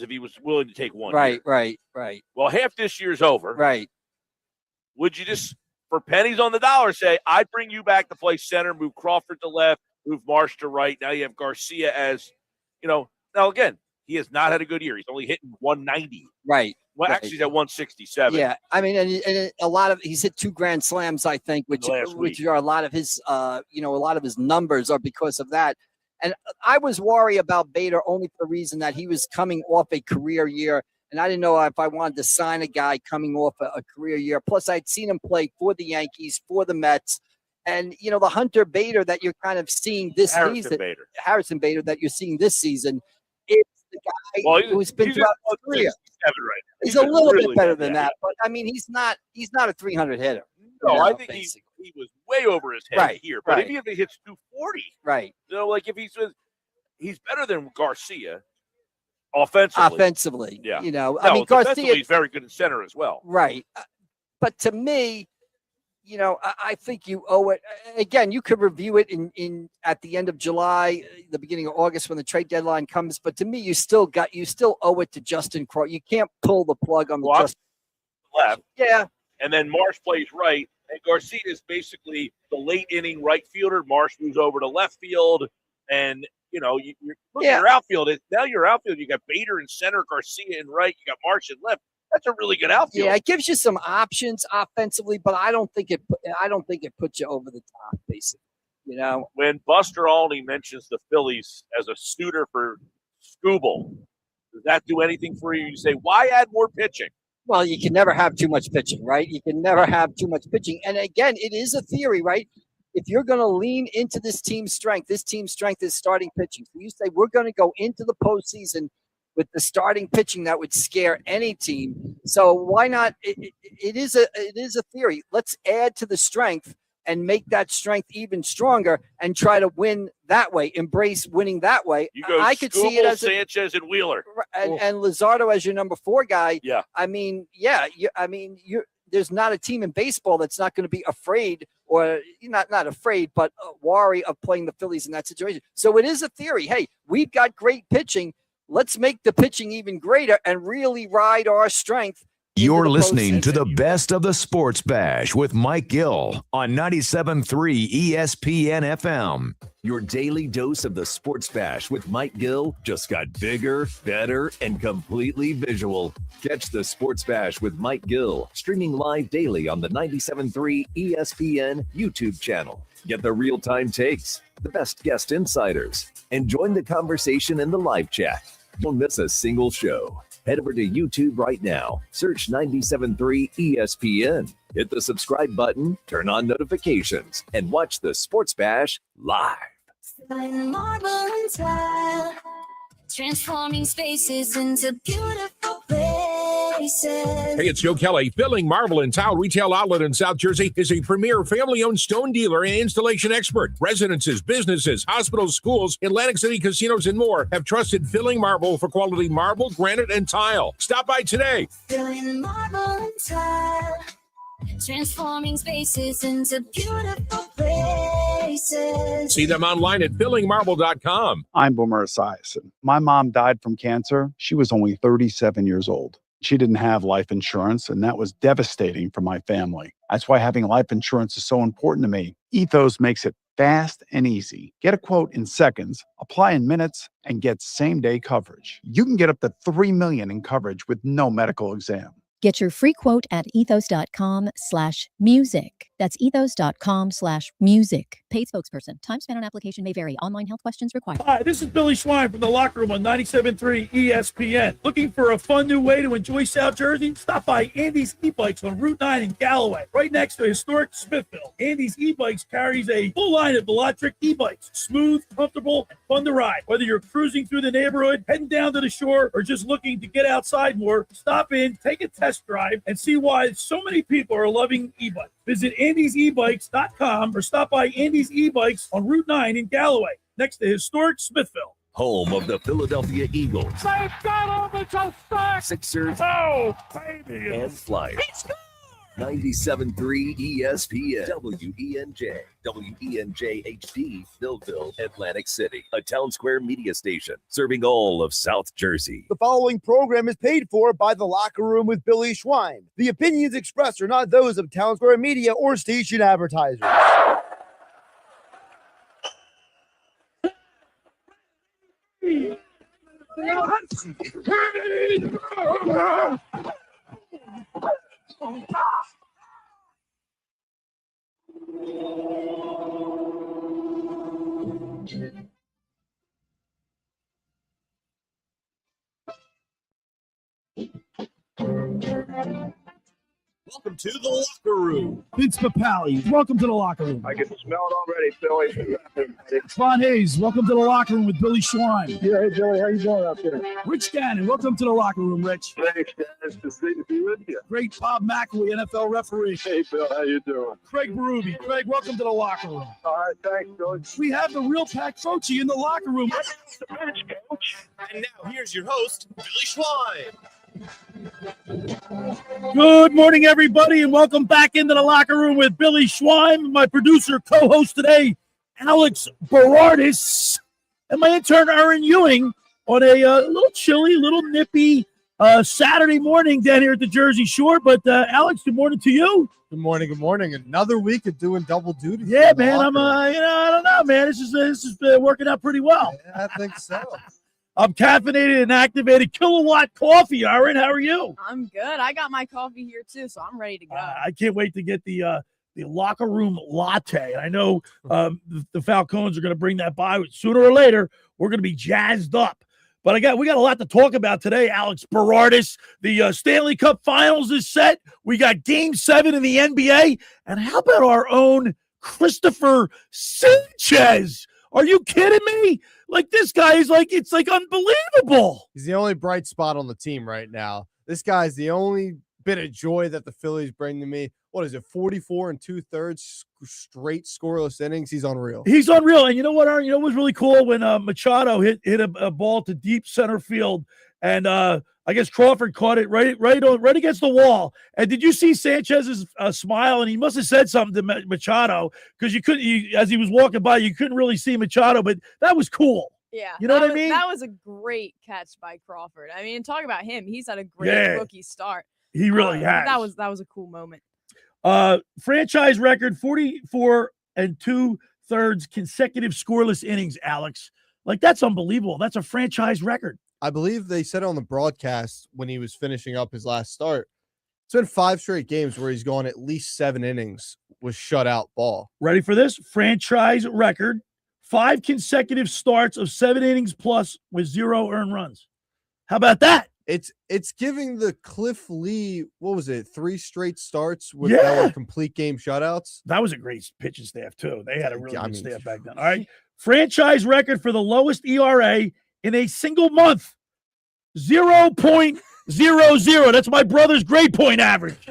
if he was willing to take 1 Right, year. right. Well, half this year's over. Right. Would you just, for pennies on the dollar, say, I'd bring you back to play center, move Crawford to left, move Marsh to right. Now you have Garcia as, now again, he has not had a good year. He's only hitting 190. Right. Well, right. actually, he's at 167. Yeah, I mean, and a lot of he's hit 2 grand slams, I think, which are a lot of his, a lot of his numbers are because of that. And I was worried about Bader only for the reason that he was coming off a career year, and I didn't know if I wanted to sign a guy coming off a career year. Plus, I'd seen him play for the Yankees, for the Mets, and the Hunter Bader that you're kind of seeing this season, Harrison Bader that you're seeing this season, is the guy who's been throughout his career. Right now. He's a little bit better than that, but I mean, he's not a 300 hitter. No, I think he was way over his head here. But if he hits 240, right? Like if he's better than Garcia offensively. Offensively, yeah. I mean, Garcia, he's very good in center as well, right? But to me, I think you owe it. Again, you could review it in at the end of July, the beginning of August when the trade deadline comes. But to me, you still owe it to Justin Crawford. You can't pull the plug on the Justin left. Yeah. And then Marsh plays right, and Garcia is basically the late inning right fielder. Marsh moves over to left field, and you're looking at your outfield. Now your outfield, you got Bader in center, Garcia in right, you got Marsh in left. That's a really good outfield. Yeah, it gives you some options offensively, but I don't think it puts you over the top, basically. When Buster Olney mentions the Phillies as a suitor for Skubal, does that do anything for you? You say, why add more pitching? Well, you can never have too much pitching, right? You can never have too much pitching. And again, it is a theory, right? If you're going to lean into this team's strength is starting pitching. So you say, we're going to go into the postseason with the starting pitching that would scare any team. So why not? It is a theory. Let's add to the strength and make that strength even stronger and try to win that way. Embrace winning that way. You go. I could see it as Sanchez and Wheeler and Luzardo as your number 4 guy. Yeah. I mean, there's not a team in baseball that's not going to be afraid or not afraid, but wary of playing the Phillies in that situation. So it is a theory. Hey, we've got great pitching. Let's make the pitching even greater and really ride our strength. You're listening to the best of the Sports Bash with Mike Gill on 97.3 ESPN FM. Your daily dose of the Sports Bash with Mike Gill just got bigger, better, and completely visual. Catch the Sports Bash with Mike Gill streaming live daily on the 97.3 ESPN YouTube channel. Get the real-time takes, the best guest insiders, and join the conversation in the live chat. Don't miss a single show. Head over to YouTube right now. Search 97.3 ESPN. Hit the subscribe button, turn on notifications, and watch the Sports Bash live. Marble and tile, transforming spaces into beautiful places. Hey, it's Joe Kelly. Filling Marble and Tile Retail Outlet in South Jersey is a premier family-owned stone dealer and installation expert. Residences, businesses, hospitals, schools, Atlantic City casinos, and more have trusted Filling Marble for quality marble, granite, and tile. Stop by today. Filling Marble and Tile, transforming spaces into beautiful places. See them online at fillingmarble.com. I'm Boomer Esiason. My mom died from cancer. She was only 37 years old. She didn't have life insurance, and that was devastating for my family. That's why having life insurance is so important to me. Ethos makes it fast and easy. Get a quote in seconds, apply in minutes, and get same-day coverage. You can get up to $3 million in coverage with no medical exam. Get your free quote at ethos.com/music. That's ethos.com/music. Paid spokesperson. Time spent on application may vary. Online health questions required. Hi, this is Billy Schwein from the Locker Room on 97.3 ESPN. Looking for a fun new way to enjoy South Jersey? Stop by Andy's E-Bikes on Route 9 in Galloway, right next to historic Smithville. Andy's E-Bikes carries a full line of electric e-bikes. Smooth, comfortable, and fun to ride. Whether you're cruising through the neighborhood, heading down to the shore, or just looking to get outside more, stop in, take a test drive, and see why so many people are loving e-bikes. Visit andysebikes.com or stop by Andy's E-Bikes on Route 9 in Galloway, next to historic Smithville. Home of the Philadelphia Eagles. They've got him, it's a fact! Sixers. Oh, baby! And Flyers. He scored! 97.3 ESPN, WENJ, WENJ HD, Millville, Atlantic City, a Town Square media station serving all of South Jersey. The following program is paid for by The Locker Room with Billy Schwein. The opinions expressed are not those of Town Square Media or station advertisers. Welcome to the locker room. Vince Papali, welcome to the locker room. I can smell it already, Billy. Ron Hayes, welcome to the locker room with Billy Schwein. Yeah, hey, Billy, how you doing up there? Rich Gannon, welcome to the locker room, Rich. Thanks, guys. It's great to be with you. Great Bob McElwee, NFL referee. Hey, Bill, how you doing? Craig Berube. Craig, welcome to the locker room. All right, thanks, Billy. We have the real Pat Croce in the locker room. The bench, coach. And now here's your host, Billy Schwein. Good morning, everybody, and welcome back into the locker room with Billy Schwein, my producer, co-host today, Alex Berardis, and my intern, Erin Ewing, on a little chilly, little nippy Saturday morning down here at the Jersey Shore. But Alex, good morning to you. Good morning. Good morning. Another week of doing double duty. Yeah, man. I'm I don't know, man. This is working out pretty well. Yeah, I think so. I'm caffeinated and activated. Kilowatt coffee. Aaron, how are you? I'm good. I got my coffee here too, so I'm ready to go. I can't wait to get the locker room latte. I know the Falcons are going to bring that by sooner or later. We're going to be jazzed up. But we got a lot to talk about today, Alex Berardis. The Stanley Cup Finals is set. We got Game 7 in the NBA. And how about our own Christopher Sanchez? Are you kidding me? Like, this guy is it's unbelievable. He's the only bright spot on the team right now. This guy's the only bit of joy that the Phillies bring to me. What is it, 44 2/3 straight scoreless innings? He's unreal. He's unreal. And you know what, Aaron? You know what was really cool? When Machado hit a ball to deep center field, and I guess Crawford caught it right against the wall. And did you see Sanchez's smile? And he must have said something to Machado, because as he was walking by, you couldn't really see Machado, but that was cool. Yeah. You know what I mean? That was a great catch by Crawford. I mean, talk about him. He's had a great rookie start. He really has. That was a cool moment. Franchise record 44 2/3 consecutive scoreless innings, Alex. Like, that's unbelievable. That's a franchise record. I believe they said on the broadcast when he was finishing up his last start, it's been 5 straight games where he's gone at least 7 innings with shutout ball. Ready for this? Franchise record, 5 consecutive starts of 7 innings plus with 0 earned runs. How about that? It's giving the Cliff Lee, what was it, 3 straight starts with that were complete game shutouts? That was a great pitching staff, too. They had a really good staff back then. All right. Franchise record for the lowest ERA in a single month, 0.00. That's my brother's grade point average.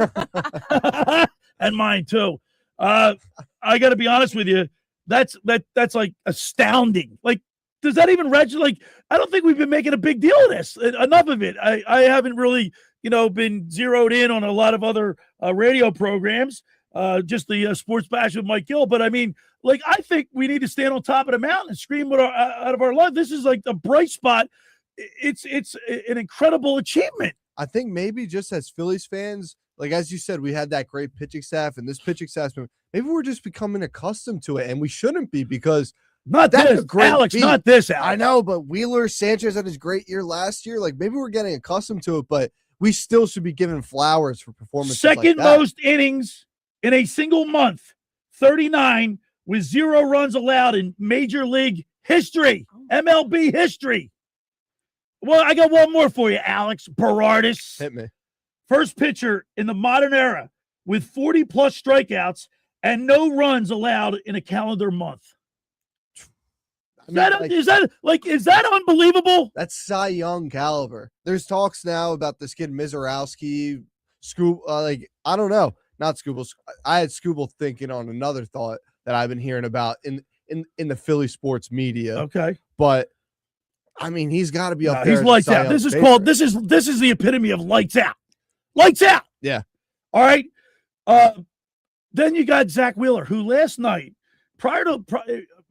And mine, too. I got to be honest with you. That's like astounding. Like, does that even register? Like, I don't think we've been making a big deal of this. Enough of it. I haven't really, been zeroed in on a lot of other radio programs, just the Sports Bash with Mike Gill. But I mean, like, I think we need to stand on top of the mountain and scream out of our lungs. This is like a bright spot. It's an incredible achievement. I think maybe just as Phillies fans, like as you said, we had that great pitching staff, and this pitching staff, maybe we're just becoming accustomed to it, and we shouldn't be, because not this, Alex. Beat. Not this, Alex. I know, but Wheeler, Sanchez had his great year last year. Like, maybe we're getting accustomed to it, but we still should be given flowers for performances Second like that. most innings in a single month, 39, with 0 runs allowed in Major League history, MLB history. Well, I got one more for you, Alex Berardis. Hit me. First pitcher in the modern era with 40-plus strikeouts and no runs allowed in a calendar month. Is that unbelievable? That's Cy Young caliber. There's talks now about this kid Mizorowski, I don't know, not Scooble. I had Scooble thinking on another thought that I've been hearing about in the Philly sports media. Okay, but I mean, he's got to be up there. He's lights out. This is called. This is the epitome of lights out. Lights out. Yeah. All right. Then you got Zach Wheeler, who last night,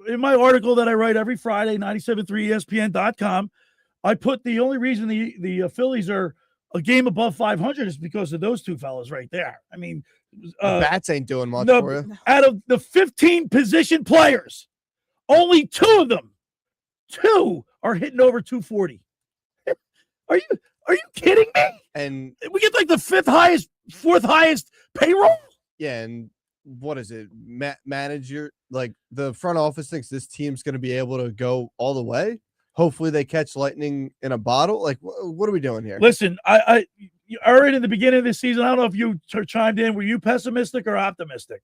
in my article that I write every Friday, 973ESPN.com, I put the only reason the Phillies are a game above 500 is because of those two fellas right there. I mean, the bats ain't doing much for you. Out of the 15 position players, only two are hitting over 240. Are you kidding me? And we get like the fourth highest payroll. Yeah, and what is it? Manager, like the front office thinks this team's going to be able to go all the way. Hopefully, they catch lightning in a bottle. Like, what are we doing here? Listen, I Erin, in the beginning of this season, I don't know if you chimed in. Were you pessimistic or optimistic?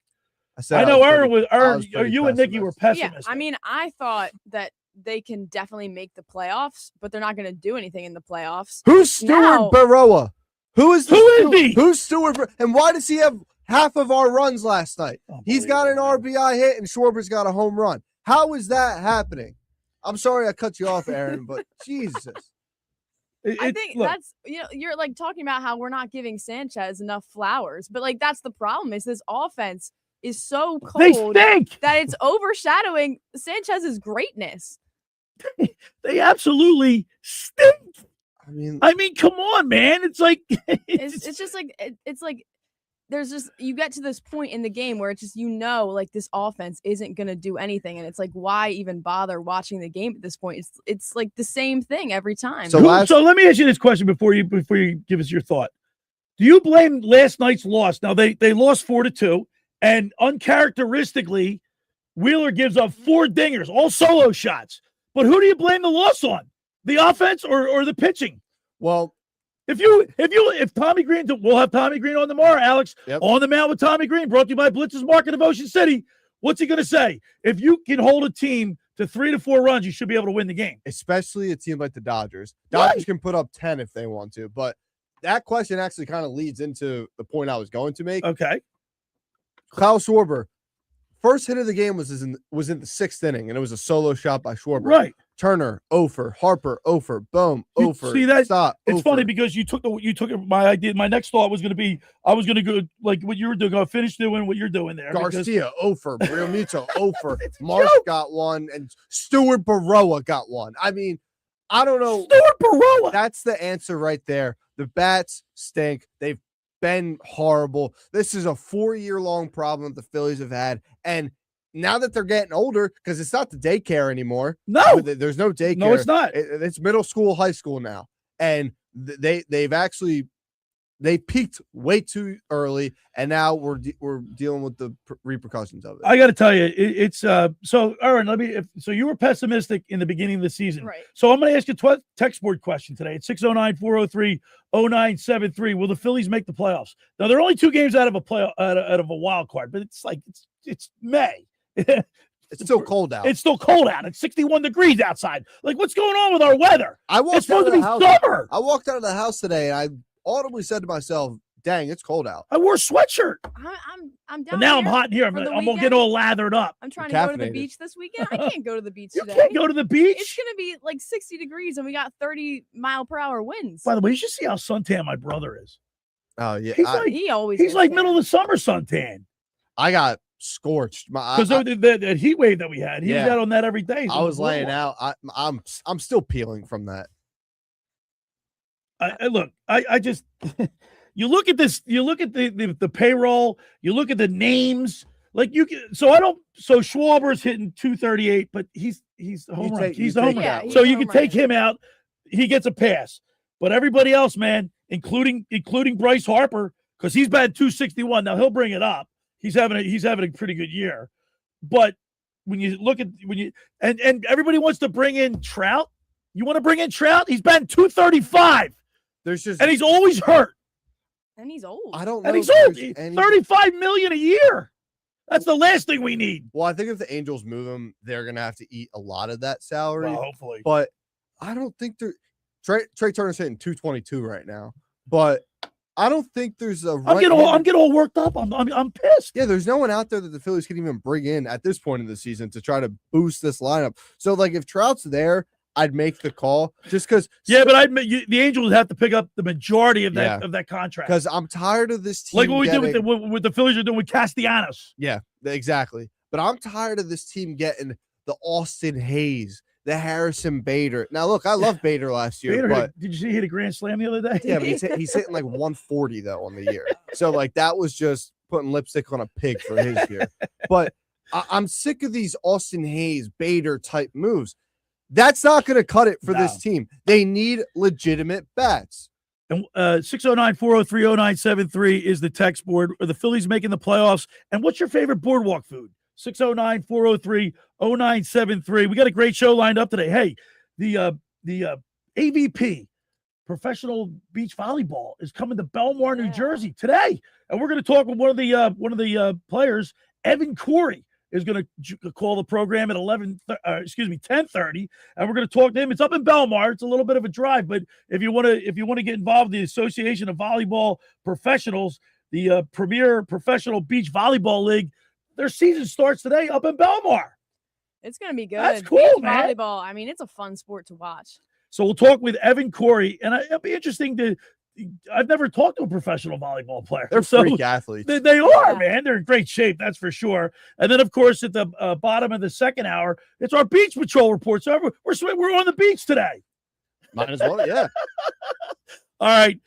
I know Erin was. You and Nikki were pessimistic. Yeah, I mean, I thought that they can definitely make the playoffs, but they're not going to do anything in the playoffs. Who's Stuart Baroa? Who is he? Who's Stuart? And why does he have half of our runs last night? He's got an RBI hit and Schwarber's got a home run. How is that happening? I'm sorry I cut you off, Erin, but Jesus. I think that's, you're like talking about how we're not giving Sanchez enough flowers, but like that's the problem is this offense is so cold that it's overshadowing Sanchez's greatness. They absolutely stink. I mean, come on, man. It's like it's just like it's like there's just you get to this point in the game where it's just like this offense isn't gonna do anything, and it's like why even bother watching the game at this point? It's like the same thing every time. So let me ask you this question before you give us your thought. Do you blame last night's loss? Now they lost 4-2, and uncharacteristically, Wheeler gives up 4 dingers, all solo shots. But who do you blame the loss on? The offense or the pitching? Well, if Tommy Green, we'll have Tommy Green on tomorrow, Alex, on the mound with Tommy Green, brought to you by Blitz's Market of Ocean City. What's he going to say? If you can hold a team to 3 to 4 runs, you should be able to win the game. Especially a team like the Dodgers. Dodgers can put up 10 if they want to, but that question actually kind of leads into the point I was going to make. Okay. Kyle Schwarber, first hit of the game was in the 6th inning, and it was a solo shot by Schwarber. Right. Turner, Ofer, Harper, Ofer, boom, Ofer. See that? Stop. It's Ofer. funny because you took my idea. My next thought was going to be I was going to go like what you were doing. Go finish doing what you're doing there. Garcia, Ofer, Real Muto, Ofer, Marsh got one, and Stuart Baroa got one. I mean, I don't know. Stuart Baroa. That's the answer right there. The bats stink. They've been horrible. This is a 4-year-long problem the Phillies have had, and now that they're getting older, because it's not the daycare anymore. No, there's no daycare. No, it's not. It's middle school, high school now, and they peaked way too early, and now we're dealing with the repercussions of it. I got to tell you, it's so. Erin, so you were pessimistic in the beginning of the season, right? So I'm going to ask you a text board question today. It's 609-403-0973. Will the Phillies make the playoffs? Now they're only 2 games out of a wild card, but it's like it's May. It's still cold out. It's still cold out. It's 61 degrees outside. Like, what's going on with our weather? It's supposed to be summer. I walked out of the house today, and I audibly said to myself, "Dang, it's cold out." I wore a sweatshirt. I'm down. But now I'm hot in here. I'm gonna get all lathered up. I'm trying to go to the beach this weekend. I can't go to the beach today. You can't go to the beach. It's gonna be like 60 degrees, and we got 30-mile-per-hour winds. By the way, you should see how suntan my brother is. Oh yeah, he's like middle of the summer suntan. I got scorched because the heat wave that we had. He was out on that every day. So I was laying out. I'm still peeling from that. I just you look at this. You look at the payroll. You look at the names. Like you can. So Schwarber's hitting 238, but he's the home run. He's the home run. So you can take him out. He gets a pass. But everybody else, man, including Bryce Harper, because he's batted 261. Now he'll bring it up. He's having a pretty good year, but when you look at and everybody wants to bring in Trout. You want to bring in Trout? He's batting 235. And he's always hurt. And he's old. I don't know. And he's old. $35 million a year. That's the last thing we need. Well, I think if the Angels move him, they're gonna have to eat a lot of that salary. Well, hopefully. But I don't think they're Trey Turner's hitting 222 right now. But I don't think there's a. I'm getting all worked up. I'm pissed. Yeah, there's no one out there that the Phillies can even bring in at this point in the season to try to boost this lineup. So, like, if Trout's there, I'd make the call just because. Yeah, but the Angels would have to pick up the majority of that contract because I'm tired of this team. Like what we did with the Phillies are doing with Castellanos. Yeah, exactly. But I'm tired of this team getting the Austin Hayes, the Harrison Bader. Now, look, I love Bader last year. But did you see he hit a grand slam the other day? Yeah, but he's hitting like 140 though on the year. So like that was just putting lipstick on a pig for his year. But I'm sick of these Austin Hayes, Bader type moves. That's not going to cut it for this team. They need legitimate bats. And 609-403-0973 is the text board. Are the Phillies making the playoffs? And what's your favorite boardwalk food? 609-403-0973. We got a great show lined up today. Hey, the AVP, Professional Beach Volleyball, is coming to Belmar, New Jersey today. And we're going to talk with one of the players, Evan Cory. Is going to call the program at 10:30, and we're going to talk to him. It's up in Belmar. It's a little bit of a drive, but if you want to get involved in the Association of Volleyball Professionals, the premier professional beach volleyball league, their season starts today up in Belmar. It's going to be good. That's cool, beach man. Volleyball. I mean, it's a fun sport to watch. So we'll talk with Evan Cory, and it'll be interesting to. I've never talked to a professional volleyball player. They're freak athletes. They are, man. They're in great shape, that's for sure. And then, of course, at the bottom of the second hour, it's our Beach Patrol report. So we're on the beach today. Might as well, yeah. All right.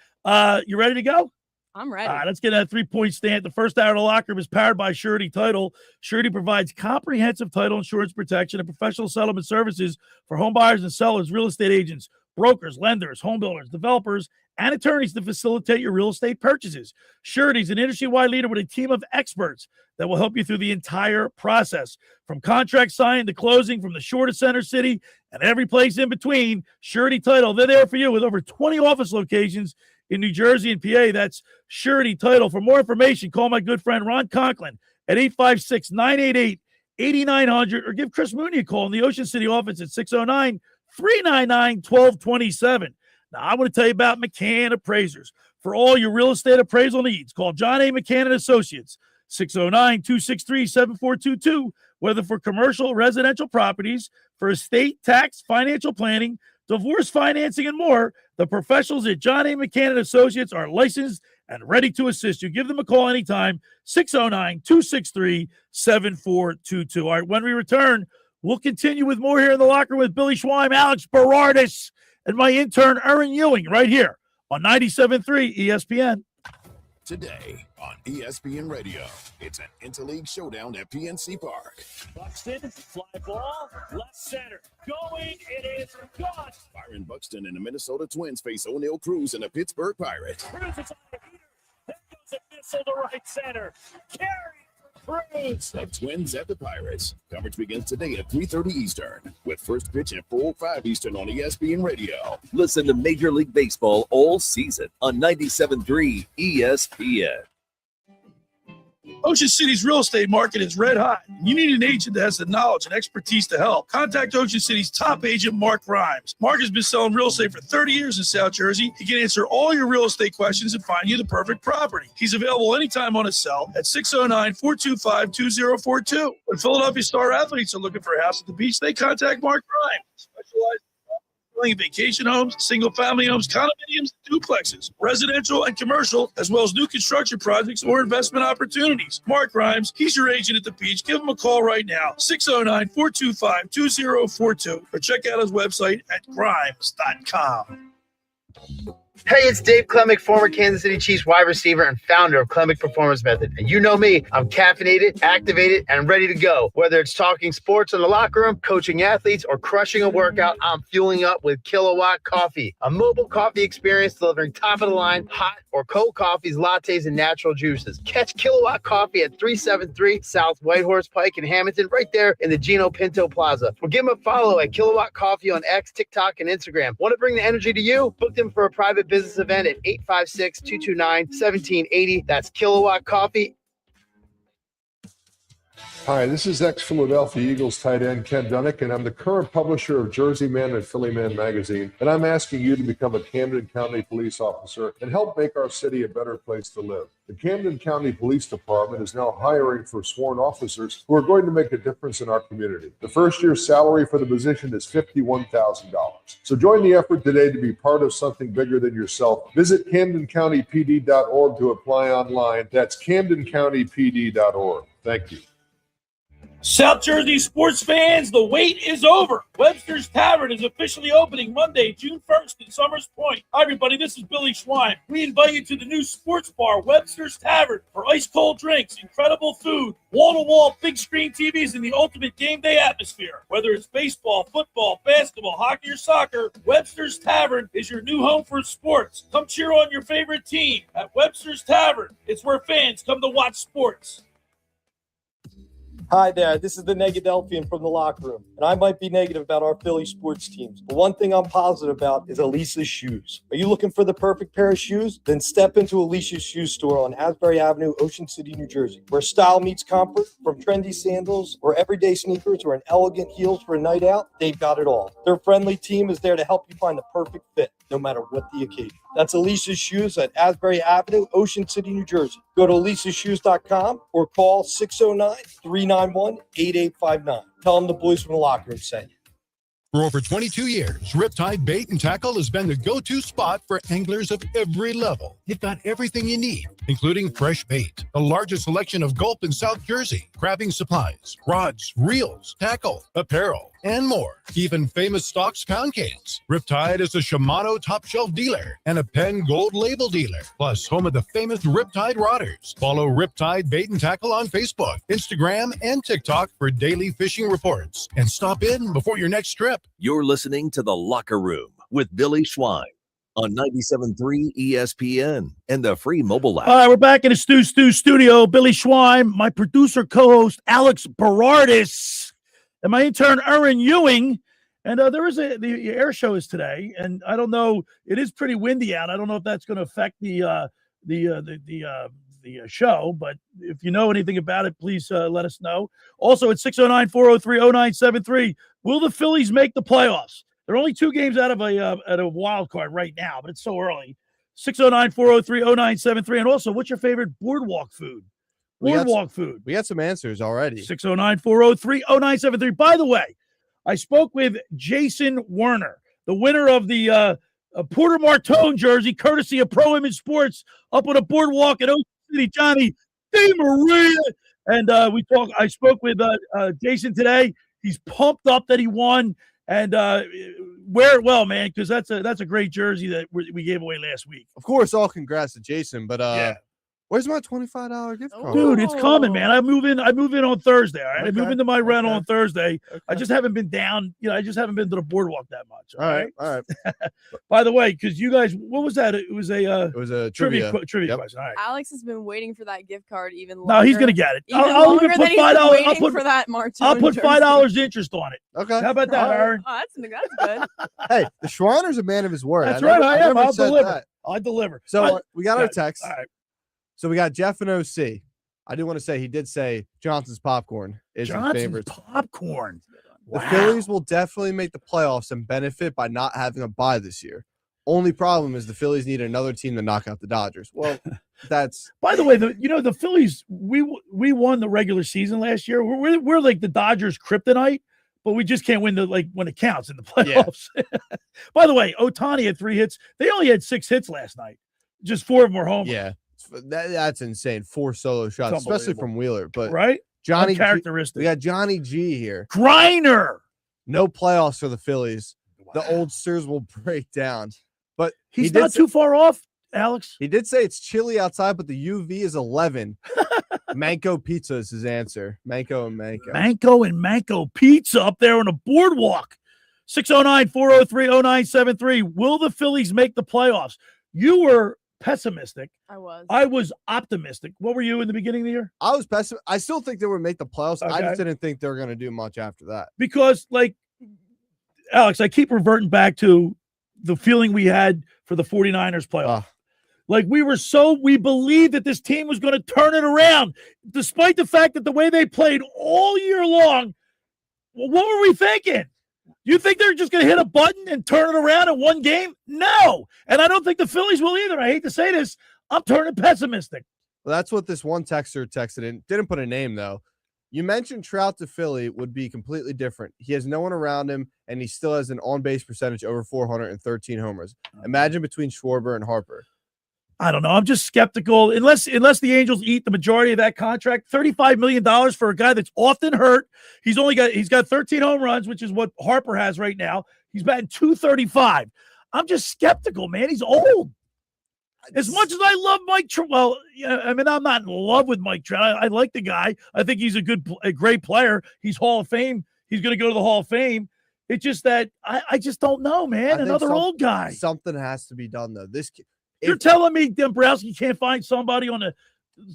You ready to go? I'm ready. Let's get a 3-point stand. The first hour of the locker room is powered by Surety Title. Surety provides comprehensive title insurance protection and professional settlement services for home buyers and sellers, real estate agents, brokers, lenders, home builders, developers, and attorneys to facilitate your real estate purchases. Surety is an industry-wide leader with a team of experts that will help you through the entire process. From contract signing to closing, from the shore to Center City, and every place in between, Surety Title, they're there for you with over 20 office locations in New Jersey and PA. That's Surety Title. For more information, call my good friend Ron Conklin at 856-988-8900 or give Chris Mooney a call in the Ocean City office at 609-399-1227. Now, I want to tell you about McCann Appraisers. For all your real estate appraisal needs, call John A. McCann & Associates, 609-263-7422, whether for commercial, residential properties, for estate, tax, financial planning, divorce financing, and more. The professionals at John A. McCann & Associates are licensed and ready to assist you. Give them a call anytime, 609-263-7422. All right, when we return, we'll continue with more here in the locker room with Billy Schweim, Alex Berardis, and my intern, Erin Ewing, right here on 97.3 ESPN. Today on ESPN Radio, it's an interleague showdown at PNC Park. Buxton, fly ball, left center. Going, it is gone. Byron Buxton and the Minnesota Twins face O'Neal Cruz and the Pittsburgh Pirates. Cruz is on the heater. There goes a missile to right center. Carry. Cruz. The Twins at the Pirates. Coverage begins today at 3:30 Eastern with first pitch at 4:05 Eastern on ESPN Radio. Listen to Major League Baseball all season on 97.3 ESPN. Ocean City's real estate market is red hot. You need an agent that has the knowledge and expertise to help. Contact Ocean City's top agent, Mark Rhymes. Mark has been selling real estate for 30 years in South Jersey. He can answer all your real estate questions and find you the perfect property. He's available anytime on his cell at 609-425-2042. When Philadelphia star athletes are looking for a house at the beach, they contact Mark Rhymes. Specialized vacation homes, single-family homes, condominiums, duplexes, residential and commercial, as well as new construction projects or investment opportunities. Mark Rhymes, he's your agent at the beach. Give him a call right now, 609-425-2042, or check out his website at grimes.com. Hey, it's Dave Klemick, former Kansas City Chiefs wide receiver and founder of Klemick Performance Method. And you know me, I'm caffeinated, activated, and ready to go. Whether it's talking sports in the locker room, coaching athletes, or crushing a workout, I'm fueling up with Kilowatt Coffee, a mobile coffee experience delivering top-of-the-line, hot or cold coffees, lattes, and natural juices. Catch Kilowatt Coffee at 373 South Whitehorse Pike in Hamilton, right there in the Gino Pinto Plaza. Or give them a follow at Kilowatt Coffee on X, TikTok, and Instagram. Want to bring the energy to you? Book them for a private business event at 856-229-1780. That's Kilowatt Coffee. Hi, this is ex-Philadelphia Eagles tight end Ken Dunnick, and I'm the current publisher of Jersey Man and Philly Man magazine, and I'm asking you to become a Camden County police officer and help make our city a better place to live. The Camden County Police Department is now hiring for sworn officers who are going to make a difference in our community. The first year's salary for the position is $51,000. So join the effort today to be part of something bigger than yourself. Visit CamdenCountyPD.org to apply online. That's CamdenCountyPD.org. Thank you. South Jersey sports fans, the wait is over. Webster's Tavern is officially opening Monday, June 1st in Summers Point. Hi, everybody. This is Billy Schwein. We invite you to the new sports bar, Webster's Tavern, for ice-cold drinks, incredible food, wall-to-wall big screen TVs, and the ultimate game day atmosphere. Whether it's baseball, football, basketball, hockey, or soccer, Webster's Tavern is your new home for sports. Come cheer on your favorite team at Webster's Tavern. It's where fans come to watch sports. Hi there, this is the Negadelphian from the locker room, and I might be negative about our Philly sports teams, but one thing I'm positive about is Elisa's shoes. Are you looking for the perfect pair of shoes? Then step into Elisa's shoe store on Asbury Avenue, Ocean City, New Jersey, where style meets comfort. From trendy sandals or everyday sneakers or an elegant heels for a night out, they've got it all. Their friendly team is there to help you find the perfect fit, no matter what the occasion. That's Elisa's Shoes at Asbury Avenue, Ocean City, New Jersey. Go to elisashoes.com or call 609-391-8859. Tell them the boys from the locker room sent you. For over 22 years, Riptide Bait and Tackle has been the go-to spot for anglers of every level. You've got everything you need, including fresh bait, the largest selection of gulp in South Jersey, crabbing supplies, rods, reels, tackle, apparel, and more. Even famous Stocks pound cakes. Riptide is a Shimano top shelf dealer and a Penn Gold label dealer, plus home of the famous Riptide Rodders. Follow Riptide Bait and Tackle on Facebook, Instagram, and TikTok for daily fishing reports. And stop in before your next trip. You're listening to The Locker Room with Billy Schwein on 97.3 ESPN and the free mobile app. All right, we're back in the Stu studio. Billy Schwein, my producer, co-host, Alex Berardis, and my intern, Erin Ewing. And there is the air show is today, and I don't know, it is pretty windy out. I don't know if that's going to affect the show, but if you know anything about it, please let us know. Also at 609-403-0973, will the Phillies make the playoffs? They're only 2 games out of a wild card right now, but it's so early. 609-403-0973. And also, what's your favorite boardwalk food? Boardwalk food. We got some answers already. 609-403-0973. By the way, I spoke with Jason Werner, the winner of the Porter Martone jersey, courtesy of Pro Image Sports, up on a boardwalk at Ocean City. Johnny DeMaria. And I spoke with Jason today. He's pumped up that he won. And wear it well, man, because that's a great jersey that we gave away last week. Of course, all congrats to Jason, but where's my $25 gift card? Dude, it's coming, man. I move in on Thursday. All right, okay. I move into my rental on Thursday. Okay. I just haven't been down. I just haven't been to the boardwalk that much. All right. By the way, because you guys, what was that? It was a trivia question. All right. Alex has been waiting for that gift card even longer. No, he's gonna get it. I'll even put $5. I'll put for that Martone. I'll put $5 interest on it. Okay. How about that, Aaron? Oh, that's good. Hey, the Schreiner's a man of his word. That's right. I am. I'll deliver. I'll deliver. So we got our text. All right. So we got Jeff and OC. I do want to say he did say Johnson's popcorn is his favorite. Popcorn. The Phillies will definitely make the playoffs and benefit by not having a bye this year. Only problem is the Phillies need another team to knock out the Dodgers. Well, that's. By the way, the Phillies, we won the regular season last year. We're like the Dodgers kryptonite, but we just can't win when it counts in the playoffs. Yeah. By the way, Ohtani had 3 hits. They only had 6 hits last night. Just 4 of them were homers. Yeah. That's insane. 4 solo shots, especially from Wheeler. But right, Johnny characteristic. We got Johnny G here. Griner. No playoffs for the Phillies. Wow. The oldsters will break down. But he's not too far off, Alex. He did say it's chilly outside, but the UV is 11. Manco Pizza is his answer. Manco and Manco Pizza up there on the boardwalk. 609-403-0973. Will the Phillies make the playoffs? You were pessimistic. I was optimistic. What were you in the beginning of the year? I was pessimistic. I still think they would make the playoffs. Okay. I just didn't think they were going to do much after that. Because, Alex, I keep reverting back to the feeling we had for the 49ers playoff. Like we believed that this team was going to turn it around, despite the fact that the way they played all year long. What were we thinking? You think they're just going to hit a button and turn it around in one game? No. And I don't think the Phillies will either. I hate to say this. I'm turning pessimistic. Well, that's what this one texter texted in. Didn't put a name, though. You mentioned Trout to Philly would be completely different. He has no one around him, and he still has an on-base percentage over 413 homers. Imagine between Schwarber and Harper. I don't know. I'm just skeptical. Unless the Angels eat the majority of that contract, $35 million for a guy that's often hurt. He's got 13 home runs, which is what Harper has right now. He's batting .235. I'm just skeptical, man. He's old. As much as I love Mike Trout, well, yeah, I mean, I'm not in love with Mike Trout. I like the guy. I think he's a great player. He's Hall of Fame. He's going to go to the Hall of Fame. It's just that I just don't know, man. Another old guy. Something has to be done, though. You're telling me Dombrowski can't find somebody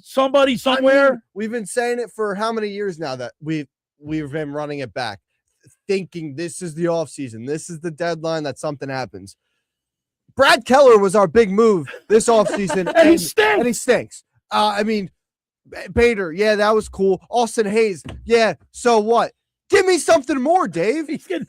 somewhere? I mean, we've been saying it for how many years now that we've been running it back, thinking this is the offseason. This is the deadline that something happens. Brad Keller was our big move this offseason, and he stinks. I mean, Bader, yeah, that was cool. Austin Hayes, yeah, so what? Give me something more, Dave. He's getting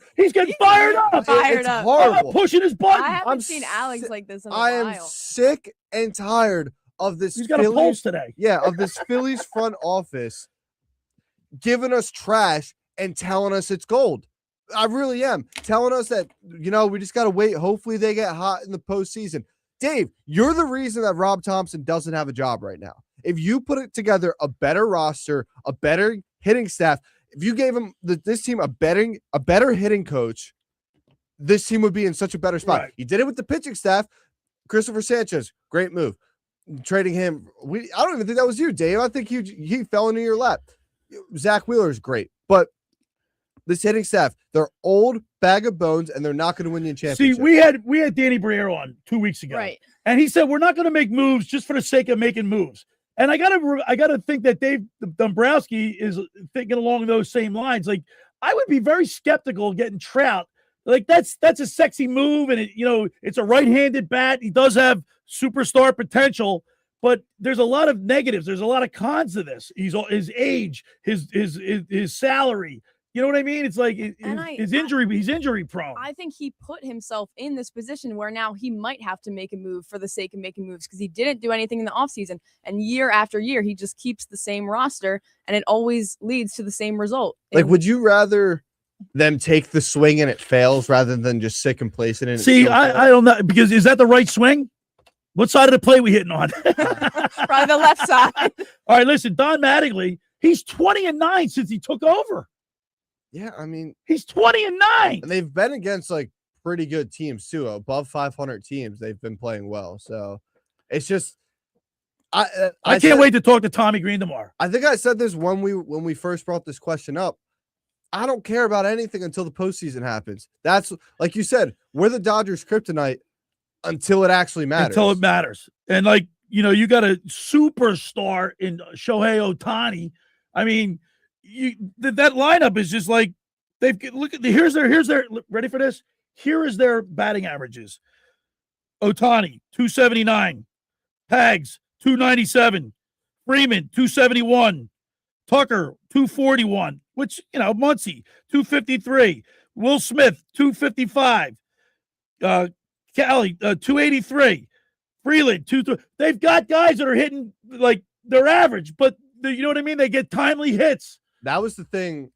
fired up. It's horrible. Pushing his button. I haven't seen Alex like this in a while. I am sick and tired of this. He's got a pulse today. Yeah, of this Phillies front office giving us trash and telling us it's gold. I really am. Telling us that, we just got to wait. Hopefully they get hot in the postseason. Dave, you're the reason that Rob Thompson doesn't have a job right now. If you put it together a better roster, a better hitting staff, if you gave him this team a better hitting coach, this team would be in such a better spot. Right. He did it with the pitching staff. Christopher Sanchez, great move. Trading him. I don't even think that was you, Dave. I think he fell into your lap. Zach Wheeler is great, but this hitting staff, they're old bag of bones, and they're not going to win you a championship. See, we had Danny Briere on 2 weeks ago, right? And he said we're not going to make moves just for the sake of making moves. And I gotta think that Dave Dombrowski is thinking along those same lines. Like, I would be very skeptical of getting Trout. Like, that's a sexy move, and it's a right-handed bat. He does have superstar potential, but there's a lot of negatives. There's a lot of cons to this. His age, his salary. You know what I mean? It's like he's injury prone. I think he put himself in this position where now he might have to make a move for the sake of making moves because he didn't do anything in the offseason. And year after year, he just keeps the same roster, and it always leads to the same result. Like, would you rather them take the swing and it fails rather than just sit complacent? And see, I don't know, because is that the right swing? What side of the plate we hitting on? Probably the left side. All right, listen, Don Mattingly, he's 20-9 since he took over. Yeah, I mean, he's 20-9. And they've been against like pretty good teams too, above 500 teams. They've been playing well. So it's just I can't wait to talk to Tommy Green tomorrow. I think I said this when we first brought this question up. I don't care about anything until the postseason happens. That's, like you said, we're the Dodgers kryptonite until it actually matters. Until it matters. And like, you got a superstar in Shohei Ohtani. I mean, that lineup is just like here's their ready for this. Here is their batting averages. Ohtani 279, Pags 297, Freeman 271, Tucker 241, which Muncy 253, Will Smith 255, Cali 283, Freeland 2. They've got guys that are hitting like their average, but you know what I mean. They get timely hits. That was the thing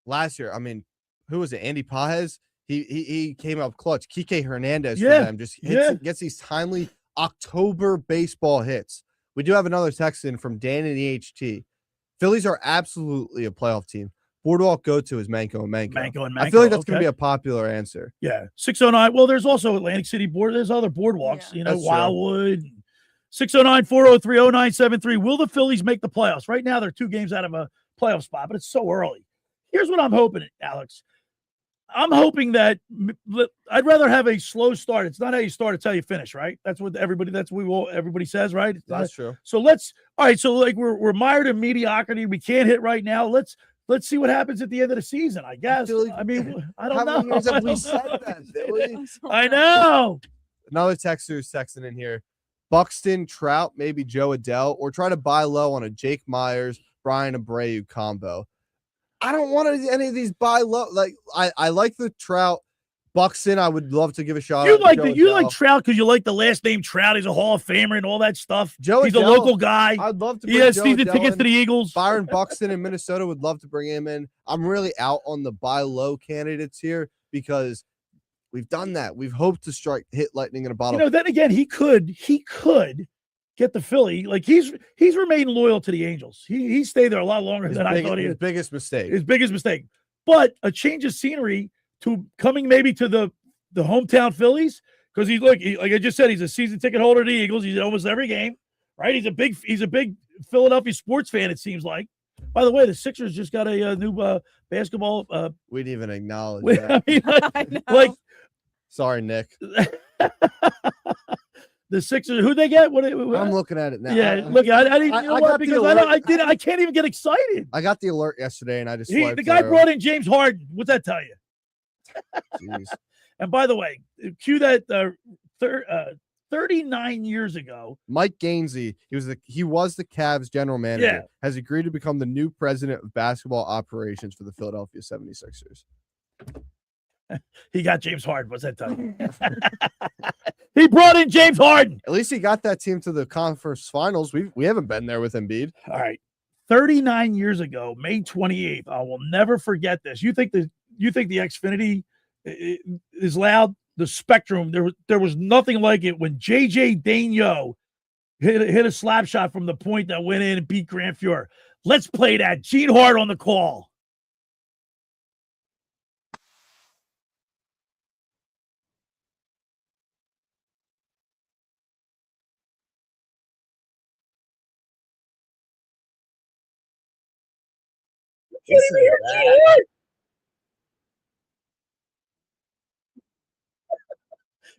last year. I mean, who was it? Andy Pajes. He came up clutch. Kike Hernandez for them just gets these timely October baseball hits. We do have another text in from Dan in EHT. Phillies are absolutely a playoff team. Boardwalk go-to is Manco and Manco. I feel like that's going to be a popular answer. Yeah, 609. Well, there's also Atlantic City board. There's other boardwalks. Wildwood. 609-403-0973. Will the Phillies make the playoffs? Right now, they're 2 games out of a playoff spot, but it's so early. Here's what I'm hoping, Alex. I'm hoping that I'd rather have a slow start. It's not how you start, it's how you finish, right? That's what everybody says, right? That's true. So like we're mired in mediocrity. We can't hit right now. Let's see what happens at the end of the season, I guess. I mean, I don't know. How many years have we said that, Billy? I know. Another texter is texting in here. Buxton, Trout, maybe Joe Adell, or try to buy low on a Jake Myers, Brian Abreu combo. I don't want any of these buy low. Like I like the Trout. Buxton, I would love to give a shot. You like Trout because you like the last name Trout. He's a Hall of Famer and all that stuff. He's a local guy. I'd love to. He has season tickets to the Eagles. Byron Buxton in Minnesota would love to bring him in. I'm really out on the buy low candidates here because we've done that. We've hoped to hit lightning in a bottle. Then again, he could get the Philly. Like he's remained loyal to the Angels. He stayed there a lot longer than I thought he his biggest mistake. His biggest mistake. But a change of scenery to coming maybe to the hometown Phillies, because like I just said, he's a season ticket holder to the Eagles. He's at almost every game, right? He's a big Philadelphia sports fan, it seems like. By the way, the Sixers just got a new basketball. We didn't even acknowledge that. I mean, like, sorry, Nick. The Sixers, who they get? I'm looking at it now. Yeah, look, I didn't know what because I can't even get excited. I got the alert yesterday, and I just the guy brought in James Harden. What's that tell you? Jeez. And by the way, cue that 39 years ago, Mike Gainsey, he was the Cavs general manager, has agreed to become the new president of basketball operations for the Philadelphia 76ers. He got James Harden. What's that tell you? He brought in James Harden. At least he got that team to the conference finals. We haven't been there with Embiid. All right. 39 years ago, May 28th. I will never forget this. You think the Xfinity is loud? The Spectrum, there was nothing like it when J.J. Daigneault hit a slap shot from the point that went in and beat Grant Fuhr. Let's play that. Gene Hart on the call.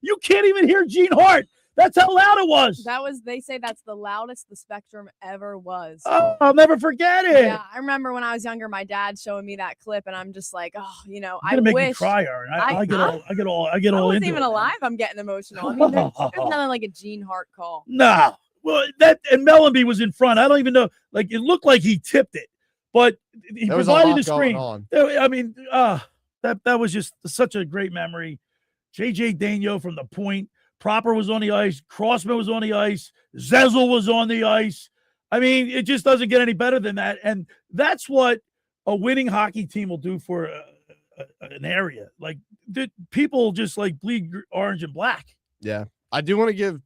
You can't even hear Gene Hart. That's how loud it was. They say that's the loudest the Spectrum ever was. Oh, I'll never forget it. Yeah, I remember when I was younger, my dad showing me that clip, and I'm just like, oh, I make wish. Me cry, Aaron. I get all into it. I wasn't even alive. I'm getting emotional. I mean, there's nothing like a Gene Hart call. No. Well, and Mellenby was in front. I don't even know. Like, it looked like he tipped it, but he provided the screen. I mean, that was just such a great memory. J.J. Daigneault from the point. Proper was on the ice. Crossman was on the ice. Zezel was on the ice. I mean, it just doesn't get any better than that. And that's what a winning hockey team will do for an area. Like, people just like bleed orange and black. Yeah. I do want to give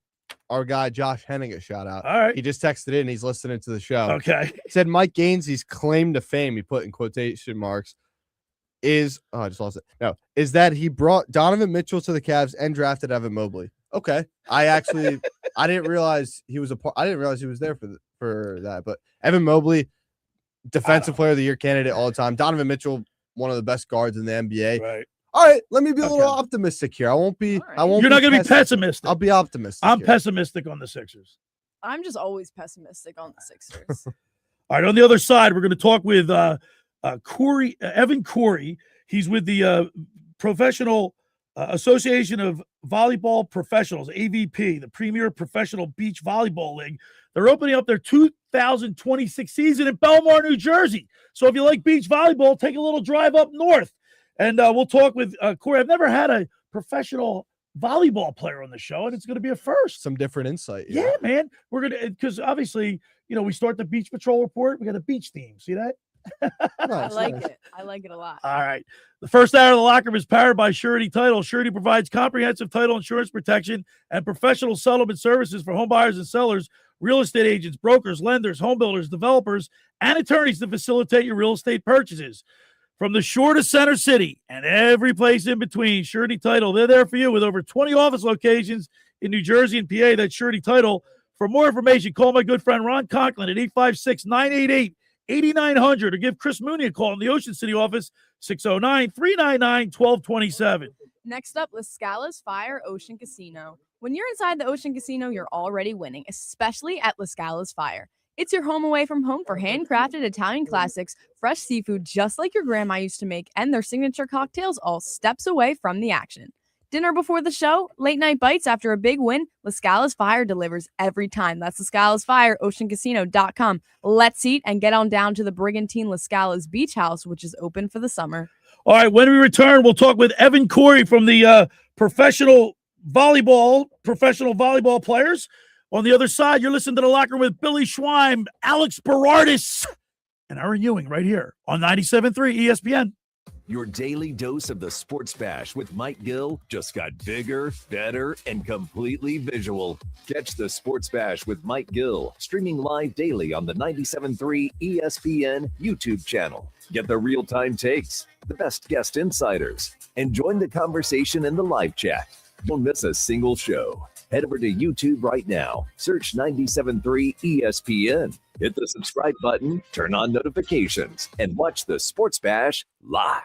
our guy Josh Henning a shout out. All right. He just texted in. He's listening to the show. Okay. He said Mike Gainsey's claim to fame, he put in quotation marks, is I just lost it. No, is that he brought Donovan Mitchell to the Cavs and drafted Evan Mobley. Okay. I didn't realize he was I didn't realize he was there for that. But Evan Mobley, defensive player of the year candidate all the time. Donovan Mitchell, one of the best guards in the NBA. Right. All right, let me be a little optimistic here. I won't be. Right. I won't. You're not going to be pessimistic. I'll be optimistic. I'm pessimistic on the Sixers. I'm just always pessimistic on the Sixers. All right, on the other side, we're going to talk with Cory, Evan Cory. He's with the Professional Association of Volleyball Professionals, AVP, the premier professional beach volleyball league. They're opening up their 2026 season in Belmar, New Jersey. So if you like beach volleyball, take a little drive up north. And we'll talk with Cory. I've never had a professional volleyball player on the show, and it's going to be a first. Some different insight. Yeah, man. We're going to, because obviously, we start the Beach Patrol report. We got a beach theme. See that? I like it. I like it a lot. All right. The first hour of the locker room is powered by Surety Title. Surety provides comprehensive title insurance protection and professional settlement services for home buyers and sellers, real estate agents, brokers, lenders, home builders, developers, and attorneys to facilitate your real estate purchases. From the shore to Center City and every place in between, Surety Title, they're there for you with over 20 office locations in New Jersey and PA. That's Surety Title. For more information, call my good friend Ron Conklin at 856-988-8900 or give Chris Mooney a call in the Ocean City office, 609-399-1227. Next up, La Scala's Fire Ocean Casino. When you're inside the Ocean Casino, you're already winning, especially at La Scala's Fire. It's your home away from home for handcrafted Italian classics, fresh seafood just like your grandma used to make, and their signature cocktails all steps away from the action. Dinner before the show? Late night bites after a big win? La Scala's Fire delivers every time. That's La Scala's Fire, oceancasino.com. Let's eat and get on down to the Brigantine La Scala's Beach House, which is open for the summer. All right, when we return, we'll talk with Evan Cory from the professional volleyball players. On the other side, you're listening to The Locker Room with Billy Schwein, Alex Berardis, and Erin Ewing right here on 97.3 ESPN. Your daily dose of the Sports Bash with Mike Gill just got bigger, better, and completely visual. Catch the Sports Bash with Mike Gill streaming live daily on the 97.3 ESPN YouTube channel. Get the real-time takes, the best guest insiders, and join the conversation in the live chat. Don't miss a single show. Head over to YouTube right now. Search 97.3 ESPN. Hit the subscribe button, turn on notifications, and watch the Sports Bash live.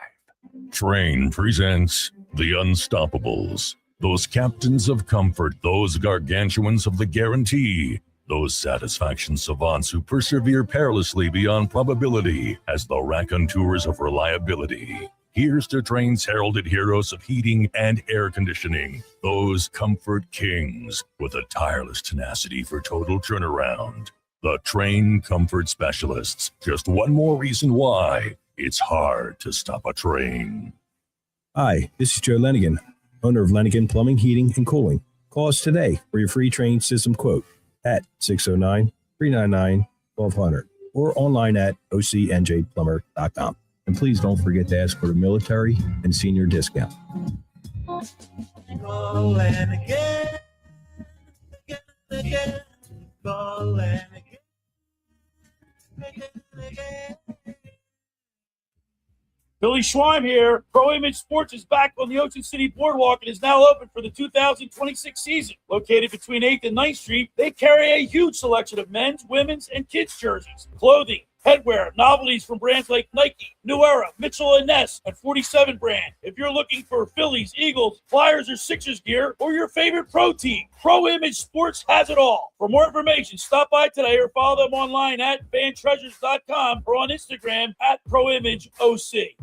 Train presents The Unstoppables. Those captains of comfort, those gargantuans of the guarantee, those satisfaction savants who persevere perilously beyond probability as the raconteurs of reliability. Here's to Train's heralded heroes of heating and air conditioning, those comfort kings with a tireless tenacity for total turnaround. The Train Comfort Specialists. Just one more reason why it's hard to stop a train. Hi, this is Joe Lenigan, owner of Lenigan Plumbing, Heating, and Cooling. Call us today for your free train system quote at 609-399-1200 or online at ocnjplumber.com. And please don't forget to ask for the military and senior discount. Call and again, call and again. Billy Schwein here. Pro Image Sports is back on the Ocean City Boardwalk and is now open for the 2026 season. Located between 8th and 9th Street, they carry a huge selection of men's, women's, and kids' jerseys, clothing, headwear, novelties from brands like Nike, New Era, Mitchell & Ness, and 47 brand. If you're looking for Phillies, Eagles, Flyers, or Sixers gear, or your favorite pro team, Pro Image Sports has it all. For more information, stop by today or follow them online at fantreasures.com or on Instagram at ProImageOC.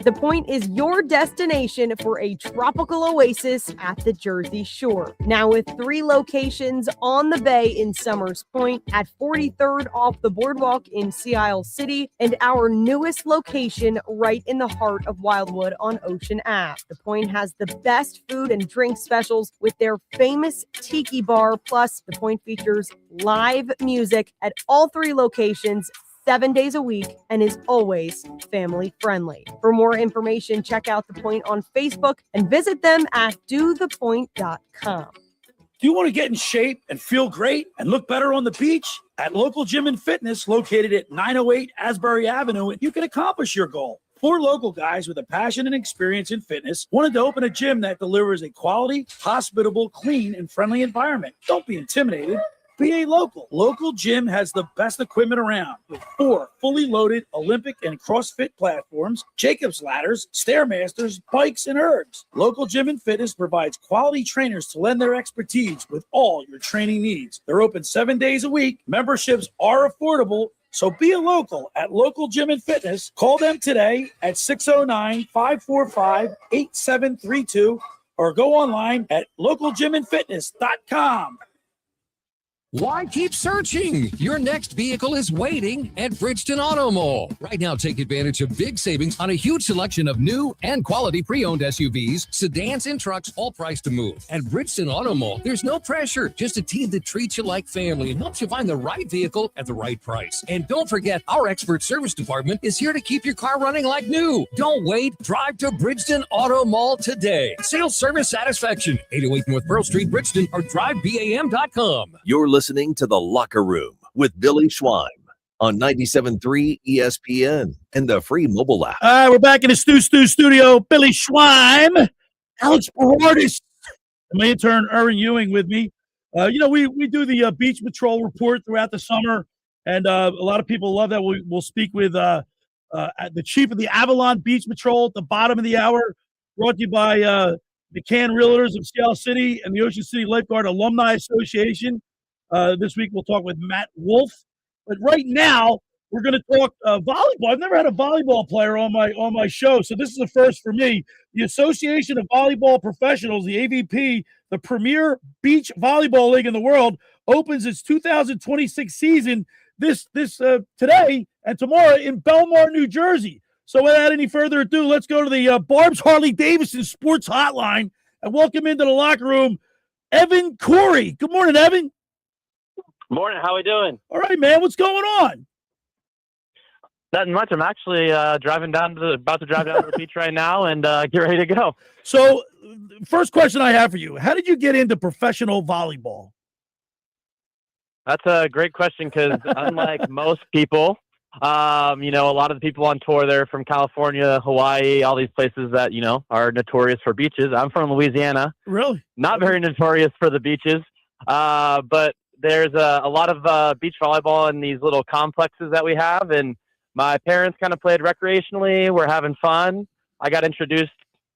The Point is your destination for a tropical oasis at the Jersey Shore. Now with 3 locations on the bay in Summers Point, at 43rd off the boardwalk in Sea Isle City, and our newest location right in the heart of Wildwood on Ocean Ave. The Point has the best food and drink specials with their famous Tiki Bar, plus The Point features live music at all 3 locations 7 days a week and is always family friendly. For more information, check out The Point on Facebook and visit them at dothepoint.com. Do you want to get in shape and feel great and look better on the beach? At Local Gym and Fitness, located at 908 Asbury Avenue, you can accomplish your goal. 4 local guys with a passion and experience in fitness wanted to open a gym that delivers a quality, hospitable, clean, and friendly environment. Don't be intimidated. Be a local. Local Gym has the best equipment around with 4 fully loaded Olympic and CrossFit platforms, Jacob's ladders, Stairmasters, bikes, and ergs. Local Gym and Fitness provides quality trainers to lend their expertise with all your training needs. They're open 7 days a week. Memberships are affordable. So be a local at Local Gym and Fitness. Call them today at 609-545-8732 or go online at localgymandfitness.com. Why keep searching? Your next vehicle is waiting at Bridgeton Auto Mall. Right now, take advantage of big savings on a huge selection of new and quality pre-owned SUVs, sedans, and trucks, all priced to move. At Bridgeton Auto Mall, there's no pressure, just a team that treats you like family and helps you find the right vehicle at the right price. And don't forget, our expert service department is here to keep your car running like new. Don't wait. Drive to Bridgeton Auto Mall today. Sales, service, satisfaction. 808 North Pearl Street, Bridgeton, or drivebam.com. You're listening to The Locker Room with Billy Schwein on 97.3 ESPN and the free mobile app. All right, we're back in the studio. Billy Schwein, Alex Berardis, and my intern Erin Ewing with me. We do the Beach Patrol report throughout the summer, and a lot of people love that. We'll speak with the chief of the Avalon Beach Patrol at the bottom of the hour, brought to you by McCann Realtors of Seattle City and the Ocean City Lifeguard Alumni Association. This week we'll talk with Matt Wolf. But right now, We're going to talk volleyball. I've never had a volleyball player on my show, so this is a first for me. The Association of Volleyball Professionals, the AVP, the premier beach volleyball league in the world, opens its 2026 season this today and tomorrow in Belmar, New Jersey. So without any further ado, let's go to the Barb's Harley-Davidson Sports Hotline and welcome into the locker room, Evan Cory. Good morning, Evan. Morning. How we doing? All right, man. What's going on? Nothing much. I'm actually about to drive down to the beach right now and get ready to go. So, first question I have for you: how did you get into professional volleyball? That's a great question because unlike most people, a lot of the people on tour, they're from California, Hawaii, all these places that, are notorious for beaches. I'm from Louisiana. Really? Not very notorious for the beaches, but there's a lot of beach volleyball in these little complexes that we have, and my parents kind of played recreationally. We're having fun. I got introduced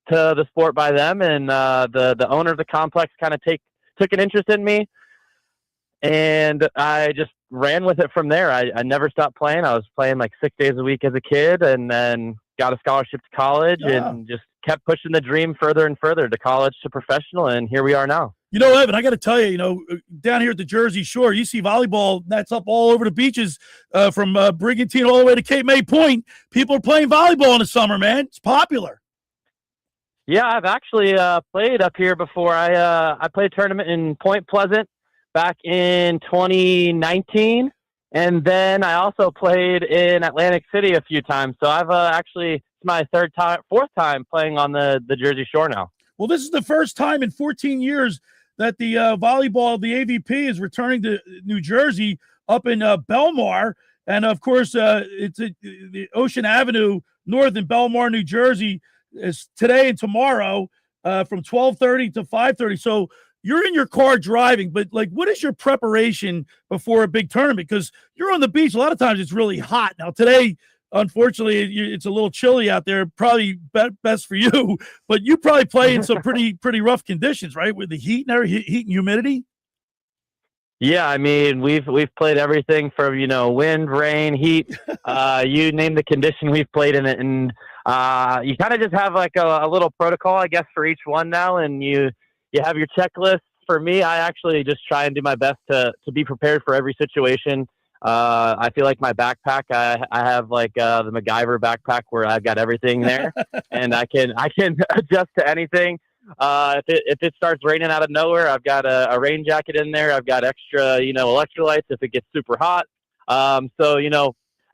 to the sport by them, and the owner of the complex kind of took an interest in me, and I just ran with it from there. I never stopped playing. I was playing like 6 days a week as a kid, and then got a scholarship to college and just kept pushing the dream further and further to college to professional, and here we are now. Evan, I got to tell you, down here at the Jersey Shore, you see volleyball that's up all over the beaches from Brigantine all the way to Cape May Point. People are playing volleyball in the summer, man. It's popular. Yeah, I've actually played up here before. I played a tournament in Point Pleasant back in 2019, and then I also played in Atlantic City a few times. So I've it's my fourth time playing on the Jersey Shore now. Well, this is the first time in 14 years that the volleyball, the AVP, is returning to New Jersey up in Belmar. And, of course, it's the Ocean Avenue north in Belmar, New Jersey, is today and tomorrow from 12:30 to 5:30. So you're in your car driving, but, what is your preparation before a big tournament? Because you're on the beach. A lot of times it's really hot. Now, today, unfortunately, it's a little chilly out there. Probably best for you, but you probably play in some pretty rough conditions, right? With the heat and humidity. Yeah, I mean, we've played everything from wind, rain, heat. You name the condition, we've played in it, and you kind of just have like a little protocol, I guess, for each one now, and you have your checklist. For me, I actually just try and do my best to be prepared for every situation. I feel like my backpack, I have like the MacGyver backpack where I've got everything there and I can adjust to anything. If it starts raining out of nowhere, I've got a rain jacket in there. I've got extra, electrolytes if it gets super hot. So,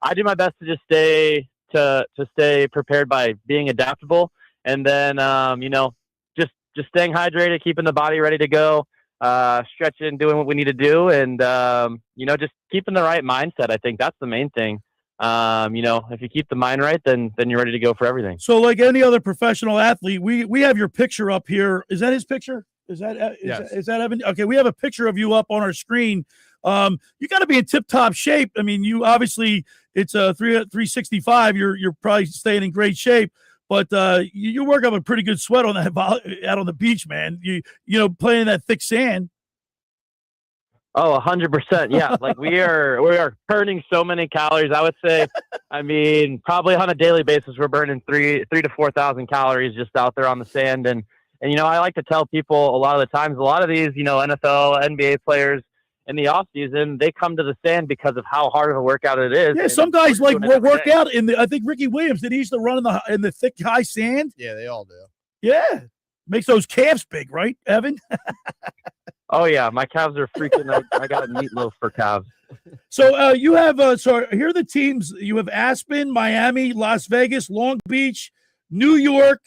I do my best to just stay prepared by being adaptable. And then, just staying hydrated, keeping the body ready to go. Stretching, doing what we need to do, and just keeping the right mindset. I think that's the main thing. If you keep the mind right, then you're ready to go for everything. So, like any other professional athlete, we have your picture up here. Is that his picture? Is that Evan? Okay, we have a picture of you up on our screen. You got to be in tip-top shape. I mean, you obviously it's a 365. You're probably staying in great shape. But you work up a pretty good sweat on that out on the beach, man. You playing that thick sand. Oh, 100%. Yeah, like we are burning so many calories. I would say, I mean, probably on a daily basis, we're burning 3,000 to 4,000 calories just out there on the sand. And I like to tell people a lot of the times, a lot of these NFL, NBA players, in the off season, they come to the sand because of how hard of a workout it is. Yeah, some guys work out in the. I think Ricky Williams did. He used to run in the thick, high sand. Yeah, they all do. Yeah, makes those calves big, right, Evan? Oh yeah, my calves are freaking out. I got a meatloaf for calves. So you have. So here are the teams. You have Aspen, Miami, Las Vegas, Long Beach, New York,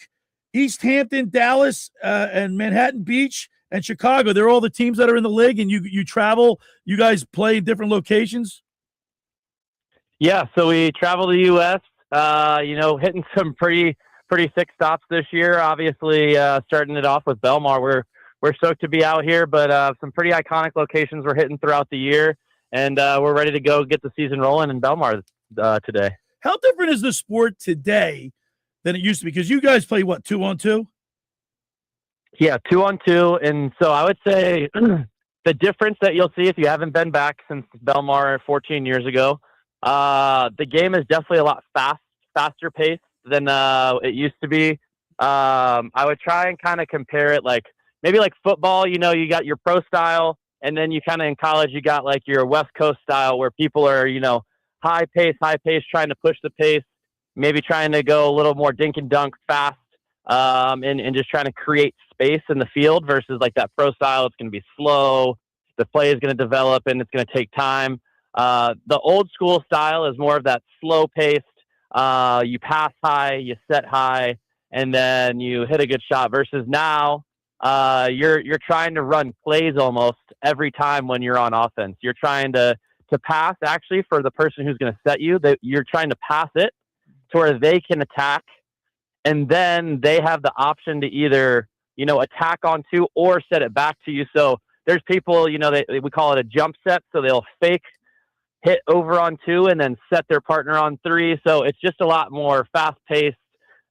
East Hampton, Dallas, and Manhattan Beach. And Chicago, they're all the teams that are in the league, and you travel. You guys play in different locations. Yeah, so we travel the U.S. Hitting some pretty sick stops this year. Obviously, starting it off with Belmar, we're stoked to be out here, but some pretty iconic locations we're hitting throughout the year, and we're ready to go get the season rolling in Belmar today. How different is the sport today than it used to be? Because you guys play what, 2-on-2? Yeah, 2-on-2. And so I would say the difference that you'll see if you haven't been back since Belmar 14 years ago, The game is definitely a lot faster paced than it used to be. I would try and kind of compare it like maybe like football. You know, you got your pro style, and then you kind of in college you got like your West Coast style where people are, you know, high pace, trying to push the pace, maybe trying to go a little more dink and dunk fast, and just trying to create space in the field versus like that pro style. It's going to be slow. The play is going to develop and it's going to take time. The old school style is more of that slow paced. You pass high, you set high, and then you hit a good shot versus now, you're trying to run plays almost every time when you're on offense. You're trying to pass actually for the person who's going to set you, that you're trying to pass it to where they can attack. And then they have the option to either, you know, attack onto or set it back to you. So there's people, you know, we call it a jump set. So they'll fake hit over on 2 and then set their partner on 3. So it's just a lot more fast paced,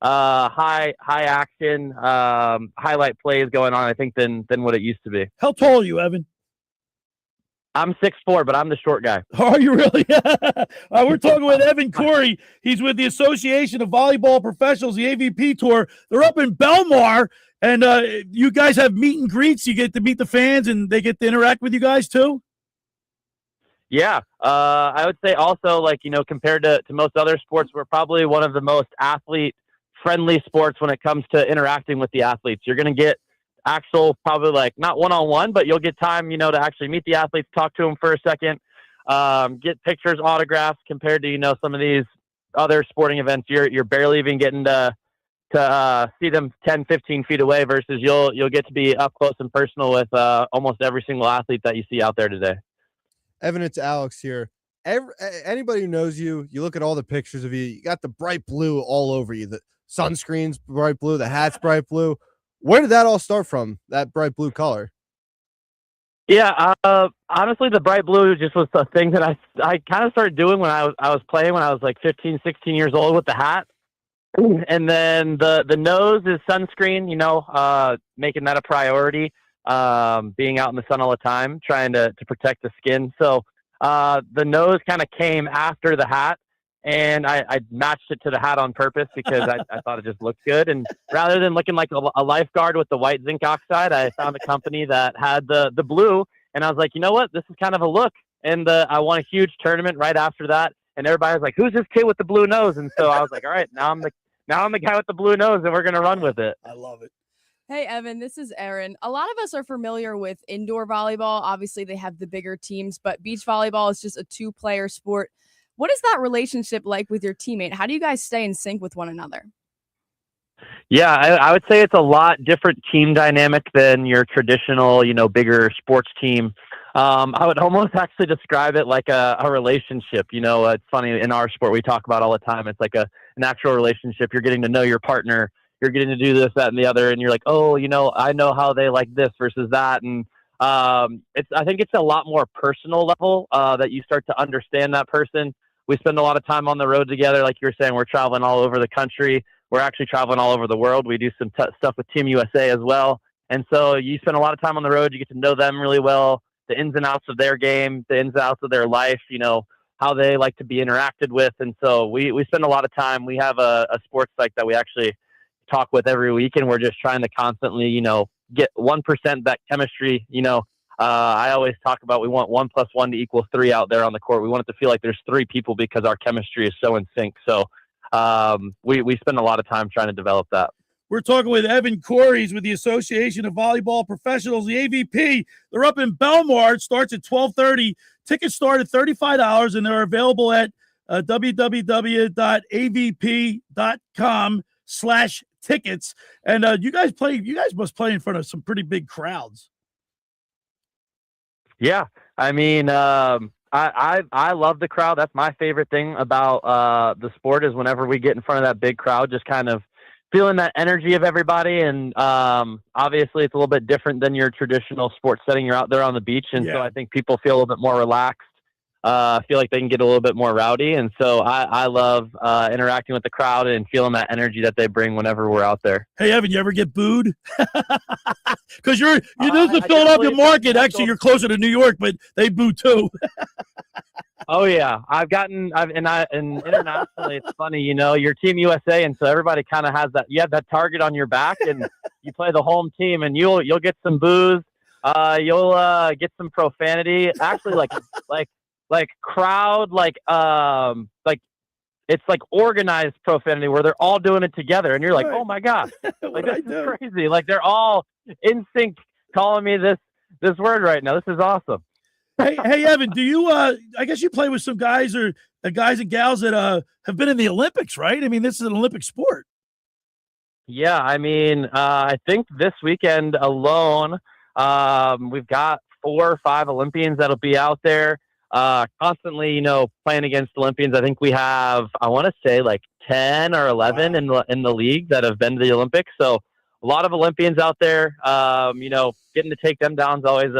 high action, highlight plays going on, I think, than what it used to be. How tall are you, Evan? I'm 6'4", but I'm the short guy. Are you really? We're talking with Evan Cory. He's with the Association of Volleyball Professionals, the AVP Tour. They're up in Belmar, and you guys have meet and greets. You get to meet the fans, and they get to interact with you guys too? Yeah. I would say also, like, you know, compared to most other sports, we're probably one of the most athlete-friendly sports when it comes to interacting with the athletes. You're going to get actual, probably like not one-on-one, but you'll get time, you know, to actually meet the athletes, talk to them for a second, get pictures, autographs, compared to, you know, some of these other sporting events. You're barely even getting to see them 10, 15 feet away versus you'll get to be up close and personal with almost every single athlete that you see out there today. Evan, it's Alex here. Anybody who knows you, you look at all the pictures of you, you got the bright blue all over you. The sunscreen's bright blue, the hat's bright blue. Where did that all start from, that bright blue color? Yeah, honestly, the bright blue just was a thing that I kind of started doing when I was playing when I was like 15, 16 years old with the hat. And then the nose is sunscreen, you know, making that a priority, being out in the sun all the time, trying to protect the skin. So the nose kind of came after the hat. And I matched it to the hat on purpose because I thought it just looked good. And rather than looking like a lifeguard with the white zinc oxide, I found a company that had the blue. And I was like, you know what? This is kind of a look. And I won a huge tournament right after that. And everybody was like, who's this kid with the blue nose? And so I was like, all right, now I'm the guy with the blue nose, and we're going to run with it. I love it. Hey, Evan, this is Erin. A lot of us are familiar with indoor volleyball. Obviously, they have the bigger teams, but beach volleyball is just a 2-player sport. What is that relationship like with your teammate? How do you guys stay in sync with one another? Yeah, I would say it's a lot different team dynamic than your traditional, you know, bigger sports team. I would almost actually describe it like a relationship. You know, it's funny, in our sport we talk about all the time. It's like an actual relationship. You're getting to know your partner. You're getting to do this, that, and the other. And you're like, oh, you know, I know how they like this versus that. And I think it's a lot more personal level that you start to understand that person. We spend a lot of time on the road together. Like you were saying, we're traveling all over the country. We're actually traveling all over the world. We do some stuff with Team USA as well. And so you spend a lot of time on the road. You get to know them really well, the ins and outs of their game, the ins and outs of their life, you know, how they like to be interacted with. And so we spend a lot of time. We have a sports psych that we actually talk with every week, and we're just trying to constantly, you know, get 1% that chemistry, you know. I always talk about we want 1 + 1 = 3 out there on the court. We want it to feel like there's 3 people because our chemistry is so in sync. So we spend a lot of time trying to develop that. We're talking with Evan Cory with the Association of Volleyball Professionals, the AVP. They're up in Belmar. It starts at 12:30. Tickets start at $35, and they're available at www.avp.com/tickets. And you guys must play in front of some pretty big crowds. Yeah, I mean, I love the crowd. That's my favorite thing about the sport is whenever we get in front of that big crowd, just kind of feeling that energy of everybody. And obviously, it's a little bit different than your traditional sports setting. You're out there on the beach, and so I think people feel a little bit more relaxed. Feel like they can get a little bit more rowdy, and so I love interacting with the crowd and feeling that energy that they bring whenever we're out there. Hey, Evan, you ever get booed? Because you're the Philadelphia market. Actually, you're closer to New York, but they boo too. Oh yeah, and internationally, it's funny, you're Team USA, and so everybody kind of has that. You have that target on your back, and you play the home team, and you'll get some booze, you'll get some profanity. Actually, like crowd, it's like organized profanity where they're all doing it together, and you're like, oh my god, like this is crazy. Like they're all in sync, calling me this word right now. This is awesome. Hey, Evan, do you? I guess you play with some guys and gals that have been in the Olympics, right? I mean, this is an Olympic sport. Yeah, I mean, I think this weekend alone, we've got 4 or 5 Olympians that'll be out there constantly, playing against Olympians. I think we have, I want to say, like 10 or 11 in the league that have been to the Olympics. So a lot of Olympians out there. Getting to take them down is always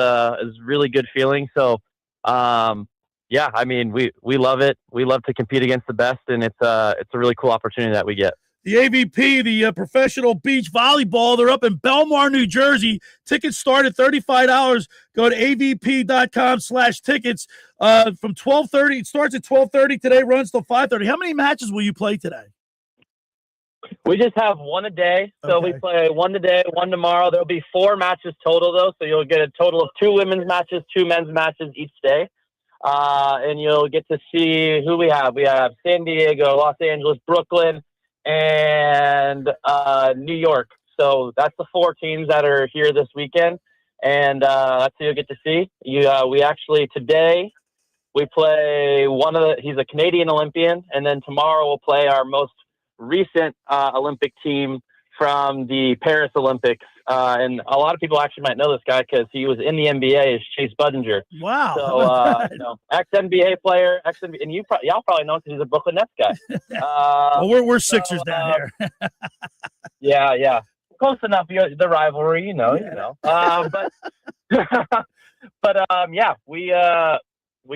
is really good feeling. So, yeah, I mean, we love it. We love to compete against the best, and it's a really cool opportunity that we get. The AVP, the Professional Beach Volleyball, they're up in Belmar, New Jersey. Tickets start at $35. Go to avp.com/tickets. From 12:30, it starts at 12:30 today, runs till 5:30. How many matches will you play today? We just have one a day. So we play one today, one tomorrow. There'll be 4 matches total, though. So you'll get a total of 2 women's matches, 2 men's matches each day. And you'll get to see who we have. We have San Diego, Los Angeles, Brooklyn, and New York. So that's the 4 teams that are here this weekend. And that's who you'll get to see. We actually, today, we play he's a Canadian Olympian. And then tomorrow we'll play our most recent Olympic team from the Paris Olympics. And a lot of people actually might know this guy because he was in the NBA as Chase Budinger. Wow. So, ex-NBA player, and y'all probably know him because he's a Brooklyn Nets guy. Well, we're Sixers down here. Yeah. Close enough. The rivalry, you know. But yeah, we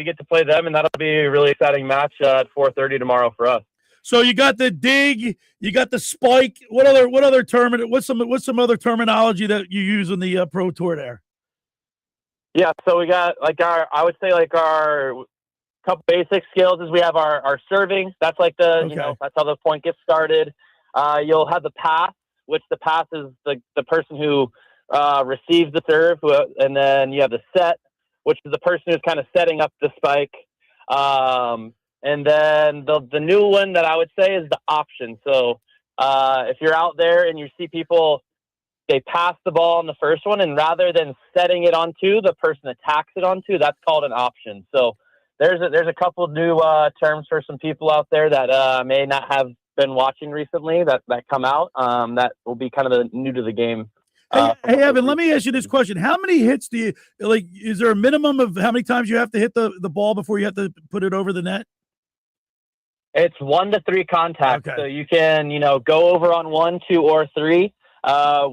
get to play them, and that'll be a really exciting match at 4:30 tomorrow for us. So you got the dig, you got the spike. What other tournament? What's some other terminology that you use on the pro tour there? Yeah, so we got our couple basic skills is we have our serving. That's like that's how the point gets started. You'll have the pass, which the pass is the person who receives the serve, and then you have the set, which is the person who's kind of setting up the spike. And then the new one that I would say is the option. So if you're out there and you see people, they pass the ball on the first one, and rather than setting it on 2, the person attacks it on 2. That's called an option. So there's a couple new terms for some people out there that may not have been watching recently that come out. That will be kind of new to the game. Hey, Evan, let me ask you this question. How many hits do you like? Is there a minimum of how many times you have to hit the ball before you have to put it over the net? It's 1 to 3 contacts. Okay. So you can, go over on 1, 2, or 3.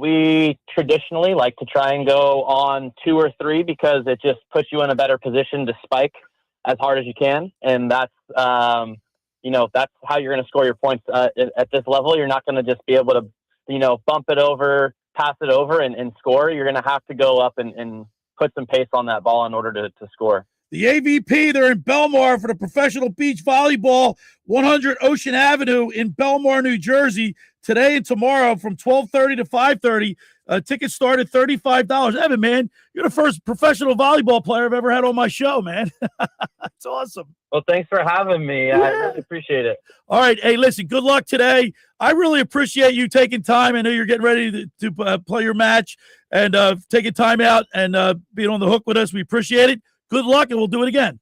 We traditionally like to try and go on 2 or 3 because it just puts you in a better position to spike as hard as you can. And that's, that's how you're going to score your points at this level. You're not going to just be able to, bump it over, pass it over and score. You're going to have to go up and put some pace on that ball in order to score. The AVP, they're in Belmar for the Professional Beach Volleyball, 100 Ocean Avenue in Belmar, New Jersey, today and tomorrow from 12:30 to 5:30. Tickets start at $35. Evan, man, you're the first professional volleyball player I've ever had on my show, man. That's awesome. Well, thanks for having me. Yeah. I really appreciate it. All right. Hey, listen, good luck today. I really appreciate you taking time. I know you're getting ready to play your match and taking time out and being on the hook with us. We appreciate it. Good luck, and we'll do it again.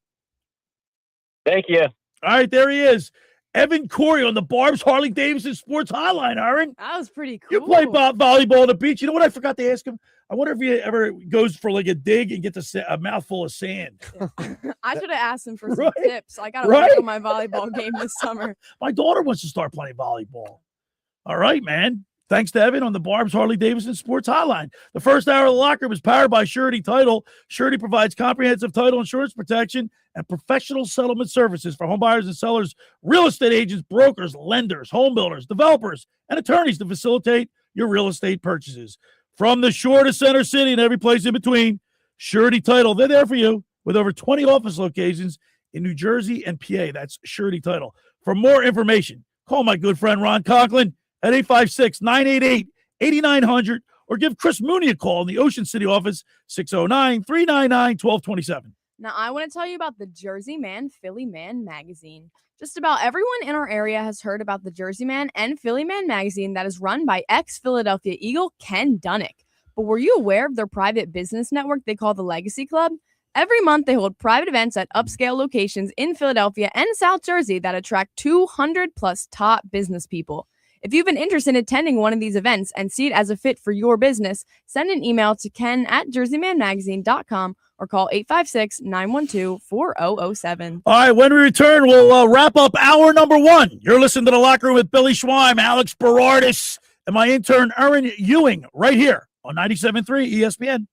Thank you. All right, there he is. Evan Cory on the Barb's Harley-Davidson Sports Hotline, Erin. That was pretty cool. You play volleyball on the beach. You know what I forgot to ask him? I wonder if he ever goes for like a dig and gets a mouthful of sand. I should have asked him for some tips. I got to work on my volleyball game this summer. My daughter wants to start playing volleyball. All right, man. Thanks to Evan on the Barb's Harley-Davidson Sports Hotline. The first hour of the locker room is powered by Surety Title. Surety provides comprehensive title insurance protection and professional settlement services for home buyers and sellers, real estate agents, brokers, lenders, home builders, developers, and attorneys to facilitate your real estate purchases. From the shore to Center City and every place in between, Surety Title, they're there for you with over 20 office locations in New Jersey and PA. That's surety title. For more information, call my good friend Ron Conklin at 856-988-8900 or give Chris Mooney a call in the Ocean City office, 609-399-1227. Now, I want to tell you about the Jersey Man, Philly Man magazine. Just about everyone in our area has heard about the Jersey Man and Philly Man magazine that is run by ex-Philadelphia Eagle Ken Dunnick. But were you aware of their private business network they call the Legacy Club? Every month, they hold private events at upscale locations in Philadelphia and South Jersey that attract 200-plus top business people. If you've been interested in attending one of these events and see it as a fit for your business, send an email to ken@jerseymanmagazine.com or call 856-912-4007. All right, when we return, we'll wrap up hour number 1. You're listening to The Locker Room with Billy Schweim, Alex Berardis, and my intern, Erin Ewing, right here on 97.3 ESPN.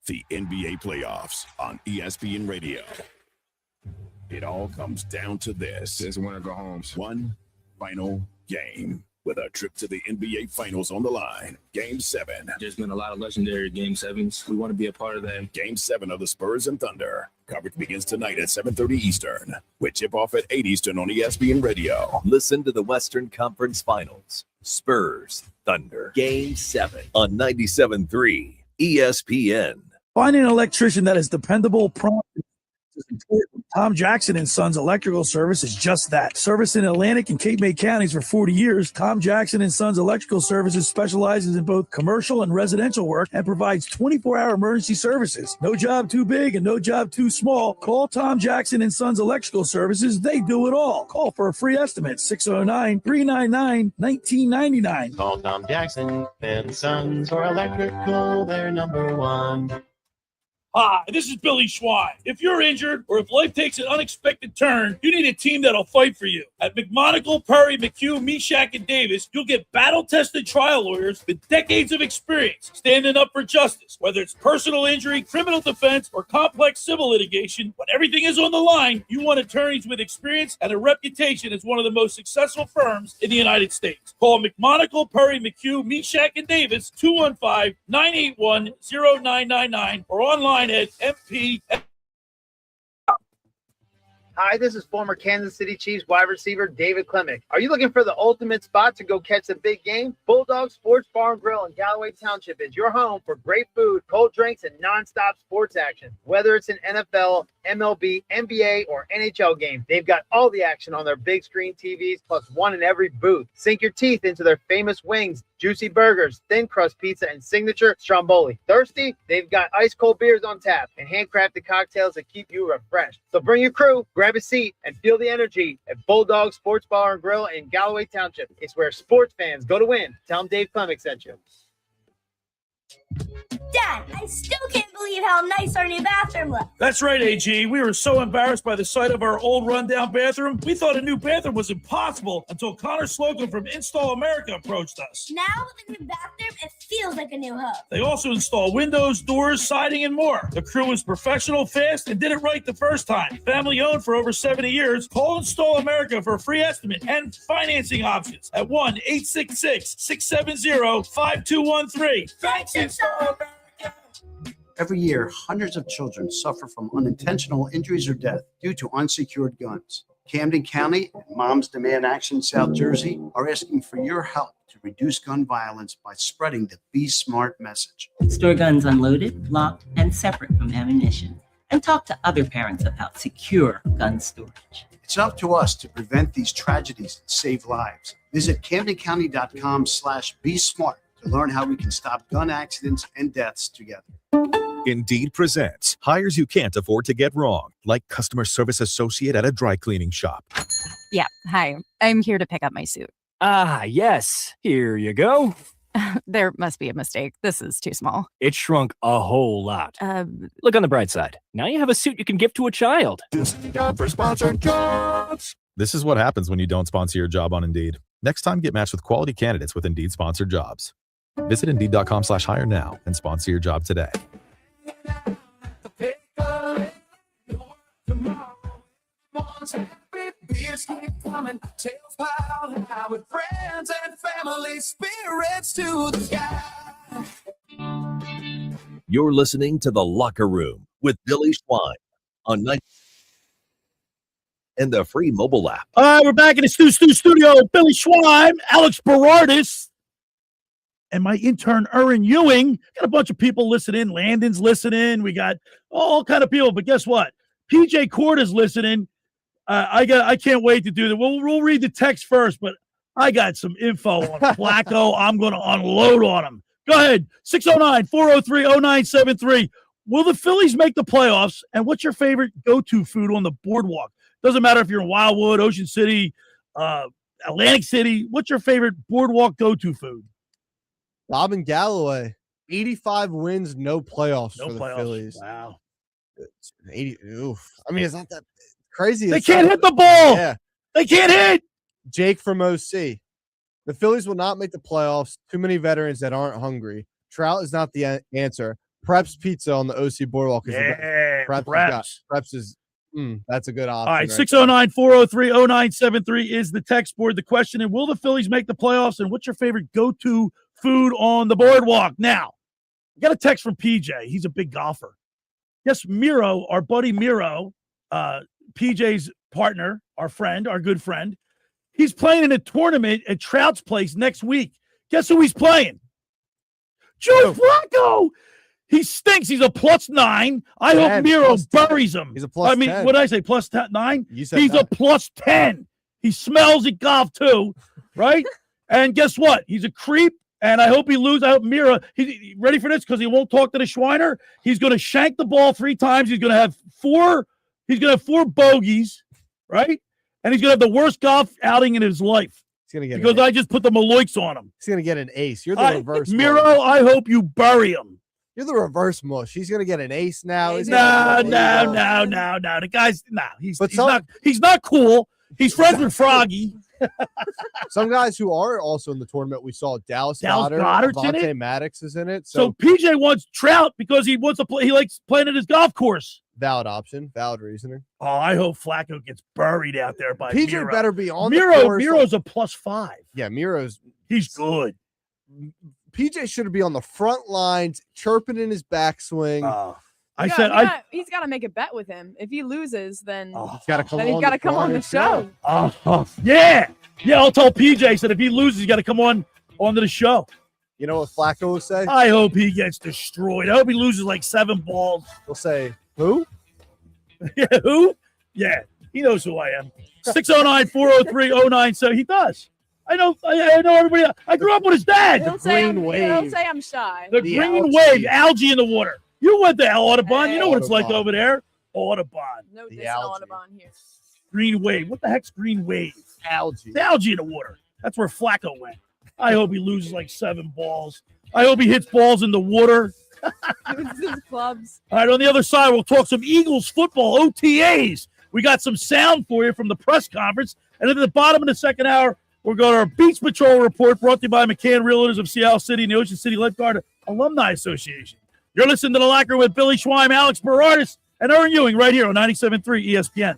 The NBA Playoffs on ESPN Radio. It all comes down to this. There's winner go home. One final game with a trip to the NBA Finals on the line. Game 7. There's been a lot of legendary Game 7s. We want to be a part of that. Game 7 of the Spurs and Thunder. Coverage begins tonight at 7:30 Eastern. With tip-off at 8 Eastern on ESPN Radio. Listen to the Western Conference Finals. Spurs, Thunder. Game 7 on 97.3 ESPN. Finding an electrician that is dependable, prompt, is important. Tom Jackson and Sons Electrical Service is just that. Service in Atlantic and Cape May counties for 40 years, Tom Jackson and Sons Electrical Services specializes in both commercial and residential work and provides 24-hour emergency services. No job too big and no job too small. Call Tom Jackson and Sons Electrical Services. They do it all. Call for a free estimate, 609-399-1999. Call Tom Jackson and Sons for electrical, they're number 1. Hi, this is Billy Schwein. If you're injured or if life takes an unexpected turn, you need a team that'll fight for you. At McMonagle, Perry, McHugh, Meshack, and Davis, you'll get battle-tested trial lawyers with decades of experience standing up for justice. Whether it's personal injury, criminal defense, or complex civil litigation, when everything is on the line, you want attorneys with experience and a reputation as one of the most successful firms in the United States. Call McMonagle, Perry, McHugh, Meshack, and Davis, 215-981-0999, or online at MP. Hi, this is former Kansas City Chiefs wide receiver David Klemick. Are you looking for the ultimate spot to go catch a big game? Bulldog Sports Bar and Grill in Galloway Township is your home for great food, cold drinks, and nonstop sports action. Whether it's an NFL, MLB, NBA, or NHL game, they've got all the action on their big screen TVs, plus one in every booth. Sink your teeth into their famous wings, juicy burgers, thin crust pizza, and signature stromboli. Thirsty? They've got ice cold beers on tap and handcrafted cocktails that keep you refreshed. So bring your crew, grab a seat, and feel the energy at Bulldog Sports Bar and Grill in Galloway Township. It's where sports fans go to win. Tell them Dave Klemick sent you. Dad, I still can't believe how nice our new bathroom looks. That's right, AG. We were so embarrassed by the sight of our old rundown bathroom, we thought a new bathroom was impossible until Connor Slocum from Install America approached us. Now with the new bathroom, it feels like a new home. They also install windows, doors, siding, and more. The crew was professional, fast, and did it right the first time. Family owned for over 70 years. Call Install America for a free estimate and financing options at 1-866-670-5213. Thanks, Install America. Every year, hundreds of children suffer from unintentional injuries or death due to unsecured guns. Camden County and Moms Demand Action South Jersey are asking for your help to reduce gun violence by spreading the Be Smart message. Store guns unloaded, locked, and separate from ammunition. And talk to other parents about secure gun storage. It's up to us to prevent these tragedies and save lives. Visit CamdenCounty.com/Be Smart to learn how we can stop gun accidents and deaths together. Indeed presents hires you can't afford to get wrong, like customer service associate at a dry cleaning shop. Yeah, hi. I'm here to pick up my suit. Ah, yes. Here you go. There must be a mistake. This is too small. It shrunk a whole lot. Look on the bright side. Now you have a suit you can give to a child. Discount for sponsored jobs. This is what happens when you don't sponsor your job on Indeed. Next time, get matched with quality candidates with Indeed sponsored jobs. Visit Indeed.com/hire now and sponsor your job today. Beers keep coming, tails piled high with friends and family, spirits to the sky. You're listening to The Locker Room with Billy Schwein on and the free mobile app. All right, we're back in the studio. Billy Schweim, Alex Berardis, and my intern, Erin Ewing. Got a bunch of people listening. Landon's listening. We got all kind of people. But guess what? PJ Court is listening. I can't wait to do that. We'll read the text first, but I got some info on Flacco. I'm going to unload on him. Go ahead. 609-403-0973. Will the Phillies make the playoffs? And what's your favorite go-to food on the boardwalk? Doesn't matter if you're in Wildwood, Ocean City, Atlantic City. What's your favorite boardwalk go-to food? Robin Galloway. 85 wins, no playoffs for the Phillies. Wow. 80. Oof. I mean, it's not that crazy. They can't hit the ball. Yeah. They can't hit. Jake from OC. The Phillies will not make the playoffs. Too many veterans that aren't hungry. Trout is not the answer. Preps Pizza on the OC Boardwalk. Preps is that's a good option. All right, 609-403-0973 is the text board. The question is, will the Phillies make the playoffs, and what's your favorite go-to food on the boardwalk? Now, I got a text from PJ. He's a big golfer. Yes, Miro, our buddy Miro, PJ's partner, our friend, our good friend, he's playing in a tournament at Trout's place next week. Guess who he's playing? Joe Flacco. He stinks. He's a +9. I hope Miro buries him. He's a +10. I mean, what did I say? +9? You said he's a +10. He smells at golf too, right? And guess what? He's a creep, and I hope he loses. I hope Miro, he ready for this because he won't talk to the Schweiner. He's going to shank the ball 3 times. He's going to have 4 bogeys, right? And he's going to have the worst golf outing in his life. He's going to get because I just put the Maloiks on him. He's going to get an ace. You're the reverse. Miro, I hope you bury him. You're the reverse mush. He's going to get an ace now. No. The guy's he's not cool. He's friends with Froggy. Some guys who are also in the tournament, we saw Dallas Goedert's in Devontae it. Maddox is in it. So PJ wants Trout because he wants to play. He likes playing at his golf course. Valid option, valid reasoning. Oh, I hope Flacco gets buried out there by PJ. Miro. Better be on Miro. the course. Miro's a +5. Yeah, he's good. PJ should be on the front lines, chirping in his backswing. He's got to make a bet with him. If he loses, then he's got to come. He's got to come on the show. Yeah. I'll tell PJ said if he loses, he's got to come onto the show. You know what Flacco will say? I hope he gets destroyed. I hope he loses like 7 balls. He'll say, "Who? Yeah, who? Yeah, he knows who I am." 609-403-0973. He does. I know everybody. I grew up with his dad. He'll say I'm shy. The green wave, algae in the water. You went to Audubon. You know what it's like over there. Audubon. No, this Audubon here. Green wave. What the heck's green wave? Algae. The algae in the water. That's where Flacco went. I hope he loses like 7 balls. I hope he hits balls in the water. His clubs. All right, on the other side, we'll talk some Eagles football, OTAs. We got some sound for you from the press conference. And then at the bottom of the second hour, we're going to our Beach Patrol report brought to you by McCann Realtors of Seattle City and the Ocean City Lifeguard Alumni Association. You're listening to The Locker Room with Billy Schweim, Alex Berardis, and Erin Ewing right here on 97.3 ESPN.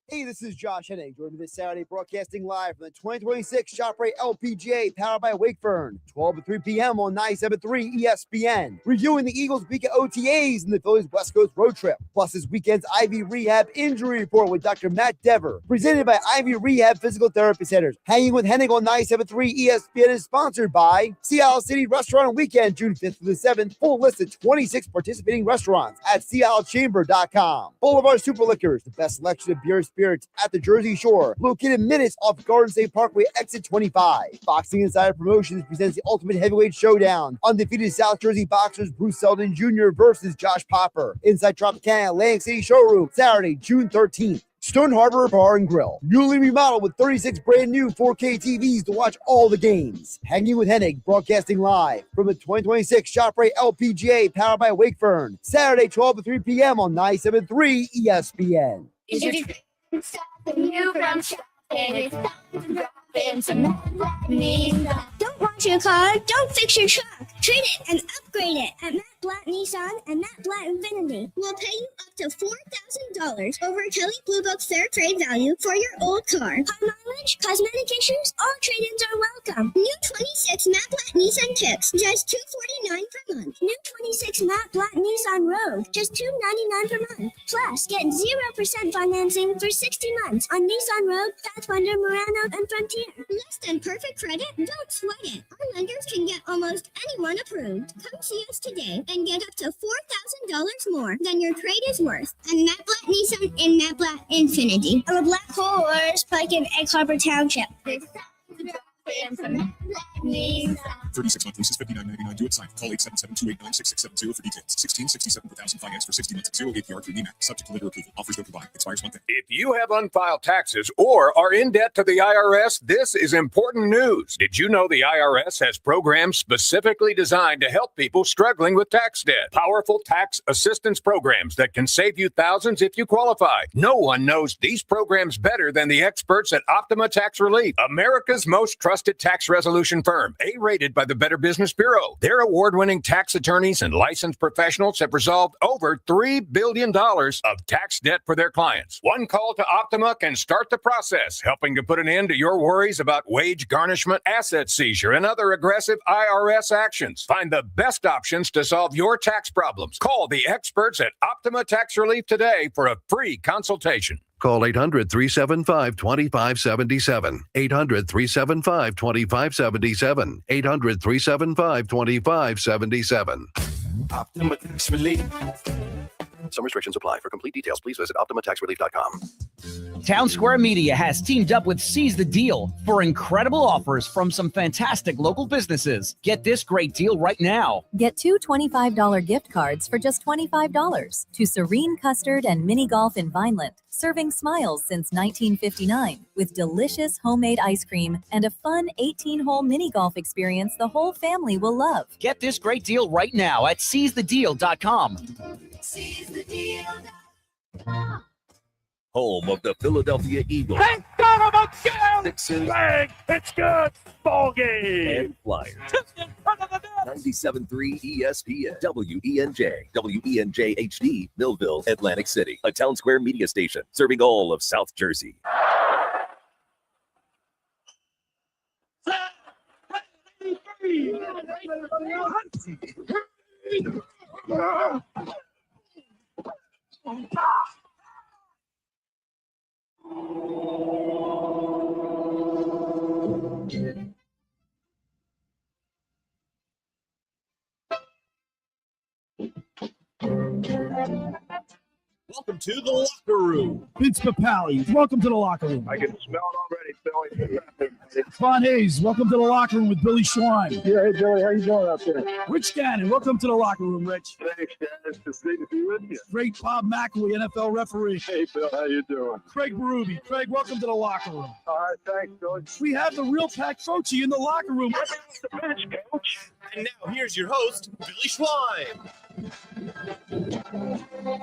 Hey, this is Josh Hennig. Join me this Saturday broadcasting live from the 2026 ShopRite LPGA powered by Wakefern, 12 to 3 p.m. on 97.3 ESPN. Reviewing the Eagles' week of OTAs and the Phillies' West Coast road trip. Plus this weekend's Ivy Rehab Injury Report with Dr. Matt Dever. Presented by Ivy Rehab Physical Therapy Centers. Hanging with Hennig on 97.3 ESPN is sponsored by Seattle City Restaurant on Weekend, June 5th through the 7th. Full list of 26 participating restaurants at SeattleChamber.com. Boulevard Super Liquors, the best selection of beer spirits at the Jersey Shore, located minutes off Garden State Parkway, exit 25. Boxing Insider Promotions presents the Ultimate Heavyweight Showdown. Undefeated South Jersey boxers Bruce Selden Jr. versus Josh Popper. Inside Tropicana, Atlantic City Showroom, Saturday, June 13th. Stone Harbor Bar and Grill, newly remodeled with 36 brand new 4K TVs to watch all the games. Hanging with Hennig, broadcasting live from the 2026 ShopRite LPGA powered by Wakefern. Saturday, 12 to 3 p.m. on 97.3 ESPN. Is it stopping you from shopping? It's time to drop in some Matt Nissan. Don't wash your car, don't fix your truck. Treat it and upgrade it at Matt Blatt Nissan and Matt Blatt Infinity. We'll pay you up to $4,000 over Kelly Blue Book fair trade value for your old car. High mileage, cosmetic issues, all trade-ins are welcome. New 26 matte black Nissan Kicks, just $249 per month. New 26 matte black Nissan Rogue, just $299 per month. Plus, get 0% financing for 60 months on Nissan Rogue, Pathfinder, Murano, and Frontier. Less than perfect credit? Don't sweat it. Our lenders can get almost anyone approved. Come see us today and get up to $4,000 more than your trade is worth. And Matt Black Nissan and Matt Black Infinity. Or Black Horse, Pike in Egg Harbor Township. 36-month lease is $59.99 due at sign. Call 877-289-6670 for details. 1667 per thousand finance for 60 months at 0 APR through NEMAC. Subject to lender approval. Offers don't provide. Expires month end. If you have unfiled taxes or are in debt to the IRS, this is important news. Did you know the IRS has programs specifically designed to help people struggling with tax debt? Powerful tax assistance programs that can save you thousands if you qualify. No one knows these programs better than the experts at Optima Tax Relief, America's most trusted tax resolution firm, A-rated by the Better Business Bureau. Their award-winning tax attorneys and licensed professionals have resolved over $3 billion of tax debt for their clients. One call to Optima can start the process, helping to put an end to your worries about wage garnishment, asset seizure, and other aggressive IRS actions. Find the best options to solve your tax problems. Call the experts at Optima Tax Relief today for a free consultation. Call 800-375-2577. 800-375-2577. 800-375-2577. Optima Tax Relief. Some restrictions apply. For complete details, please visit OptimaTaxRelief.com. Town Square Media has teamed up with Seize the Deal for incredible offers from some fantastic local businesses. Get this great deal right now. Get two $25 gift cards for just $25 to Serene Custard and Mini Golf in Vineland, serving smiles since 1959 with delicious homemade ice cream and a fun 18-hole mini golf experience the whole family will love. Get this great deal right now at seizethedeal.com. SeizeTheDeal.com. Home of the Philadelphia Eagles. Thank God I'm again! Bang! It's good! Ball game! And Flyers. 97.3 ESPN, WENJ HD, Millville, Atlantic City. A Town Square media station serving all of South Jersey. Welcome to the locker room. Vince Papali, welcome to the locker room. I can smell it already, Billy. Von Hayes, welcome to the locker room with Billy Schwein. Yeah, hey, Billy, how you doing out there? Rich Gannon, welcome to the locker room, Rich. Thanks, Dennis. It's great to be with you. Great Bob McElwee, NFL referee. Hey, Bill, how you doing? Craig Berube. Craig, welcome to the locker room. All right, thanks, Billy. We have the real Pat Croce in the locker room. The bench, Coach. And now here's your host, Billy Schwein.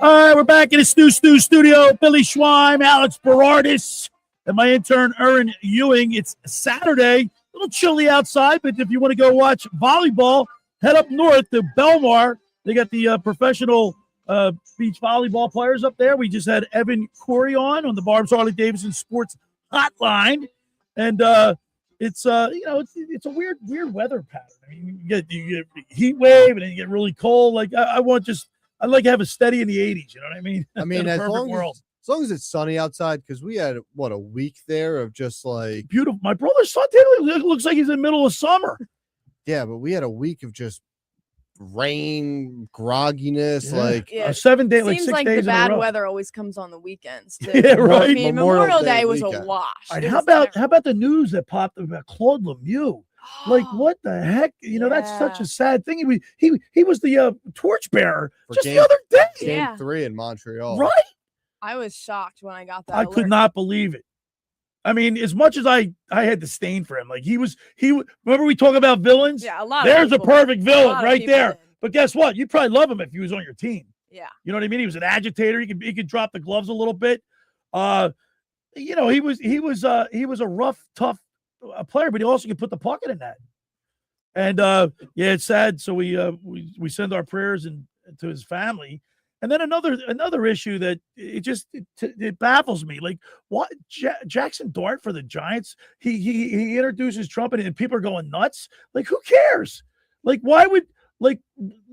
All right, we're back in the Stu studio. Billy Schwein, Alex Berardis, and my intern, Erin Ewing. It's Saturday, a little chilly outside, but if you want to go watch volleyball, head up north to Belmar. They got the professional beach volleyball players up there. We just had Evan Cory on the Barb's Harley-Davidson Sports Hotline, and it's a weird weather pattern. I mean, you get heat wave, and then you get really cold. Like I'd like to have a steady in the 80s. You know what I mean? I mean, as long as it's sunny outside, because we had a week there of just like beautiful. My brother's son Taylor looks like he's in the middle of summer. Yeah, but we had a week of just rain, grogginess, like a 7 day, Seems 6 like days the in a bad row. weather always comes on the weekends too. Yeah, right. I mean, Memorial Day was a wash. All right, how about the news that popped about Claude Lemieux? Like, what the heck? You know, that's such a sad thing. He was the torchbearer just the other day. Game 3 in Montreal. Right? I was shocked when I got that. I could not believe it. I mean, as much as I had disdain for him, like he remember we talk about villains? Yeah, a lot. There's a perfect villain right there. Did. But guess what? You'd probably love him if he was on your team. Yeah. You know what I mean? He was an agitator. He could drop the gloves a little bit. He was a rough, tough player, but he also could put the puck in that. And it's sad. So we send our prayers to his family. And then another issue that it baffles me. Like, what Jackson Dart for the Giants? He introduces Trump and people are going nuts. Like, who cares? Like, why would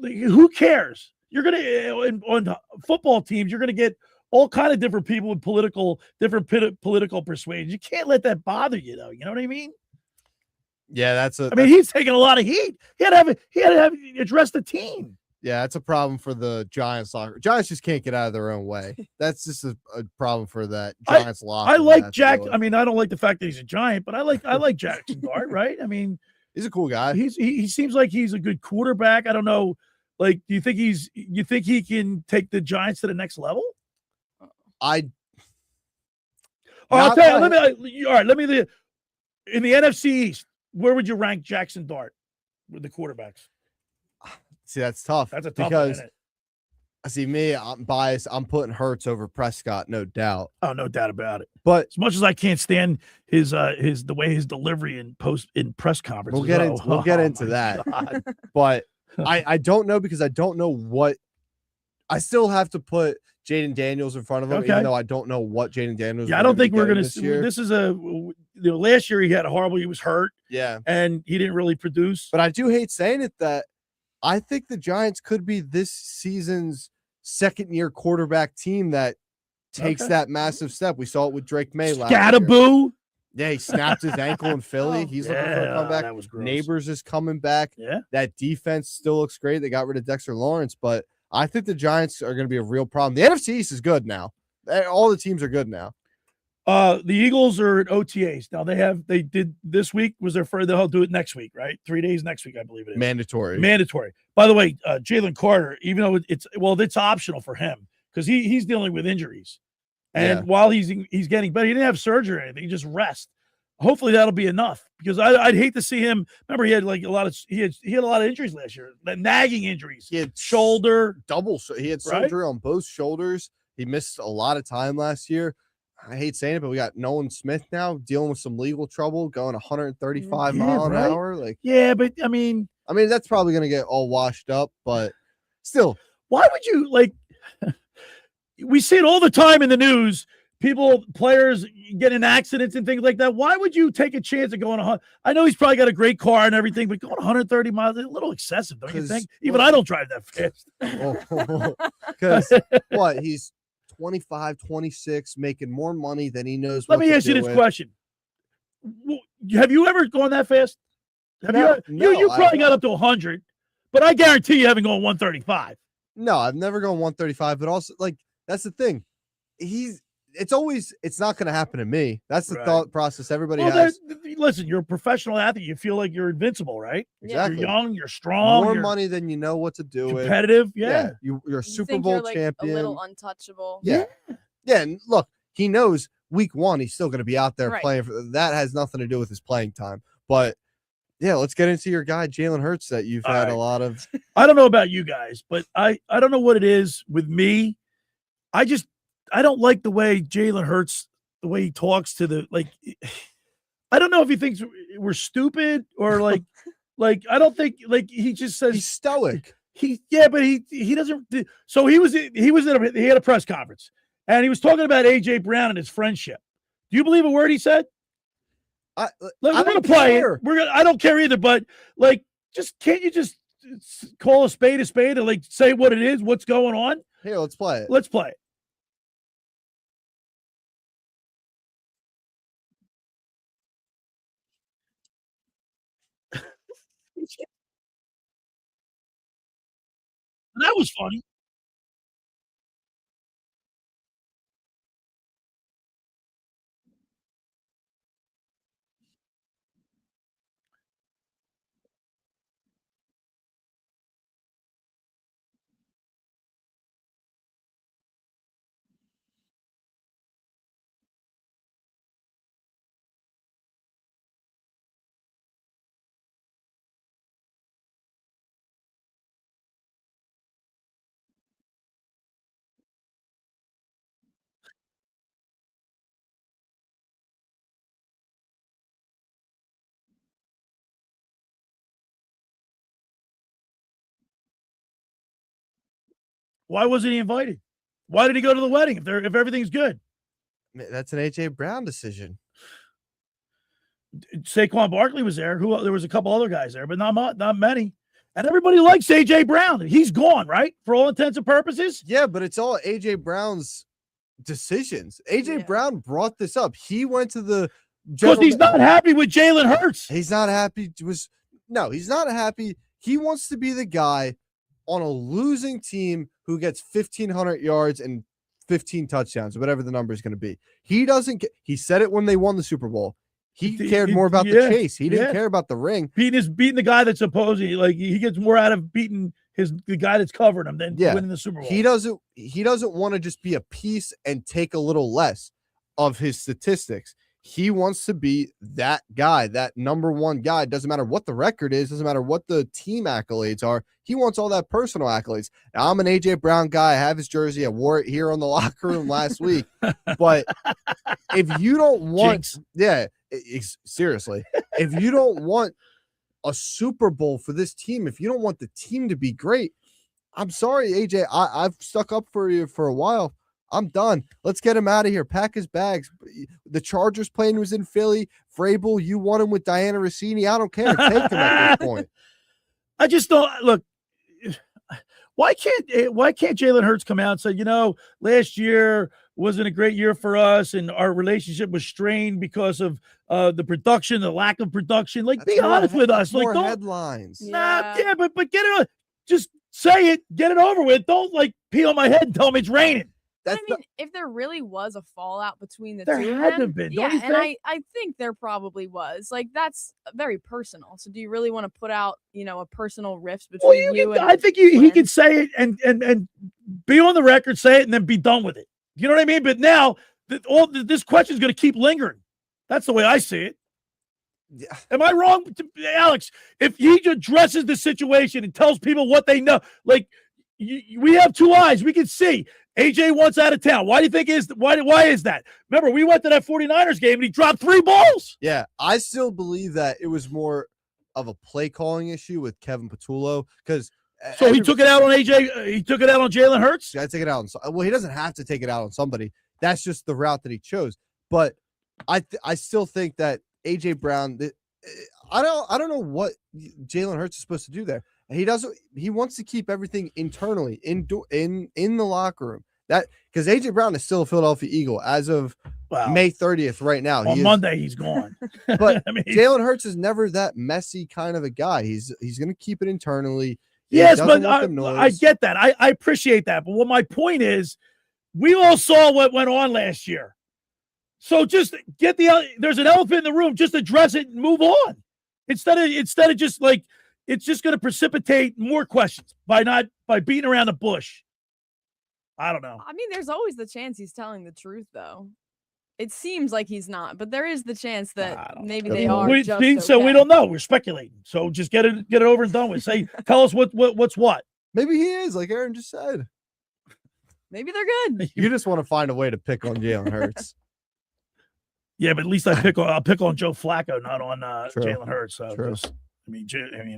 who cares? You're gonna on football teams, you're gonna get all kind of different people with different political persuasions. You can't let that bother you, though. You know what I mean? Yeah, he's taking a lot of heat. He had to address the team. Yeah, that's a problem for the Giants locker. Giants just can't get out of their own way. That's just a problem for that Giants locker. I like Jack. I mean, I don't like the fact that he's a Giant, but I like Jackson Dart, right? I mean, he's a cool guy. He seems like he's a good quarterback. I don't know. Like, do you think he can take the Giants to the next level? I'll tell you. Let me. In the NFC East, where would you rank Jackson Dart with the quarterbacks? See, that's tough. That's a tough because one, see me, I'm biased. I'm putting Hurts over Prescott, no doubt. Oh, no doubt about it. But as much as I can't stand his the way his delivery in press conferences, we'll get into that. But I don't know, because I don't know what. I still have to put Jaden Daniels in front of him, even though I don't know what Jaden Daniels. Yeah, I don't think we're going to see. This is last year he had a horrible. He was hurt. Yeah, and he didn't really produce. But I do hate saying it that I think the Giants could be this season's second-year quarterback team that takes that massive step. We saw it with Drake May last year. Scatterboo. Yeah, he snapped his ankle in Philly. He's looking for a comeback. That was gross. Neighbors is coming back. Yeah. That defense still looks great. They got rid of Dexter Lawrence, but I think the Giants are going to be a real problem. The NFC East is good now. All the teams are good now. The Eagles are at OTAs. Now they did this week was their first. They'll do it next week, right? 3 days next week, I believe it is. Mandatory. By the way, Jalen Carter, even though it's optional for him because he's dealing with injuries, and while he's getting better, he didn't have surgery or anything. He just rest. Hopefully that'll be enough, because I'd hate to see him. Remember, he had a lot of injuries last year, nagging injuries. He had shoulder double. He had surgery on both shoulders. He missed a lot of time last year. I hate saying it, but we got Nolan Smith now dealing with some legal trouble, going 135 mile an hour. Like, but I mean, that's probably going to get all washed up, but still, why would you we see it all the time in the news. Players get in accidents and things like that. Why would you take a chance of going 100? I know he's probably got a great car and everything, but going 130 miles is a little excessive, don't you think? Even I don't drive that fast. Because what? He's 25, 26, making more money than he knows. Let me ask you this question. Have you ever gone that fast? You probably got up to 100, but I guarantee you haven't gone 135. No, I've never gone 135, but also, that's the thing. It's not going to happen to me. That's the thought process everybody has. Listen, you're a professional athlete. You feel like you're invincible, right? Exactly. You're young, you're strong. More money than you know what to do with. Competitive, yeah. You're a Super Bowl champion. A little untouchable. Yeah. And look, he knows week 1 he's still going to be out there playing. That has nothing to do with his playing time. But yeah, let's get into your guy, Jalen Hurts, that you've had a lot of. I don't know about you guys, but I don't know what it is with me. I don't like the way Jalen Hurts, the way he talks to I don't know if he thinks we're stupid or I don't think he just says he's stoic. But he doesn't. So he had a press conference and he was talking about AJ Brown and his friendship. Do you believe a word he said? We're gonna play it. I don't care either, but can't you just call a spade and say what it is, what's going on? Here, let's play it. Let's play it. That was funny. Why wasn't he invited? Why did he go to the wedding if everything's good? That's an A.J. Brown decision. Saquon Barkley was there. There was a couple other guys there, but not many. And everybody likes A.J. Brown. He's gone, right? For all intents and purposes? Yeah, but it's all A.J. Brown's decisions. A.J. Brown brought this up. He went to the because he's not happy with Jalen Hurts. He's not happy. He's not happy. He wants to be the guy on a losing team who gets 1,500 yards and 15 touchdowns, whatever the number is going to be. He doesn't. He said it when they won the Super Bowl. He cared more about the chase. He didn't care about the ring. Beating the guy that's supposedly like he gets more out of beating the guy that's covering him than winning the Super Bowl. He doesn't want to just be a piece and take a little less of his statistics. He wants to be that guy, that number one guy. It doesn't matter what the record is, doesn't matter what the team accolades are. He wants all that personal accolades. Now, I'm an A.J. Brown guy. I have his jersey. I wore it here in the locker room last week. But if you don't want, seriously, if you don't want a Super Bowl for this team, if you don't want the team to be great, I'm sorry, AJ. I've stuck up for you for a while. I'm done. Let's get him out of here. Pack his bags. The Chargers plane was in Philly. Vrabel, you want him with Diana Rossini? I don't care. Take him at this point. I just don't look. Why can't Jalen Hurts come out and say, last year wasn't a great year for us, and our relationship was strained because of the production, the lack of production. Like, be honest with us. Like, don't headlines. But get it. Just say it. Get it over with. Don't pee on my head and tell me it's raining. If there really was a fallout between the two of them, had to have been, don't you think? I think there probably was. Like, that's very personal. So do you really want to put out, a personal rift between you and I think he could say it and be on the record, say it, and then be done with it. You know what I mean? But now this question is going to keep lingering. That's the way I see it. Yeah. Am I wrong, Alex? If he addresses the situation and tells people what they know, we have two eyes, we can see. AJ wants out of town. Why do you think why is that? Remember, we went to that 49ers game and he dropped 3 balls. Yeah, I still believe that it was more of a play calling issue with Kevin Patullo because he took it out on AJ. He took it out on Jalen Hurts. Yeah, take it out on. Well, he doesn't have to take it out on somebody. That's just the route that he chose. But I still think that AJ Brown. I don't know what Jalen Hurts is supposed to do there. He wants to keep everything internally in the locker room. That because AJ Brown is still a Philadelphia Eagle as of May 30th right now. On Monday he's gone. But Jalen Hurts is never that messy kind of a guy. He's going to keep it internally. Yes, but I get that. I appreciate that. But what my point is, we all saw what went on last year. So just there's an elephant in the room. Just address it and move on instead of just it's just going to precipitate more questions by beating around the bush. I don't know. I mean, there's always the chance he's telling the truth, though. It seems like he's not, but there is the chance that maybe they are. So we don't know. We're speculating. So just get it over and done with. Tell us what's what. Maybe he is, like Erin just said. Maybe they're good. You just want to find a way to pick on Jalen Hurts. Yeah, but at least I'll pick on Joe Flacco, not on Jalen Hurts. So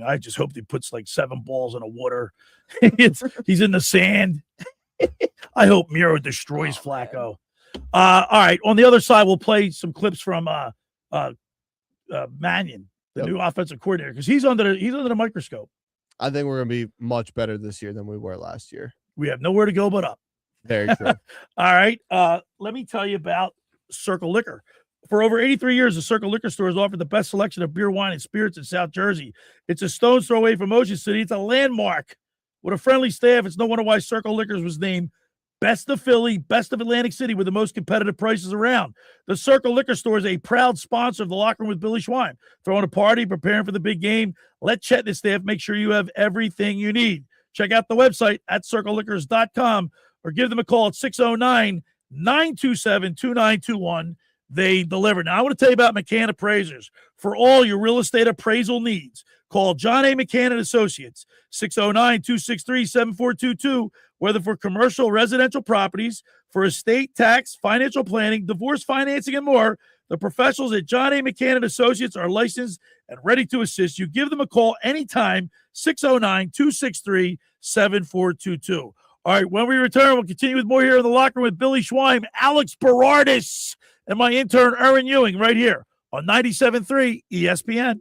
I just hope he puts 7 balls in the water. He's in the sand. I hope Miro destroys Flacco. All right. On the other side, we'll play some clips from Mannion, the new offensive coordinator, because he's under the microscope. I think we're going to be much better this year than we were last year. We have nowhere to go but up. Very true. All right. Let me tell you about Circle Liquor. For over 83 years, the Circle Liquor Store has offered the best selection of beer, wine, and spirits in South Jersey. It's a stone's throw away from Ocean City. It's a landmark. With a friendly staff, it's no wonder why Circle Liquors was named Best of Philly, Best of Atlantic City with the most competitive prices around. The Circle Liquor Store is a proud sponsor of the Locker Room with Billy Schwein. Throwing a party, preparing for the big game. Let Chet and his staff make sure you have everything you need. Check out the website at circleliquors.com or give them a call at 609-927-2921. They deliver. Now, I want to tell you about McCann Appraisers. For all your real estate appraisal needs, call John A. McCann and Associates, 609-263-7422, whether for commercial residential properties, for estate tax, financial planning, divorce financing, and more. The professionals at John A. McCann and Associates are licensed and ready to assist you. Give them a call anytime, 609-263-7422. All right, when we return, we'll continue with more here in the locker room with Billy Schweim, Alex Berardis, and my intern, Erin Ewing, right here on 97.3 ESPN.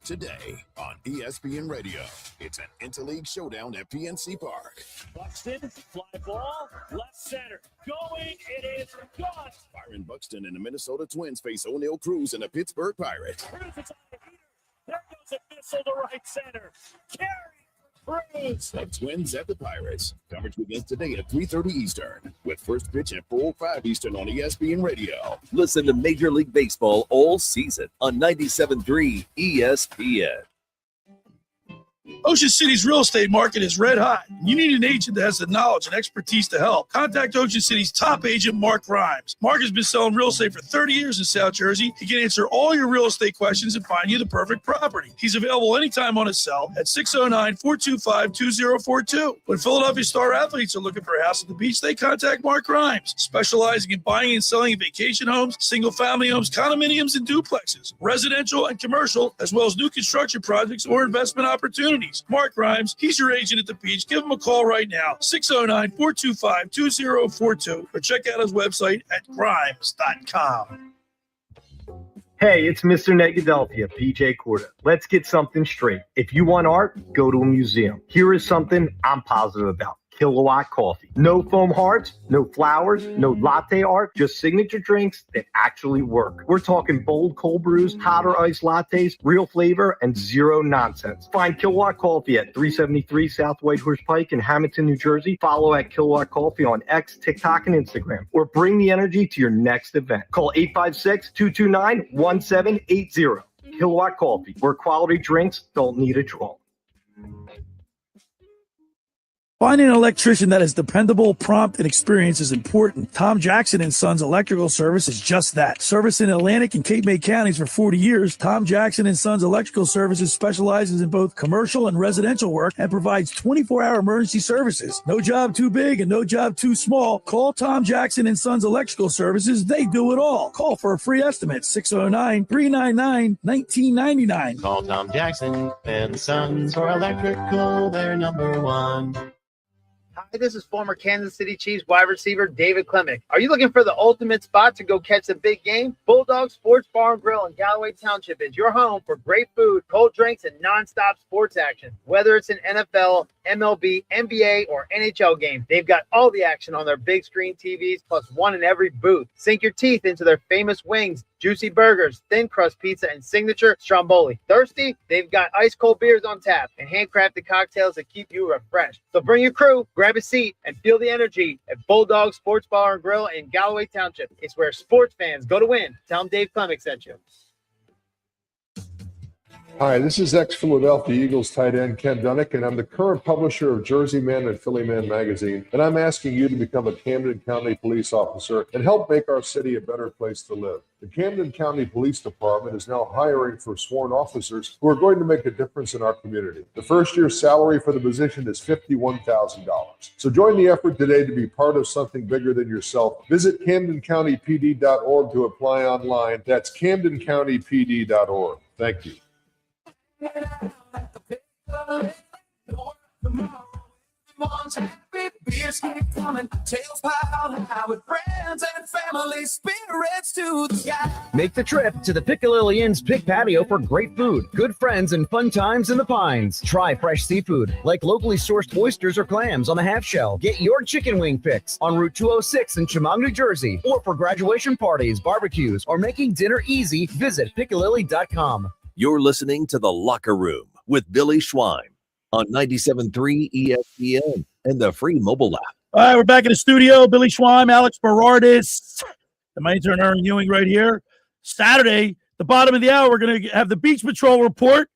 Today on ESPN Radio, it's an interleague showdown at PNC Park. Buxton, fly ball, left center, going, it is gone. Byron Buxton and the Minnesota Twins face O'Neal Cruz and the Pittsburgh Pirates. Cruz is on the heater. There goes a missile to right center. Carry. Cruz. The Twins at the Pirates. Coverage begins today at 3:30 Eastern, with first pitch at 4:05 Eastern on ESPN Radio. Listen to Major League Baseball all season on 97.3 ESPN. Ocean City's real estate market is red hot. You need an agent that has the knowledge and expertise to help. Contact Ocean City's top agent, Mark Rhymes. Mark has been selling real estate for 30 years in South Jersey. He can answer all your real estate questions and find you the perfect property. He's available anytime on his cell at 609-425-2042. When Philadelphia star athletes are looking for a house at the beach, they contact Mark Rhymes, specializing in buying and selling vacation homes, single-family homes, condominiums, and duplexes, residential and commercial, as well as new construction projects or investment opportunities. Mark Rhymes, he's your agent at the beach. Give him a call right now, 609-425-2042, or check out his website at grimes.com. Hey, it's Mr. Negadelphia, PJ Corda. Let's get something straight. If you want art, go to a museum. Here is something I'm positive about. Kilowatt Coffee. No foam hearts, no flowers, no latte art, just signature drinks that actually work. We're talking bold cold brews, hotter iced lattes, real flavor, and zero nonsense. Find Kilowatt Coffee at 373 South Whitehorse Pike in Hamilton, New Jersey. Follow at Kilowatt Coffee on X, TikTok, and Instagram. Or bring the energy to your next event. Call 856-229-1780. Kilowatt Coffee, where quality drinks don't need a draw. Finding an electrician that is dependable, prompt, and experienced is important. Tom Jackson & Sons Electrical Service is just that. Service in Atlantic and Cape May counties for 40 years, Tom Jackson & Sons Electrical Services specializes in both commercial and residential work and provides 24-hour emergency services. No job too big and no job too small. Call Tom Jackson & Sons Electrical Services. They do it all. Call for a free estimate, 609-399-1999. Call Tom Jackson and Sons for electrical, they're number one. Hi, this is former Kansas City Chiefs wide receiver David Klemick. Are you looking for the ultimate spot to go catch a big game? Bulldog Sports Bar and Grill in Galloway Township is your home for great food, cold drinks, and nonstop sports action. Whether it's an NFL, MLB, NBA, or NHL game, they've got all the action on their big screen TVs, plus one in every booth. Sink your teeth into their famous wings, juicy burgers, thin crust pizza, and signature stromboli. Thirsty? They've got ice cold beers on tap and handcrafted cocktails that keep you refreshed. So bring your crew, grab a seat, and feel the energy at Bulldog Sports Bar and Grill in Galloway Township. It's where sports fans go to win. Tell them Dave Klemick sent you. Hi, this is ex-Philadelphia Eagles tight end Ken Dunnick, and I'm the current publisher of Jersey Man and Philly Man magazine, and I'm asking you to become a Camden County police officer and help make our city a better place to live. The Camden County Police Department is now hiring for sworn officers who are going to make a difference in our community. The first year's salary for the position is $51,000. So join the effort today to be part of something bigger than yourself. Visit CamdenCountyPD.org to apply online. That's CamdenCountyPD.org. Thank you. Beers keep coming, tails piled high with friends and family, spirits to the sky. Make the trip to the Piccalilli Inn's Pig Patio for great food, good friends, and fun times in the Pines. Try fresh seafood like locally sourced oysters or clams on the half shell. Get your chicken wing fix on Route 206 in Chemung, New Jersey. Or for graduation parties, barbecues, or making dinner easy, visit Piccalilli.com. You're listening to The Locker Room with Billy Schweim on 97.3 ESPN and the free mobile app. All right, we're back in the studio. Billy Schweim, Alex Berardis, and my intern Erin Ewing right here. Saturday, the bottom of the hour, we're going to have the Beach Patrol report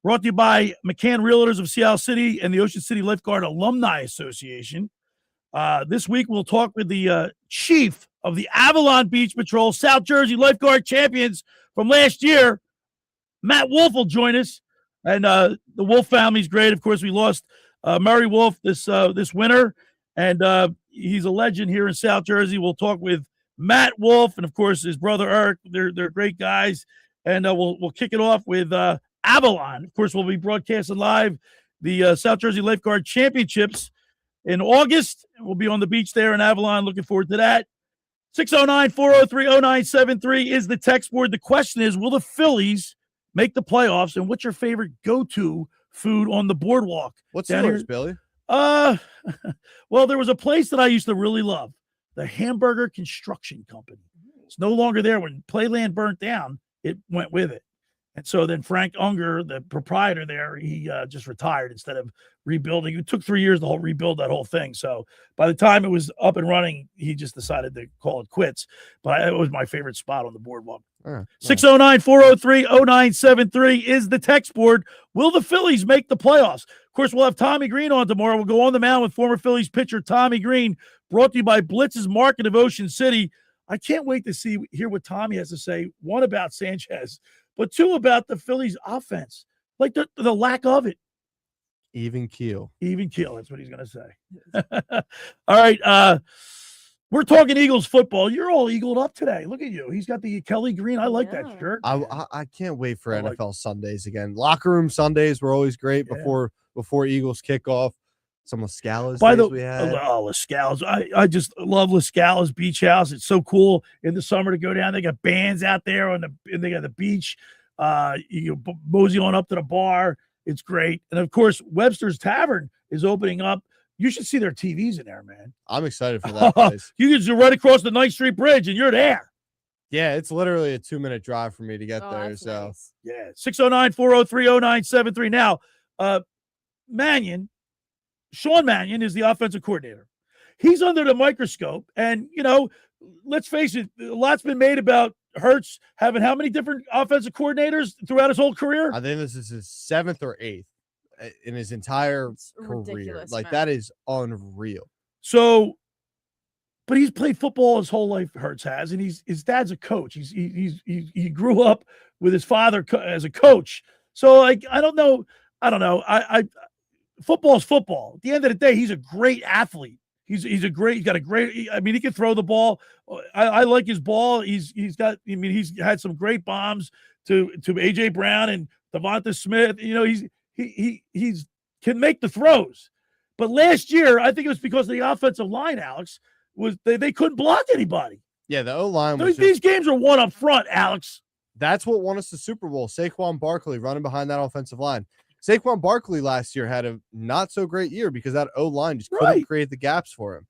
brought to you by McCann Realtors of Seattle City and the Ocean City Lifeguard Alumni Association. This week, we'll talk with the chief of the Avalon Beach Patrol, South Jersey Lifeguard champions from last year. Matt Wolf will join us, and the Wolf family's great. Of course, we lost Murray Wolf this winter, and he's a legend here in South Jersey. We'll talk with Matt Wolf and, of course, his brother Eric. They're great guys, and we'll kick it off with Avalon. Of course, we'll be broadcasting live the South Jersey Lifeguard Championships in August. We'll be on the beach there in Avalon. Looking forward to that. 609-403-0973 is the text board. The question is, will the Phillies make the playoffs? And what's your favorite go-to food on the boardwalk? What's yours, Billy? Well, there was a place that I used to really love, the Hamburger Construction Company. It's no longer there. When Playland burnt down, it went with it. And so then Frank Unger, the proprietor there, he just retired instead of rebuilding. It took 3 years to rebuild that whole thing. So by the time it was up and running, he just decided to call it quits. But it was my favorite spot on the boardwalk. 609-403-0973 is the text board. Will the Phillies make the playoffs? Of course, we'll have Tommy Green on tomorrow. We'll go on the mound with former Phillies pitcher Tommy Green, brought to you by Blitz's Market of Ocean City. I can't wait to hear what Tommy has to say, one about Sanchez, but two about the Phillies offense, like the lack of it. Even keel. That's what he's going to say. All right. We're talking Eagles football. You're all eagled up today. Look at you. He's got the Kelly green. I like that shirt. I can't wait for NFL Sundays again. Locker room Sundays were always great before Eagles kickoff. Some Lascala's we had. Lascala's. I just love Lascala's Beach House. It's so cool in the summer to go down. They got bands out there and they got the beach. You mosey on up to the bar. It's great. And of course, Webster's Tavern is opening up. You should see their TVs in there, man. I'm excited for that place. You can just run across the 9th Street Bridge and you're there. Yeah, it's literally a 2-minute drive for me to get there. So nice. Yeah, 609-403-0973. Now, Sean Mannion is the offensive coordinator. He's under the microscope, and let's face it, a lot's been made about Hurts having how many different offensive coordinators throughout his whole career? I think this is his 7th or 8th in his entire career. Like, man. That is unreal. So, but he's played football his whole life. Hurts has, and his dad's a coach. He grew up with his father as a coach. So, like, I don't know. Football's football. At the end of the day, he's a great athlete. He's got a great, he can throw the ball. I like his ball. He's had some great bombs to AJ Brown and Devonta Smith. He's can make the throws. But last year, I think it was because of the offensive line, Alex, was they couldn't block anybody. Yeah, the O-line these games are won up front, Alex. That's what won us the Super Bowl. Saquon Barkley running behind that offensive line. Saquon Barkley last year had a not so great year because that O-line just couldn't create the gaps for him.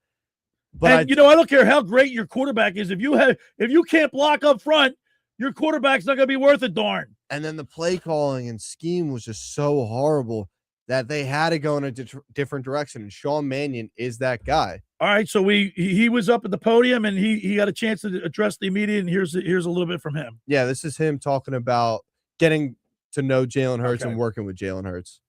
But I don't care how great your quarterback is. If you can't block up front, your quarterback's not going to be worth a darn. And then the play calling and scheme was just so horrible that they had to go in a different direction. And Sean Mannion is that guy. All right, so he was up at the podium and he got a chance to address the media. And here's a little bit from him. Yeah, this is him talking about getting to know Jalen Hurts and working with Jalen Hurts.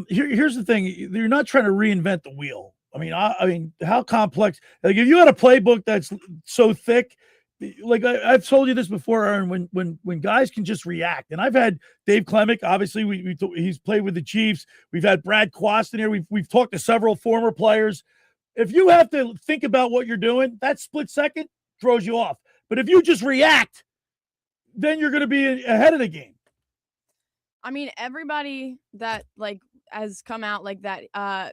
Here's the thing. You're not trying to reinvent the wheel. I mean, how complex? Like, if you had a playbook that's so thick, like I've told you this before, Aaron, when guys can just react. And I've had Dave Klemick, obviously he's played with the Chiefs. We've had Brad Quaston here. We've talked to several former players. If you have to think about what you're doing, that split second throws you off. But if you just react, then you're going to be ahead of the game. I mean, everybody that has come out like that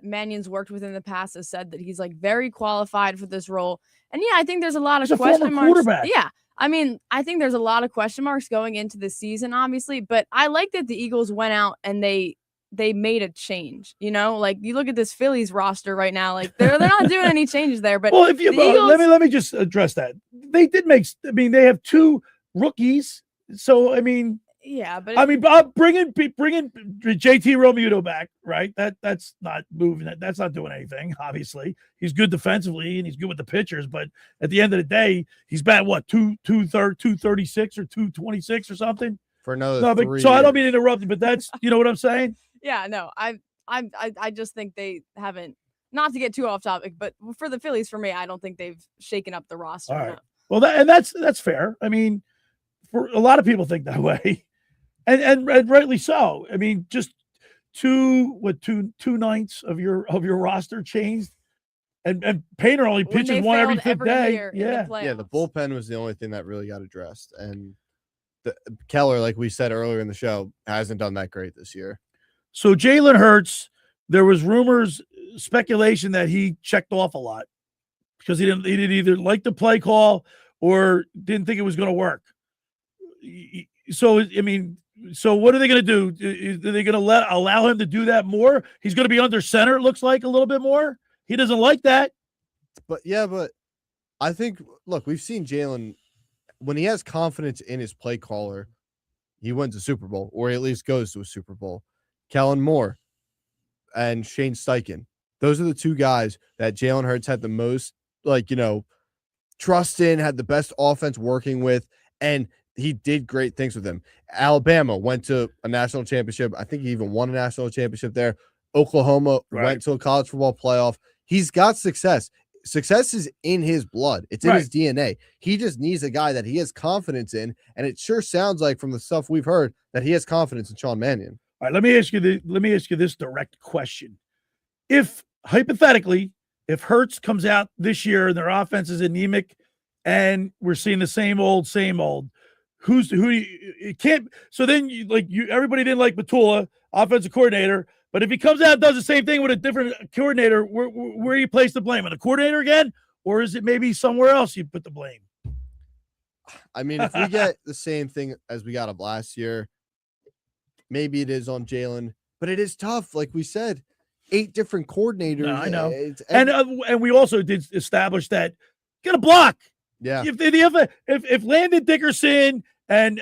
Mannion's worked with in the past has said that he's very qualified for this role. And yeah, I think there's a lot of question marks. Yeah. I mean, I think there's a lot of question marks going into the season, obviously, but I like that the Eagles went out and they they made a change. Like you look at this Phillies roster right now, like they're not doing any changes there. But well, let me just address that. They did make. They have 2 rookies, so yeah, but bringing JT Realmuto back, right? That's not moving. That's not doing anything. Obviously, he's good defensively and he's good with the pitchers, but at the end of the day, he's batting what 236 or 226 or something for another 3 so years. I don't mean to interrupt you, but that's what I'm saying. Yeah, no, I just think they haven't. Not to get too off topic, but for the Phillies, for me, I don't think they've shaken up the roster. All right. Well, that's fair. For a lot of people think that way. And rightly so. Just two ninths of your roster changed, and Painter only pitches one every 5th day. Yeah, the bullpen was the only thing that really got addressed, and Keller, like we said earlier in the show, hasn't done that great this year. So Jalen Hurts, there was speculation that he checked off a lot because he didn't either like the play call or didn't think it was going to work. So what are they going to do? Are they going to allow him to do that more? He's going to be under center, it looks like, a little bit more. He doesn't like that. But I think, look, we've seen Jalen, when he has confidence in his play caller, he wins a Super Bowl, or he at least goes to a Super Bowl. Kellen Moore and Shane Steichen. Those are the 2 guys that Jalen Hurts had the most, trust in, had the best offense working with, and he did great things with them. Alabama went to a national championship. I think he even won a national championship there. Oklahoma went to a college football playoff. He's got success. Success is in his blood. It's in his DNA. He just needs a guy that he has confidence in, and it sure sounds like from the stuff we've heard that he has confidence in Sean Mannion. All right, let me ask you this direct question. If hypothetically, if Hurts comes out this year and their offense is anemic and we're seeing the same old, it can't. So then everybody didn't like Batula, offensive coordinator, but if he comes out and does the same thing with a different coordinator, where you place the blame? On the coordinator again? Or is it maybe somewhere else you put the blame? If we get the same thing as we got of last year, maybe it is on Jalen, but it is tough. Like we said, 8 different coordinators. No, I know. And we also did establish that get a block. Yeah. If Landon Dickerson and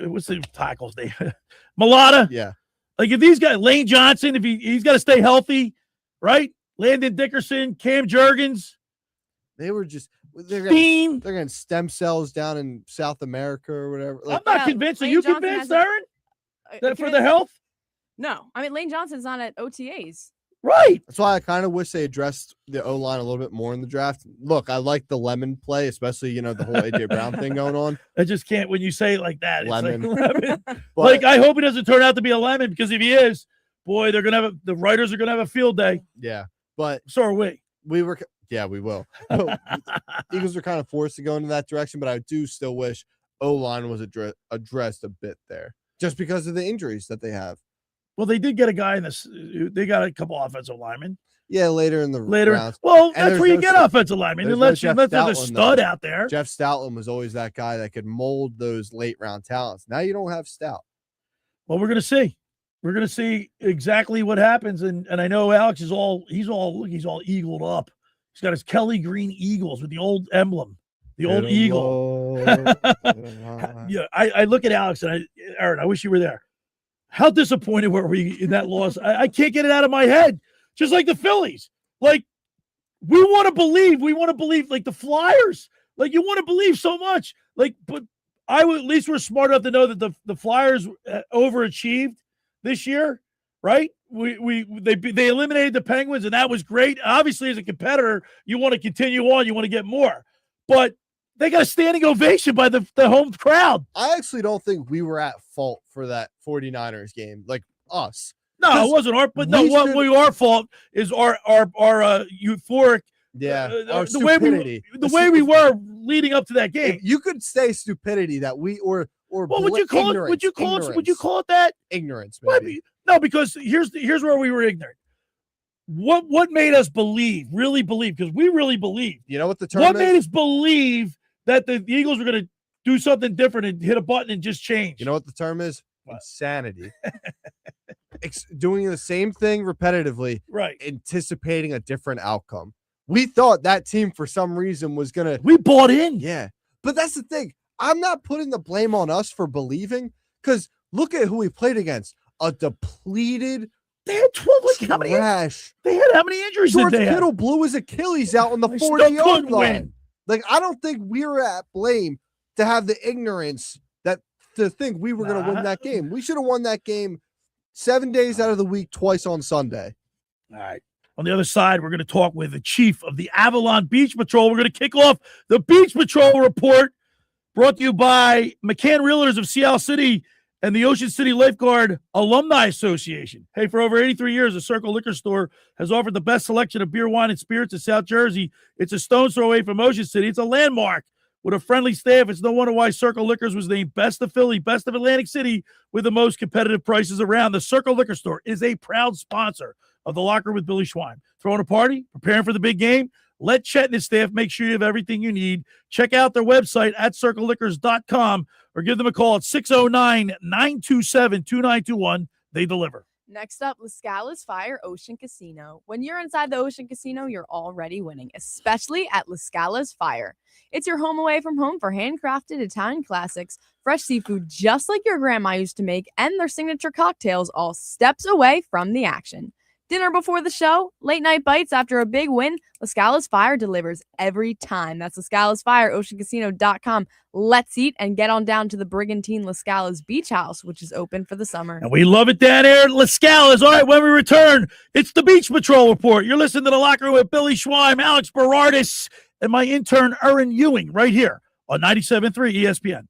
what's the tackle's name? Mulata. Yeah. Like if these guys, Lane Johnson, if he's got to stay healthy, right? Landon Dickerson, Cam Jurgens. They were just they're getting stem cells down in South America or whatever. I'm not convinced. Are you convinced, Erin? That for the health? No. Lane Johnson's not at OTAs. Right. That's why I kind of wish they addressed the O-line a little bit more in the draft. Look, I like the Lemon play, especially, the whole A.J. Brown thing going on. I just can't, when you say it like that, Lemon. It's like Lemon. Like, I hope he doesn't turn out to be a Lemon, because if he is, boy, the writers are going to have a field day. Yeah. But so are we. We will. Eagles are kind of forced to go into that direction, but I do still wish O-line was addressed a bit there, just because of the injuries that they have. Well, they did get a guy in this. They got a couple offensive linemen. Yeah, later in the rounds. Well, that's where you get offensive linemen, unless there's a stud out there. Jeff Stoutland was always that guy that could mold those late round talents. Now you don't have Stout. Well, we're gonna see. We're gonna see exactly what happens, and I know Alex is all eagled up. He's got his Kelly Green Eagles with the old emblem, the old eagle. Yeah, I look at Alex and Erin, I wish you were there. How disappointed were we in that loss? I can't get it out of my head. Just like the Phillies. Like, we want to believe like the Flyers. Like, you want to believe so much. Like, but at least we're smart enough to know that the Flyers overachieved this year, right? They eliminated the Penguins, and that was great. Obviously, as a competitor, you want to continue on. You want to get more. But they got a standing ovation by the home crowd. I actually don't think we were at fault for that 49ers game, like us. No, it wasn't our. But no, our fault is our euphoric. Yeah, our stupidity. The way we were leading up to that game. If you could say stupidity that we or what would you call it? Would you call it that? Ignorance, maybe. No, because here's where we were ignorant. What made us really believe? Because we really believed. You know what the term What is? made us believe that the Eagles were going to do something different and hit a button and just change. You know what the term is? Insanity. Doing the same thing repetitively, right? Anticipating a different outcome. We thought that team for some reason was gonna. We bought in, yeah. But that's the thing. I'm not putting the blame on us for believing, because look at who we played against. A depleted. They had 12. Like, how many? They had how many injuries? George did they Kittle have? blew his Achilles out on the They still 40-yard couldn't line. win. Like, I don't think we were at blame to have the ignorance to think we were going to win that game. We should have won that game 7 days out of the week, twice on Sunday. All right. On the other side, we're going to talk with the chief of the Avalon Beach Patrol. We're going to kick off the Beach Patrol Report, brought to you by McCann Realtors of Seattle City and the Ocean City Lifeguard Alumni Association. Hey, for over 83 years, the Circle Liquor Store has offered the best selection of beer, wine, and spirits in South Jersey. It's a stone's throw away from Ocean City. It's a landmark with a friendly staff. It's no wonder why Circle Liquors was named Best of Philly, Best of Atlantic City, with the most competitive prices around. The Circle Liquor Store is a proud sponsor of the Locker Room with Billy Schwein. Throwing a party, preparing for the big game? Let Chet and his staff make sure you have everything you need. Check out their website at circleliquors.com or give them a call at 609-927-2921. They deliver. Next up, Lascala's Fire Ocean Casino. When you're inside the Ocean Casino, you're already winning, especially at Lascala's Fire. It's your home away from home for handcrafted Italian classics, fresh seafood just like your grandma used to make, and their signature cocktails all steps away from the action. Dinner before the show, late night bites after a big win, Lascala's Fire delivers every time. That's Lascala's Fire, oceancasino.com. Let's eat and get on down to the Brigantine Lascala's Beach House, which is open for the summer. And we love it down there at Lascala's. All right, when we return, it's the Beach Patrol Report. You're listening to The Locker Room with Billy Schwein, Alex Berardis, and my intern, Erin Ewing, right here on 97.3 ESPN.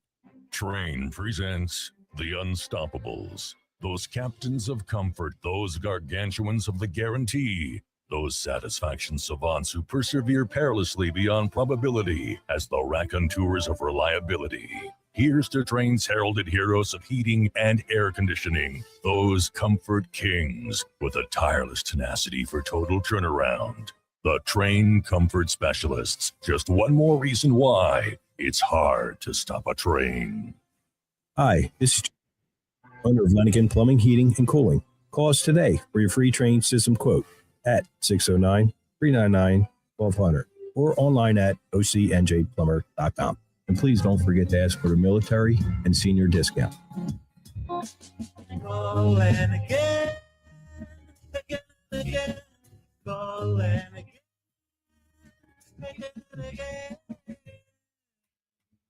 Train presents The Unstoppables. Those captains of comfort, those gargantuans of the guarantee, those satisfaction savants who persevere perilously beyond probability as the raconteurs of reliability. Here's to Train's heralded heroes of heating and air conditioning, those comfort kings with a tireless tenacity for total turnaround. The Train Comfort Specialists. Just one more reason why it's hard to stop a train. Hi, this is owner of Lenigan Plumbing, Heating, and Cooling. Call us today for your free train system quote at 609-399-1200 or online at ocnjplumber.com. And please don't forget to ask for the military and senior discount. Calling again, again, calling again.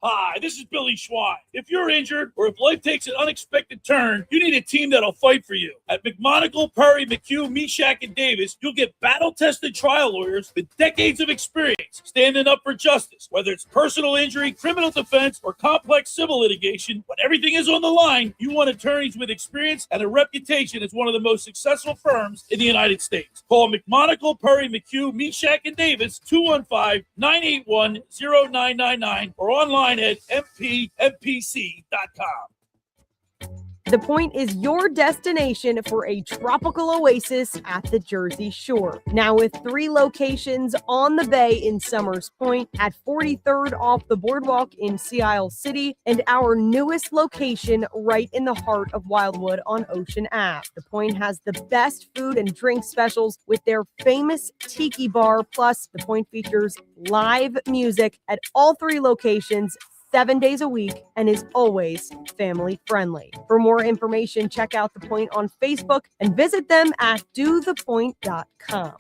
Hi, this is Billy Schwein. If you're injured or if life takes an unexpected turn, you need a team that'll fight for you. At McMonagle, Perry, McHugh, Meshach, and Davis, you'll get battle-tested trial lawyers with decades of experience standing up for justice. Whether it's personal injury, criminal defense, or complex civil litigation, when everything is on the line, you want attorneys with experience and a reputation as one of the most successful firms in the United States. Call McMonagle, Perry, McHugh, Meshach, and Davis, 215-981-0999, or online at mpmpc.com. The Point is your destination for a tropical oasis at the Jersey Shore. Now with 3 locations on the bay in Summers Point, at 43rd off the boardwalk in Sea Isle City, and our newest location right in the heart of Wildwood on Ocean Ave. The Point has the best food and drink specials with their famous Tiki Bar. Plus, The Point features live music at all 3 locations 7 days a week and is always family friendly. For more information, check out The Point on Facebook and visit them at dothepoint.com.